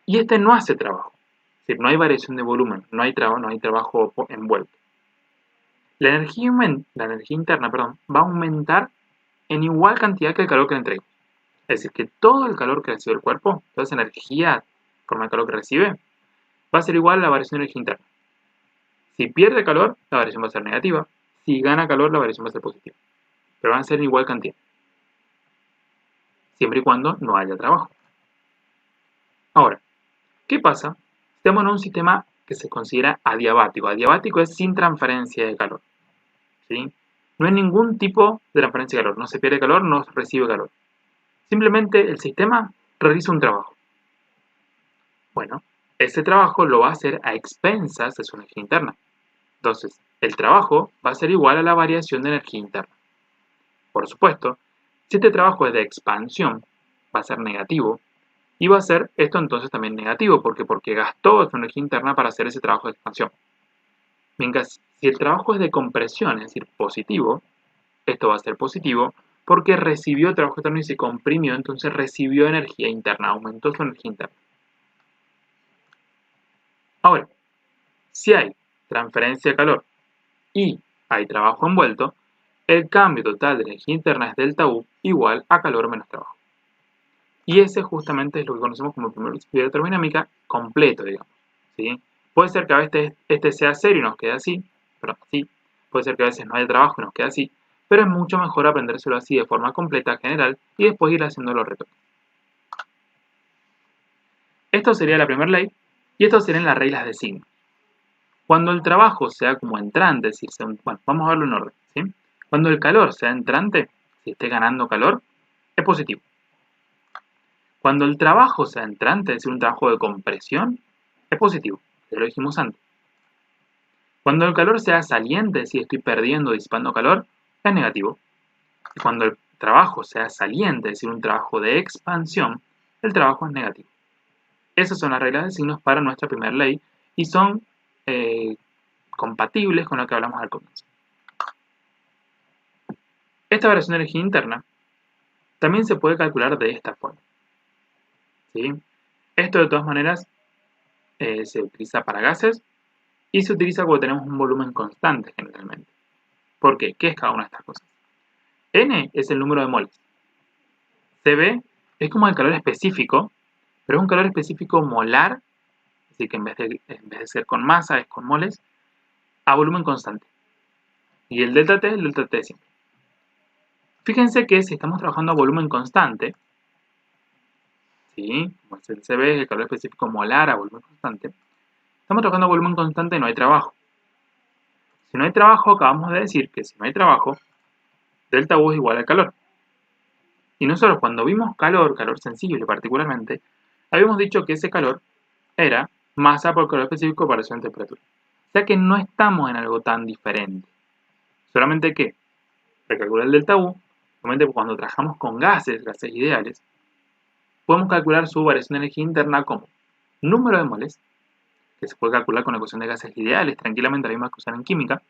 y este no hace trabajo, es decir, no hay variación de volumen, no hay trabajo envuelto, la energía interna, va a aumentar en igual cantidad que el calor que le entrego. Es decir, que todo el calor que recibe el cuerpo, toda esa energía en forma de calor que recibe, va a ser igual a la variación de energía interna. Si pierde calor, la variación va a ser negativa. Si gana calor, la variación va a ser positiva. Pero van a ser en igual cantidad. Siempre y cuando no haya trabajo. Ahora, ¿qué pasa si estamos en un sistema que se considera adiabático? Adiabático es sin transferencia de calor. ¿Sí? No hay ningún tipo de transferencia de calor. No se pierde calor, no se recibe calor. Simplemente el sistema realiza un trabajo. Bueno, ese trabajo lo va a hacer a expensas de su energía interna. Entonces, el trabajo va a ser igual a la variación de energía interna. Por supuesto, si este trabajo es de expansión, va a ser negativo. Y va a ser esto entonces también negativo. ¿Por qué? Porque gastó su energía interna para hacer ese trabajo de expansión. Mientras si el trabajo es de compresión, es decir, positivo, esto va a ser positivo porque recibió trabajo externo y se comprimió, entonces recibió energía interna, aumentó su energía interna. Ahora, si hay transferencia de calor y hay trabajo envuelto, el cambio total de energía interna es delta U igual a calor menos trabajo. Y ese justamente es lo que conocemos como el primer principio de termodinámica completo, digamos. ¿Sí? Puede ser que a veces este sea cero y nos quede así, pero así. Puede ser que a veces no haya trabajo y nos quede así, pero es mucho mejor aprendérselo así de forma completa, general, y después ir haciendo los retoques. Esto sería la primera ley, y esto serían las reglas de signo. Cuando el trabajo sea como entrante, es decir, bueno, vamos a verlo en orden, ¿sí? Cuando el calor sea entrante, si esté ganando calor, es positivo. Cuando el trabajo sea entrante, es decir, un trabajo de compresión, es positivo, ya lo dijimos antes. Cuando el calor sea saliente, es decir, estoy perdiendo o disipando calor, es negativo. Y cuando el trabajo sea saliente, es decir, un trabajo de expansión, el trabajo es negativo. Esas son las reglas de signos para nuestra primera ley y son compatibles con lo que hablamos al comienzo. Esta variación de energía interna también se puede calcular de esta forma. ¿Sí? Esto de todas maneras se utiliza para gases y se utiliza cuando tenemos un volumen constante generalmente. ¿Por qué? ¿Qué es cada una de estas cosas? N es el número de moles. Cb es como el calor específico, pero es un calor específico molar, es decir, que en vez de ser con masa es con moles, a volumen constante. Y el delta T siempre. Fíjense que si estamos trabajando a volumen constante, ¿sí? Como es el Cb, el calor específico molar a volumen constante, estamos trabajando a volumen constante y no hay trabajo. Si no hay trabajo, acabamos de decir que si no hay trabajo, delta U es igual al calor. Y nosotros cuando vimos calor sensible particularmente, habíamos dicho que ese calor era masa por calor específico por variación de temperatura. O sea que no estamos en algo tan diferente. Solamente que, recalcular el delta U, solamente cuando trabajamos con gases ideales, podemos calcular su variación de energía interna como número de moles, que se puede calcular con la ecuación de gases ideales, tranquilamente la misma que usan en química,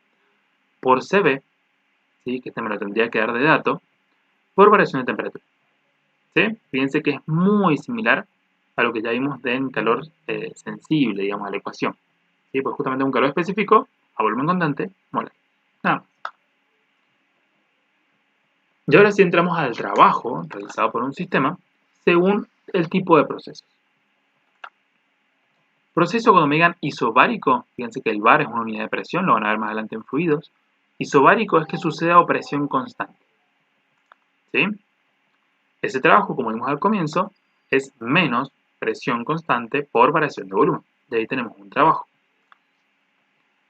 por Cb, ¿sí? Que este me lo tendría que dar de dato, por variación de temperatura. ¿Sí? Fíjense que es muy similar a lo que ya vimos en calor sensible, digamos, a la ecuación. ¿Sí? Pues justamente un calor específico a volumen constante, molar. Nada más. Y ahora sí entramos al trabajo realizado por un sistema según el tipo de proceso. Proceso, cuando me digan isobárico, fíjense que el bar es una unidad de presión, lo van a ver más adelante en fluidos. Isobárico es que suceda a presión constante. ¿Sí? Ese trabajo, como vimos al comienzo, es menos presión constante por variación de volumen. De ahí tenemos un trabajo.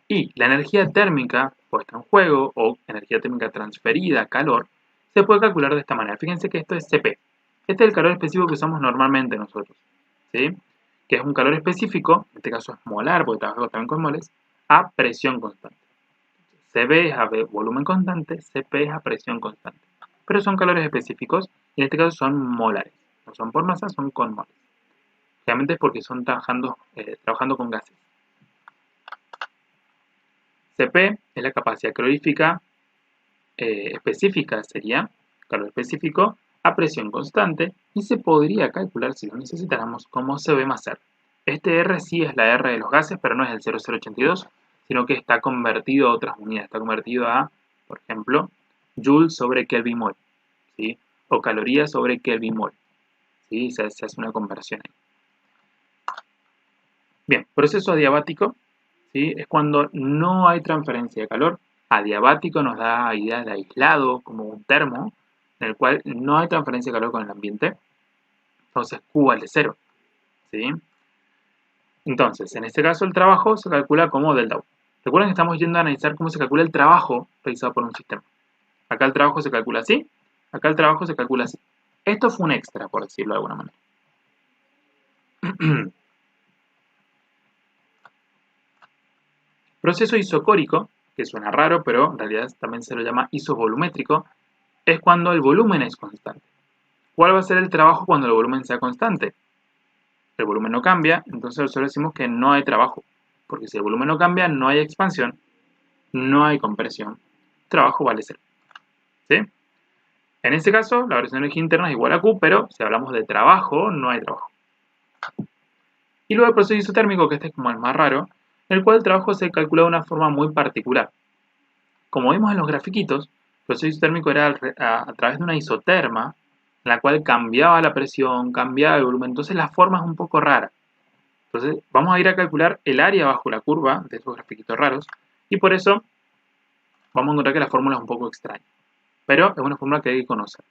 Y la energía térmica puesta en juego, o energía térmica transferida, calor, se puede calcular de esta manera. Fíjense que esto es Cp. Este es el calor específico que usamos normalmente nosotros, ¿sí? Que es un calor específico, en este caso es molar, porque trabajamos también con moles, a presión constante. Cb es a volumen constante, Cp es a presión constante. Pero son calores específicos y en este caso son molares. No son por masa, son con moles. Realmente es porque son trabajando con gases. Cp es la capacidad calorífica específica, sería calor específico a presión constante y se podría calcular, si lo necesitáramos, como Cb más R. Este R sí es la R de los gases, pero no es el 0082, sino que está convertido a otras unidades. Está convertido a, por ejemplo, Joule sobre Kelvin mol, ¿sí? O calorías sobre Kelvin mol. ¿Sí? Se hace una conversión ahí. Bien, proceso adiabático, ¿sí? Es cuando no hay transferencia de calor. Adiabático nos da idea de aislado, como un termo, en el cual no hay transferencia de calor con el ambiente. Entonces Q vale 0. ¿Sí? Entonces, en este caso el trabajo se calcula como delta U. Recuerden que estamos yendo a analizar cómo se calcula el trabajo realizado por un sistema. Acá el trabajo se calcula así, acá el trabajo se calcula así. Esto fue un extra, por decirlo de alguna manera. Proceso isocórico, que suena raro, pero en realidad también se lo llama isovolumétrico, es cuando el volumen es constante. ¿Cuál va a ser el trabajo cuando el volumen sea constante? El volumen no cambia, entonces nosotros decimos que no hay trabajo. Porque si el volumen no cambia, no hay expansión, no hay compresión. Trabajo vale cero. ¿Sí? En este caso, la variación de energía interna es igual a Q, pero si hablamos de trabajo, no hay trabajo. Y luego el proceso isotérmico, que este es como el más raro, en el cual el trabajo se calcula de una forma muy particular. Como vimos en los grafiquitos, el proceso isotérmico era a través de una isoterma, en la cual cambiaba la presión, cambiaba el volumen, entonces la forma es un poco rara. Entonces vamos a ir a calcular el área bajo la curva de esos grafiquitos raros, y por eso vamos a encontrar que la fórmula es un poco extraña. Pero es una fórmula que hay que conocer.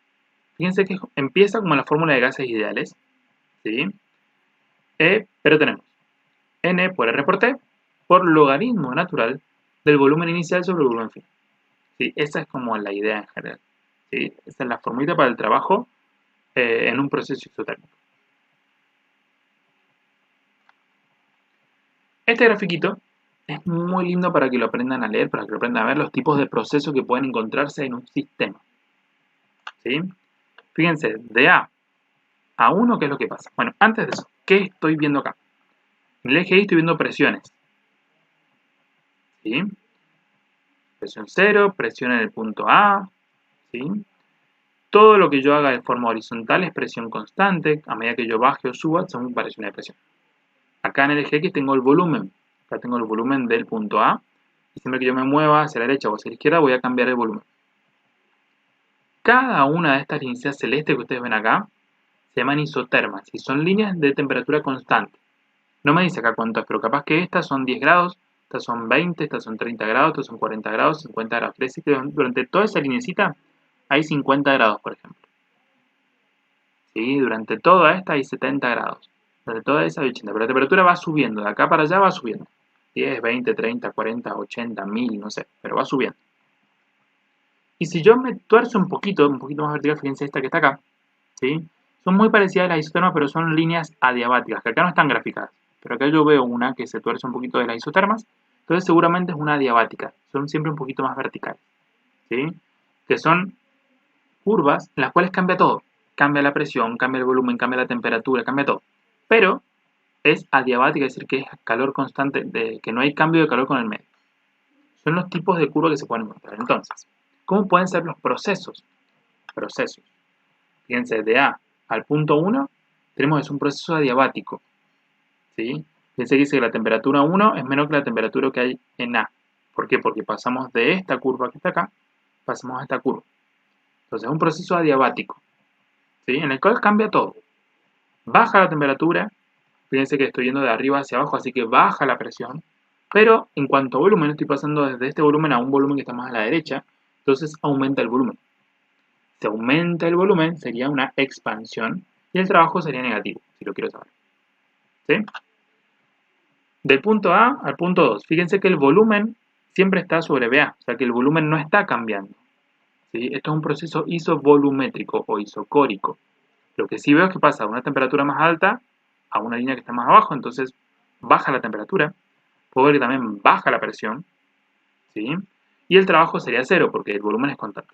Fíjense que empieza como la fórmula de gases ideales, ¿sí? Pero tenemos N por R por T por logaritmo natural del volumen inicial sobre el volumen final. ¿Sí? Esa es como la idea en general. ¿Sí? Esa es la formulita para el trabajo en un proceso isotérmico. Este grafiquito es muy lindo para que lo aprendan a leer, para que lo aprendan a ver los tipos de procesos que pueden encontrarse en un sistema. ¿Sí? Fíjense, de A 1, ¿qué es lo que pasa? Bueno, antes de eso, ¿qué estoy viendo acá? En el eje Y estoy viendo presiones. ¿Sí? Presión 0, presión en el punto A. ¿Sí? Todo lo que yo haga de forma horizontal es presión constante. A medida que yo baje o suba, son variaciones de presión. Acá en el eje X tengo el volumen. Acá tengo el volumen del punto A. Y siempre que yo me mueva hacia la derecha o hacia la izquierda, voy a cambiar el volumen. Cada una de estas líneas celestes que ustedes ven acá se llaman isotermas y son líneas de temperatura constante. No me dice acá cuánto es, pero capaz que estas son 10 grados, estas son 20, estas son 30 grados, estas son 40 grados, 50 grados. Quiere decir que durante toda esa linecita hay 50 grados, por ejemplo. ¿Sí? Durante toda esta hay 70 grados. Durante toda esa hay 80. Pero la temperatura va subiendo, de acá para allá va subiendo. 10, 20, 30, 40, 80, 1000, no sé, pero va subiendo. Y si yo me tuerzo un poquito más vertical, fíjense esta que está acá, ¿sí? Son muy parecidas a las isotermas, pero son líneas adiabáticas, que acá no están graficadas. Pero acá yo veo una que se tuerce un poquito de las isotermas, entonces seguramente es una adiabática. Son siempre un poquito más verticales, ¿sí? Que son curvas en las cuales cambia todo. Cambia la presión, cambia el volumen, cambia la temperatura, cambia todo. Pero es adiabática, es decir, que es calor constante, que no hay cambio de calor con el medio. Son los tipos de curvas que se pueden encontrar. Entonces, ¿cómo pueden ser los procesos? Procesos. Fíjense, de A al punto 1 tenemos que es un proceso adiabático. ¿Sí? Fíjense que dice que la temperatura 1 es menor que la temperatura que hay en A. ¿Por qué? Porque pasamos de esta curva que está acá, pasamos a esta curva. Entonces es un proceso adiabático, ¿sí? En el cual cambia todo. Baja la temperatura, fíjense que estoy yendo de arriba hacia abajo, así que baja la presión. Pero en cuanto a volumen, estoy pasando desde este volumen a un volumen que está más a la derecha, entonces aumenta el volumen. Si aumenta el volumen, sería una expansión y el trabajo sería negativo, si lo quiero saber. ¿Sí? Del punto A al punto 2, fíjense que el volumen siempre está sobre BA, o sea que el volumen no está cambiando. ¿Sí? Esto es un proceso isovolumétrico o isocórico. Lo que sí veo es que pasa de una temperatura más alta a una línea que está más abajo, entonces baja la temperatura. Puedo ver que también baja la presión, ¿sí? Y el trabajo sería cero porque el volumen es constante.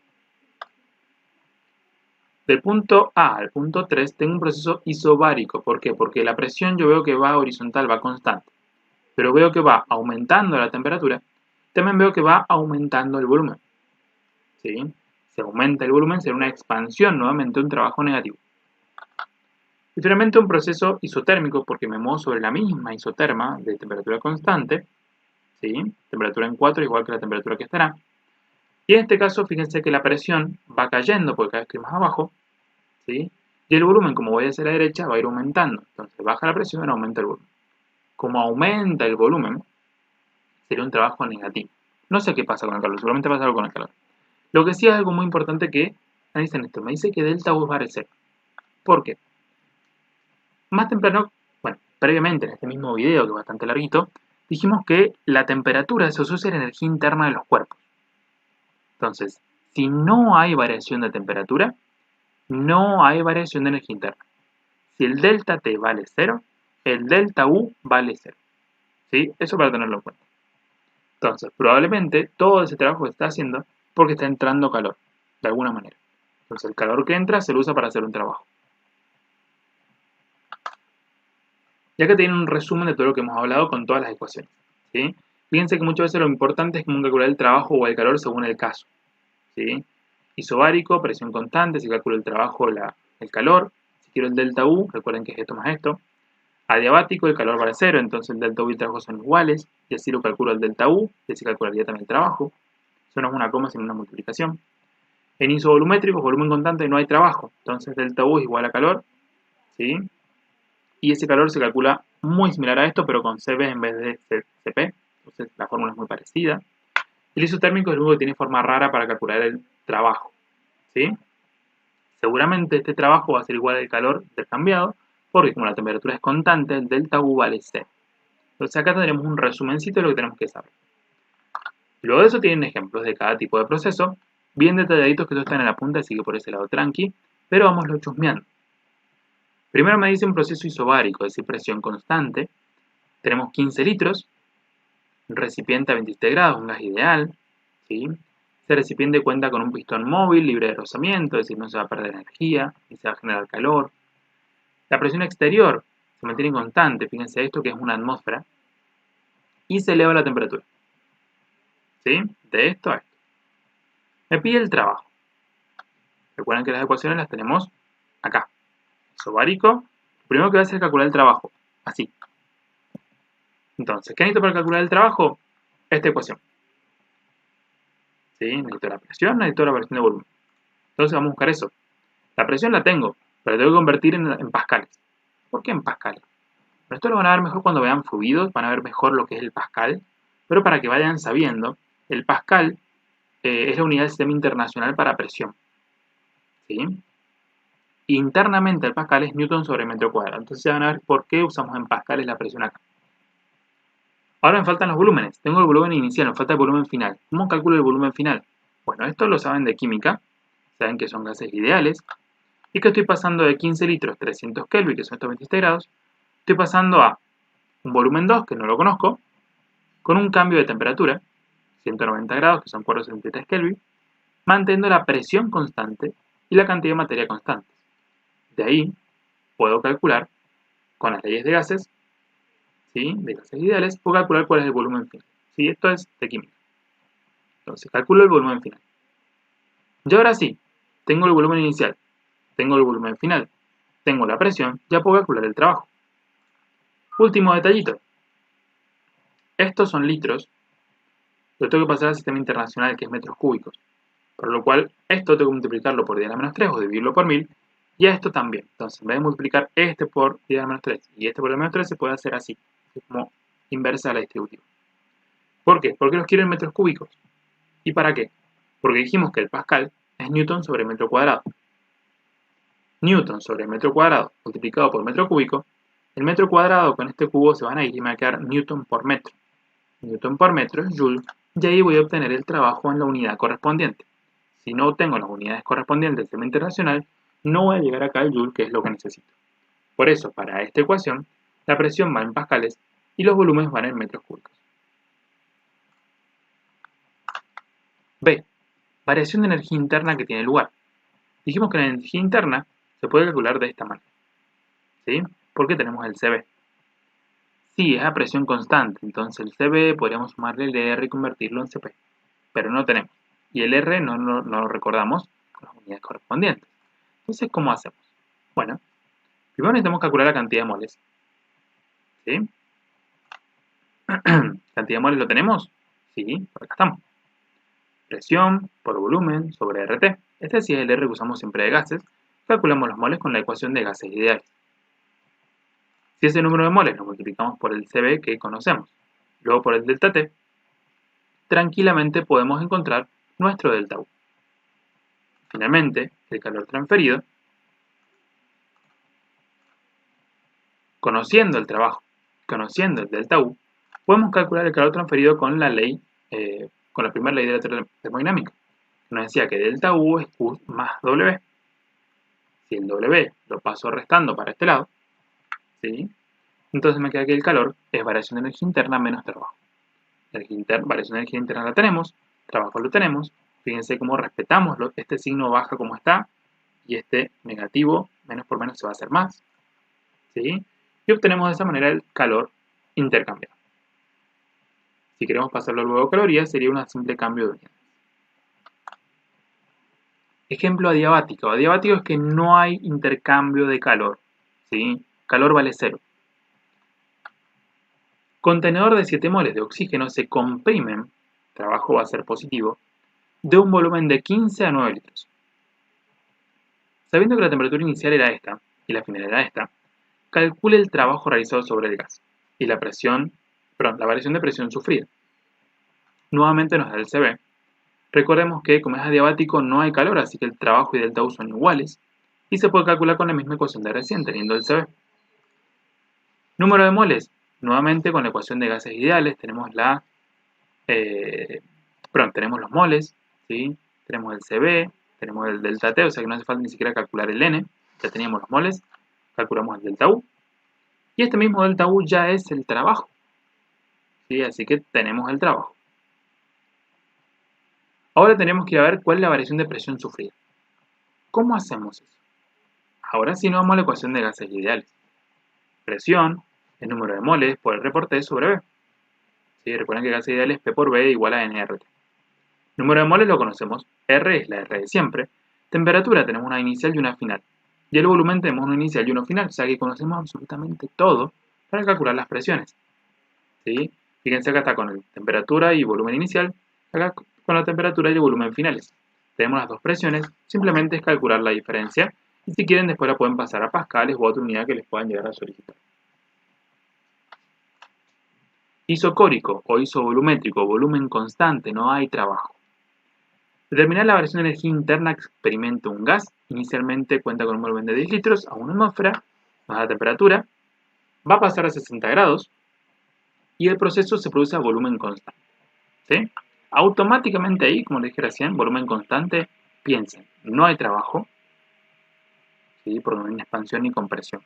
Del punto A al punto 3 tengo un proceso isobárico. ¿Por qué? Porque la presión yo veo que va horizontal, va constante. Pero veo que va aumentando la temperatura, también veo que va aumentando el volumen. ¿Sí? Si aumenta el volumen será una expansión, nuevamente un trabajo negativo. Y finalmente un proceso isotérmico, porque me muevo sobre la misma isoterma de temperatura constante, ¿sí? Temperatura en 4 igual que la temperatura que estará. Y en este caso, fíjense que la presión va cayendo porque cada vez estoy más abajo, ¿sí? Y el volumen, como voy hacia la derecha, va a ir aumentando. Entonces baja la presión, aumenta el volumen. Como aumenta el volumen, sería un trabajo negativo. No sé qué pasa con el calor, seguramente pasa algo con el calor. Lo que sí es algo muy importante que analicen esto. Me dice que delta U es vale 0. ¿Por qué? Más temprano, bueno, previamente en este mismo video, que es bastante larguito, dijimos que la temperatura se asocia a la energía interna de los cuerpos. Entonces, Si no hay variación de temperatura, no hay variación de energía interna. Si el delta T vale 0, el delta U vale 0. ¿Sí? Eso para tenerlo en cuenta. Entonces, probablemente todo ese trabajo se está haciendo porque está entrando calor, de alguna manera. Entonces, el calor que entra se lo usa para hacer un trabajo. Ya que tienen un resumen de todo lo que hemos hablado con todas las ecuaciones. ¿Sí? Fíjense que muchas veces lo importante es cómo calcular el trabajo o el calor según el caso. ¿Sí? Isobárico, presión constante, si calculo el trabajo o el calor. Si quiero el delta U, recuerden que es esto más esto. Adiabático, el calor vale 0, entonces el delta U y el trabajo son iguales, y así lo calculo el delta U, y así calcularía también el trabajo. Eso no es una coma, sino una multiplicación. En isovolumétrico, volumen constante, no hay trabajo, entonces delta U es igual a calor, ¿sí? Y ese calor se calcula muy similar a esto, pero con CB en vez de CP, entonces la fórmula es muy parecida. El isotérmico es el único que tiene forma rara para calcular el trabajo, ¿sí? Seguramente este trabajo va a ser igual al calor intercambiado, porque como la temperatura es constante, el delta U vale C. Entonces acá tendremos un resumencito de lo que tenemos que saber. Luego de eso tienen ejemplos de cada tipo de proceso, bien detalladitos que estos están en la punta, así que por ese lado tranqui, pero vámoslo chusmeando. Primero me dice un proceso isobárico, es decir, presión constante. Tenemos 15 litros, un recipiente a 27 grados, un gas ideal, ¿sí? Este recipiente cuenta con un pistón móvil, libre de rozamiento, es decir, no se va a perder energía, ni se va a generar calor. La presión exterior se mantiene constante, fíjense esto que es una atmósfera, y se eleva la temperatura. ¿Sí? De esto a esto. Me pide el trabajo. Recuerden que las ecuaciones las tenemos acá. Isobárico. Lo primero que voy a hacer es calcular el trabajo. Así. Entonces, ¿qué necesito para calcular el trabajo? Esta ecuación. ¿Sí? Necesito la presión, necesito la variación de volumen. Entonces vamos a buscar eso. La presión la tengo, pero tengo que convertir en pascales. ¿Por qué en pascales? Pero esto lo van a ver mejor cuando vean fluidos, van a ver mejor lo que es el pascal. Pero para que vayan sabiendo, el pascal es la unidad del sistema internacional para presión. ¿Sí? Internamente el pascal es newton sobre metro cuadrado. Entonces ya van a ver por qué usamos en pascales la presión acá. Ahora me faltan los volúmenes. Tengo el volumen inicial, me falta el volumen final. ¿Cómo calculo el volumen final? Bueno, esto lo saben de química. Saben que son gases ideales. Y que estoy pasando de 15 litros, 300 Kelvin, que son estos 27 grados. Estoy pasando a un volumen 2, que no lo conozco, con un cambio de temperatura, 190 grados, que son 473 Kelvin, manteniendo la presión constante y la cantidad de materia constante. De ahí puedo calcular, con las leyes de gases, ¿sí? De gases ideales, puedo calcular cuál es el volumen final. ¿Sí? Esto es de química. Entonces, calculo el volumen final. Y ahora sí, tengo el volumen inicial, tengo el volumen final, tengo la presión, ya puedo calcular el trabajo. Último detallito. Estos son litros, lo tengo que pasar al sistema internacional que es metros cúbicos. Por lo cual, esto tengo que multiplicarlo por 10 a la menos 3 o dividirlo por 1000. Y a esto también. Entonces, en vez de multiplicar este por 10 a la menos 3 y este por 10 a la menos 3, se puede hacer así. Es como inversa a la distributiva. ¿Por qué? Porque los quiero en metros cúbicos. ¿Y para qué? Porque dijimos que el pascal es newton sobre metro cuadrado. Newton sobre metro cuadrado multiplicado por metro cúbico. El metro cuadrado con este cubo se van a ir y me va a quedar newton por metro. Newton por metro es joule. Y ahí voy a obtener el trabajo en la unidad correspondiente. Si no tengo las unidades correspondientes del sistema internacional, no voy a llegar acá al joule, que es lo que necesito. Por eso, para esta ecuación, la presión va en pascales y los volúmenes van en metros cúbicos. B. Variación de energía interna que tiene lugar. Dijimos que la energía interna se puede calcular de esta manera. ¿Sí? Porque tenemos el CB. Sí, es a presión constante, entonces el CB podríamos sumarle el R y convertirlo en CP. Pero no tenemos. Y el R no lo recordamos con las unidades correspondientes. Entonces, ¿cómo hacemos? Bueno, primero necesitamos calcular la cantidad de moles. ¿Sí? ¿Cantidad de moles lo tenemos? Sí, por acá estamos. Presión por volumen sobre RT. Este sí es el R que usamos siempre de gases. Calculamos los moles con la ecuación de gases ideales. Si ese número de moles lo multiplicamos por el CB que conocemos, luego por el delta T, tranquilamente podemos encontrar nuestro delta U. Finalmente, el calor transferido, conociendo el trabajo, conociendo el delta U, podemos calcular el calor transferido con la ley, con la primera ley de la termodinámica, Nos decía que delta U es Q más W. Si el W lo paso restando para este lado, ¿sí? Entonces me queda que el calor es variación de energía interna menos trabajo. Variación de energía interna la tenemos, trabajo lo tenemos. Fíjense cómo respetamos este signo baja como está y este negativo, menos por menos, se va a hacer más. ¿Sí? Y obtenemos de esa manera el calor intercambiado. Si queremos pasarlo luego a calorías, sería un simple cambio de unidades. Ejemplo adiabático. Adiabático es que no hay intercambio de calor. ¿Sí? Calor vale 0. Contenedor de 7 moles de oxígeno se comprimen, trabajo va a ser positivo, de un volumen de 15 a 9 litros. Sabiendo que la temperatura inicial era esta y la final era esta, calcule el trabajo realizado sobre el gas y la variación de presión sufrida. Nuevamente nos da el CB. Recordemos que como es adiabático no hay calor, así que el trabajo y delta U son iguales y se puede calcular con la misma ecuación de recién, teniendo el CB. Número de moles. Nuevamente con la ecuación de gases ideales tenemos tenemos los moles, ¿sí? Tenemos el CB, tenemos el delta T, o sea que no hace falta ni siquiera calcular el N, ya teníamos los moles, calculamos el delta U, y este mismo delta U ya es el trabajo, ¿sí? Así que tenemos el trabajo. Ahora tenemos que ir a ver cuál es la variación de presión sufrida. ¿Cómo hacemos eso? Ahora sí nos vamos a la ecuación de gases ideales. Presión, el número de moles por R por T sobre B. ¿Sí? Recuerden que gases ideales P por B igual a NRT. Número de moles lo conocemos, R es la R de siempre. Temperatura tenemos una inicial y una final. Y el volumen tenemos uno inicial y uno final, o sea que conocemos absolutamente todo para calcular las presiones. ¿Sí? Fíjense acá está con la temperatura y volumen inicial, acá con la temperatura y el volumen finales. Tenemos las dos presiones, simplemente es calcular la diferencia y si quieren después la pueden pasar a pascales u otra unidad que les puedan llegar a solicitar. Isocórico o isovolumétrico, volumen constante, no hay trabajo. Determinar la variación de energía interna que experimenta un gas. Inicialmente cuenta con un volumen de 10 litros a 1 atmósfera, más la temperatura, va a pasar a 60 grados y el proceso se produce a volumen constante. ¿Sí? Automáticamente ahí, como les dije recién, volumen constante, piensen, no hay trabajo, ¿sí? Porque no hay expansión ni compresión.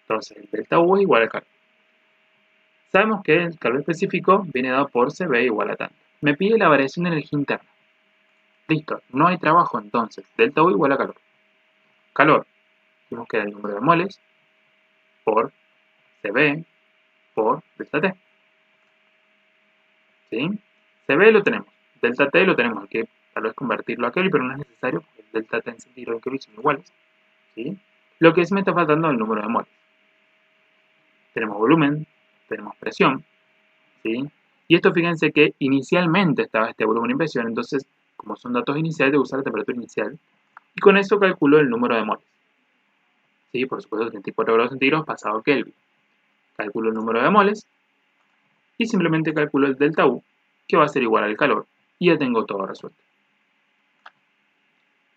Entonces, el delta U es igual al calor. Sabemos que el calor específico viene dado por CB igual a tanto. Me pide la variación de energía interna. Listo, no hay trabajo entonces, delta U igual a calor. Calor, dijimos que era el número de moles por CB por delta T. ¿Sí? CB lo tenemos, delta T lo tenemos, hay que tal vez convertirlo a Kelvin, pero no es necesario porque el delta T en centígrados de Kelvin son iguales. ¿Sí? Lo que sí me está faltando es el número de moles. Tenemos volumen, tenemos presión, ¿sí? Y esto fíjense que inicialmente estaba este volumen y presión, entonces como son datos iniciales, debo usar la temperatura inicial y con eso calculo el número de moles. ¿Sí? Por supuesto, 34 grados centígrados pasado Kelvin. Calculo el número de moles y simplemente calculo el delta U, que va a ser igual al calor, y ya tengo todo resuelto.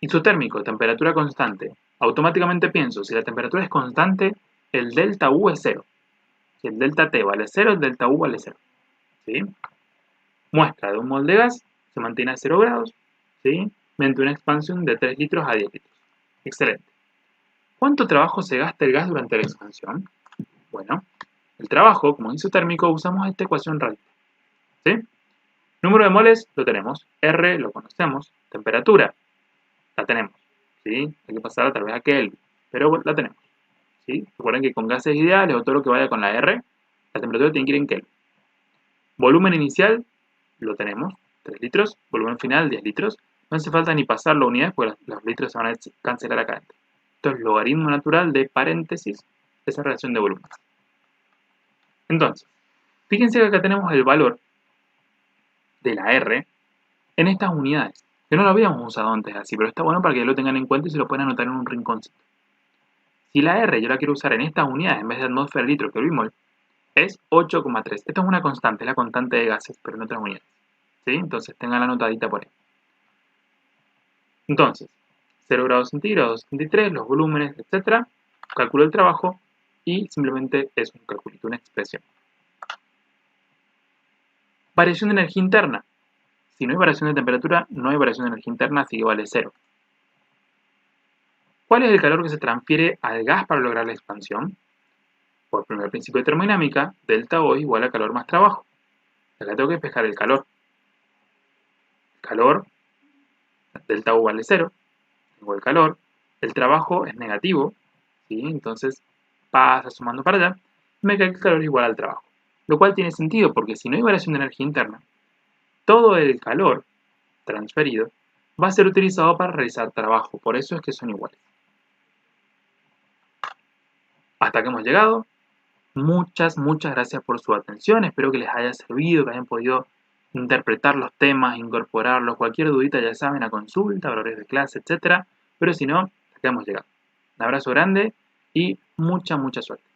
Isotérmico, temperatura constante. Automáticamente pienso, si la temperatura es constante, el delta U es 0. Si el delta T vale 0, el delta U vale 0. ¿Sí? Muestra de un mol de gas se mantiene a 0 grados, ¿sí? Mediante una expansión de 3 litros a 10 litros. Excelente. ¿Cuánto trabajo se gasta el gas durante la expansión? Bueno, el trabajo, como isotérmico, usamos esta ecuación radical. ¿Sí? Número de moles lo tenemos, R lo conocemos, temperatura la tenemos, ¿sí? Hay que pasar tal vez a Kelvin, pero la tenemos, ¿sí? Recuerden que con gases ideales o todo lo que vaya con la R, la temperatura tiene que ir en Kelvin. Volumen inicial lo tenemos, 3 litros, volumen final 10 litros, no hace falta ni pasar la unidad porque los litros se van a cancelar acá adentro. Esto es logaritmo natural de paréntesis de esa relación de volumen. Entonces, fíjense que acá tenemos el valor de la R en estas unidades. Que no lo habíamos usado antes así, pero está bueno para que lo tengan en cuenta y se lo puedan anotar en un rinconcito. Si la R yo la quiero usar en estas unidades en vez de atmósfera, litro, kelvin, es 8,3. Esto es una constante, es la constante de gases, pero en otras unidades. ¿Sí? Entonces tengan la anotadita por ahí. Entonces, 0 grados centígrados, 73, los volúmenes, etc. Calculo el trabajo y simplemente es un calculito, una expresión. Variación de energía interna. Si no hay variación de temperatura, no hay variación de energía interna, así que vale 0. ¿Cuál es el calor que se transfiere al gas para lograr la expansión? Por primer principio de termodinámica, delta O igual a calor más trabajo. Acá tengo que despejar el calor. Calor, delta U vale 0. Tengo el calor. El trabajo es negativo, ¿sí? Entonces pasa sumando para allá. Me queda que el calor es igual al trabajo. Lo cual tiene sentido porque si no hay variación de energía interna, todo el calor transferido va a ser utilizado para realizar trabajo. Por eso es que son iguales. Hasta que hemos llegado. Muchas gracias por su atención. Espero que les haya servido, que hayan podido interpretar los temas, incorporarlos. Cualquier dudita ya saben, a consulta, valores de clase, etc. Pero si no, hasta que hemos llegado. Un abrazo grande y mucha suerte.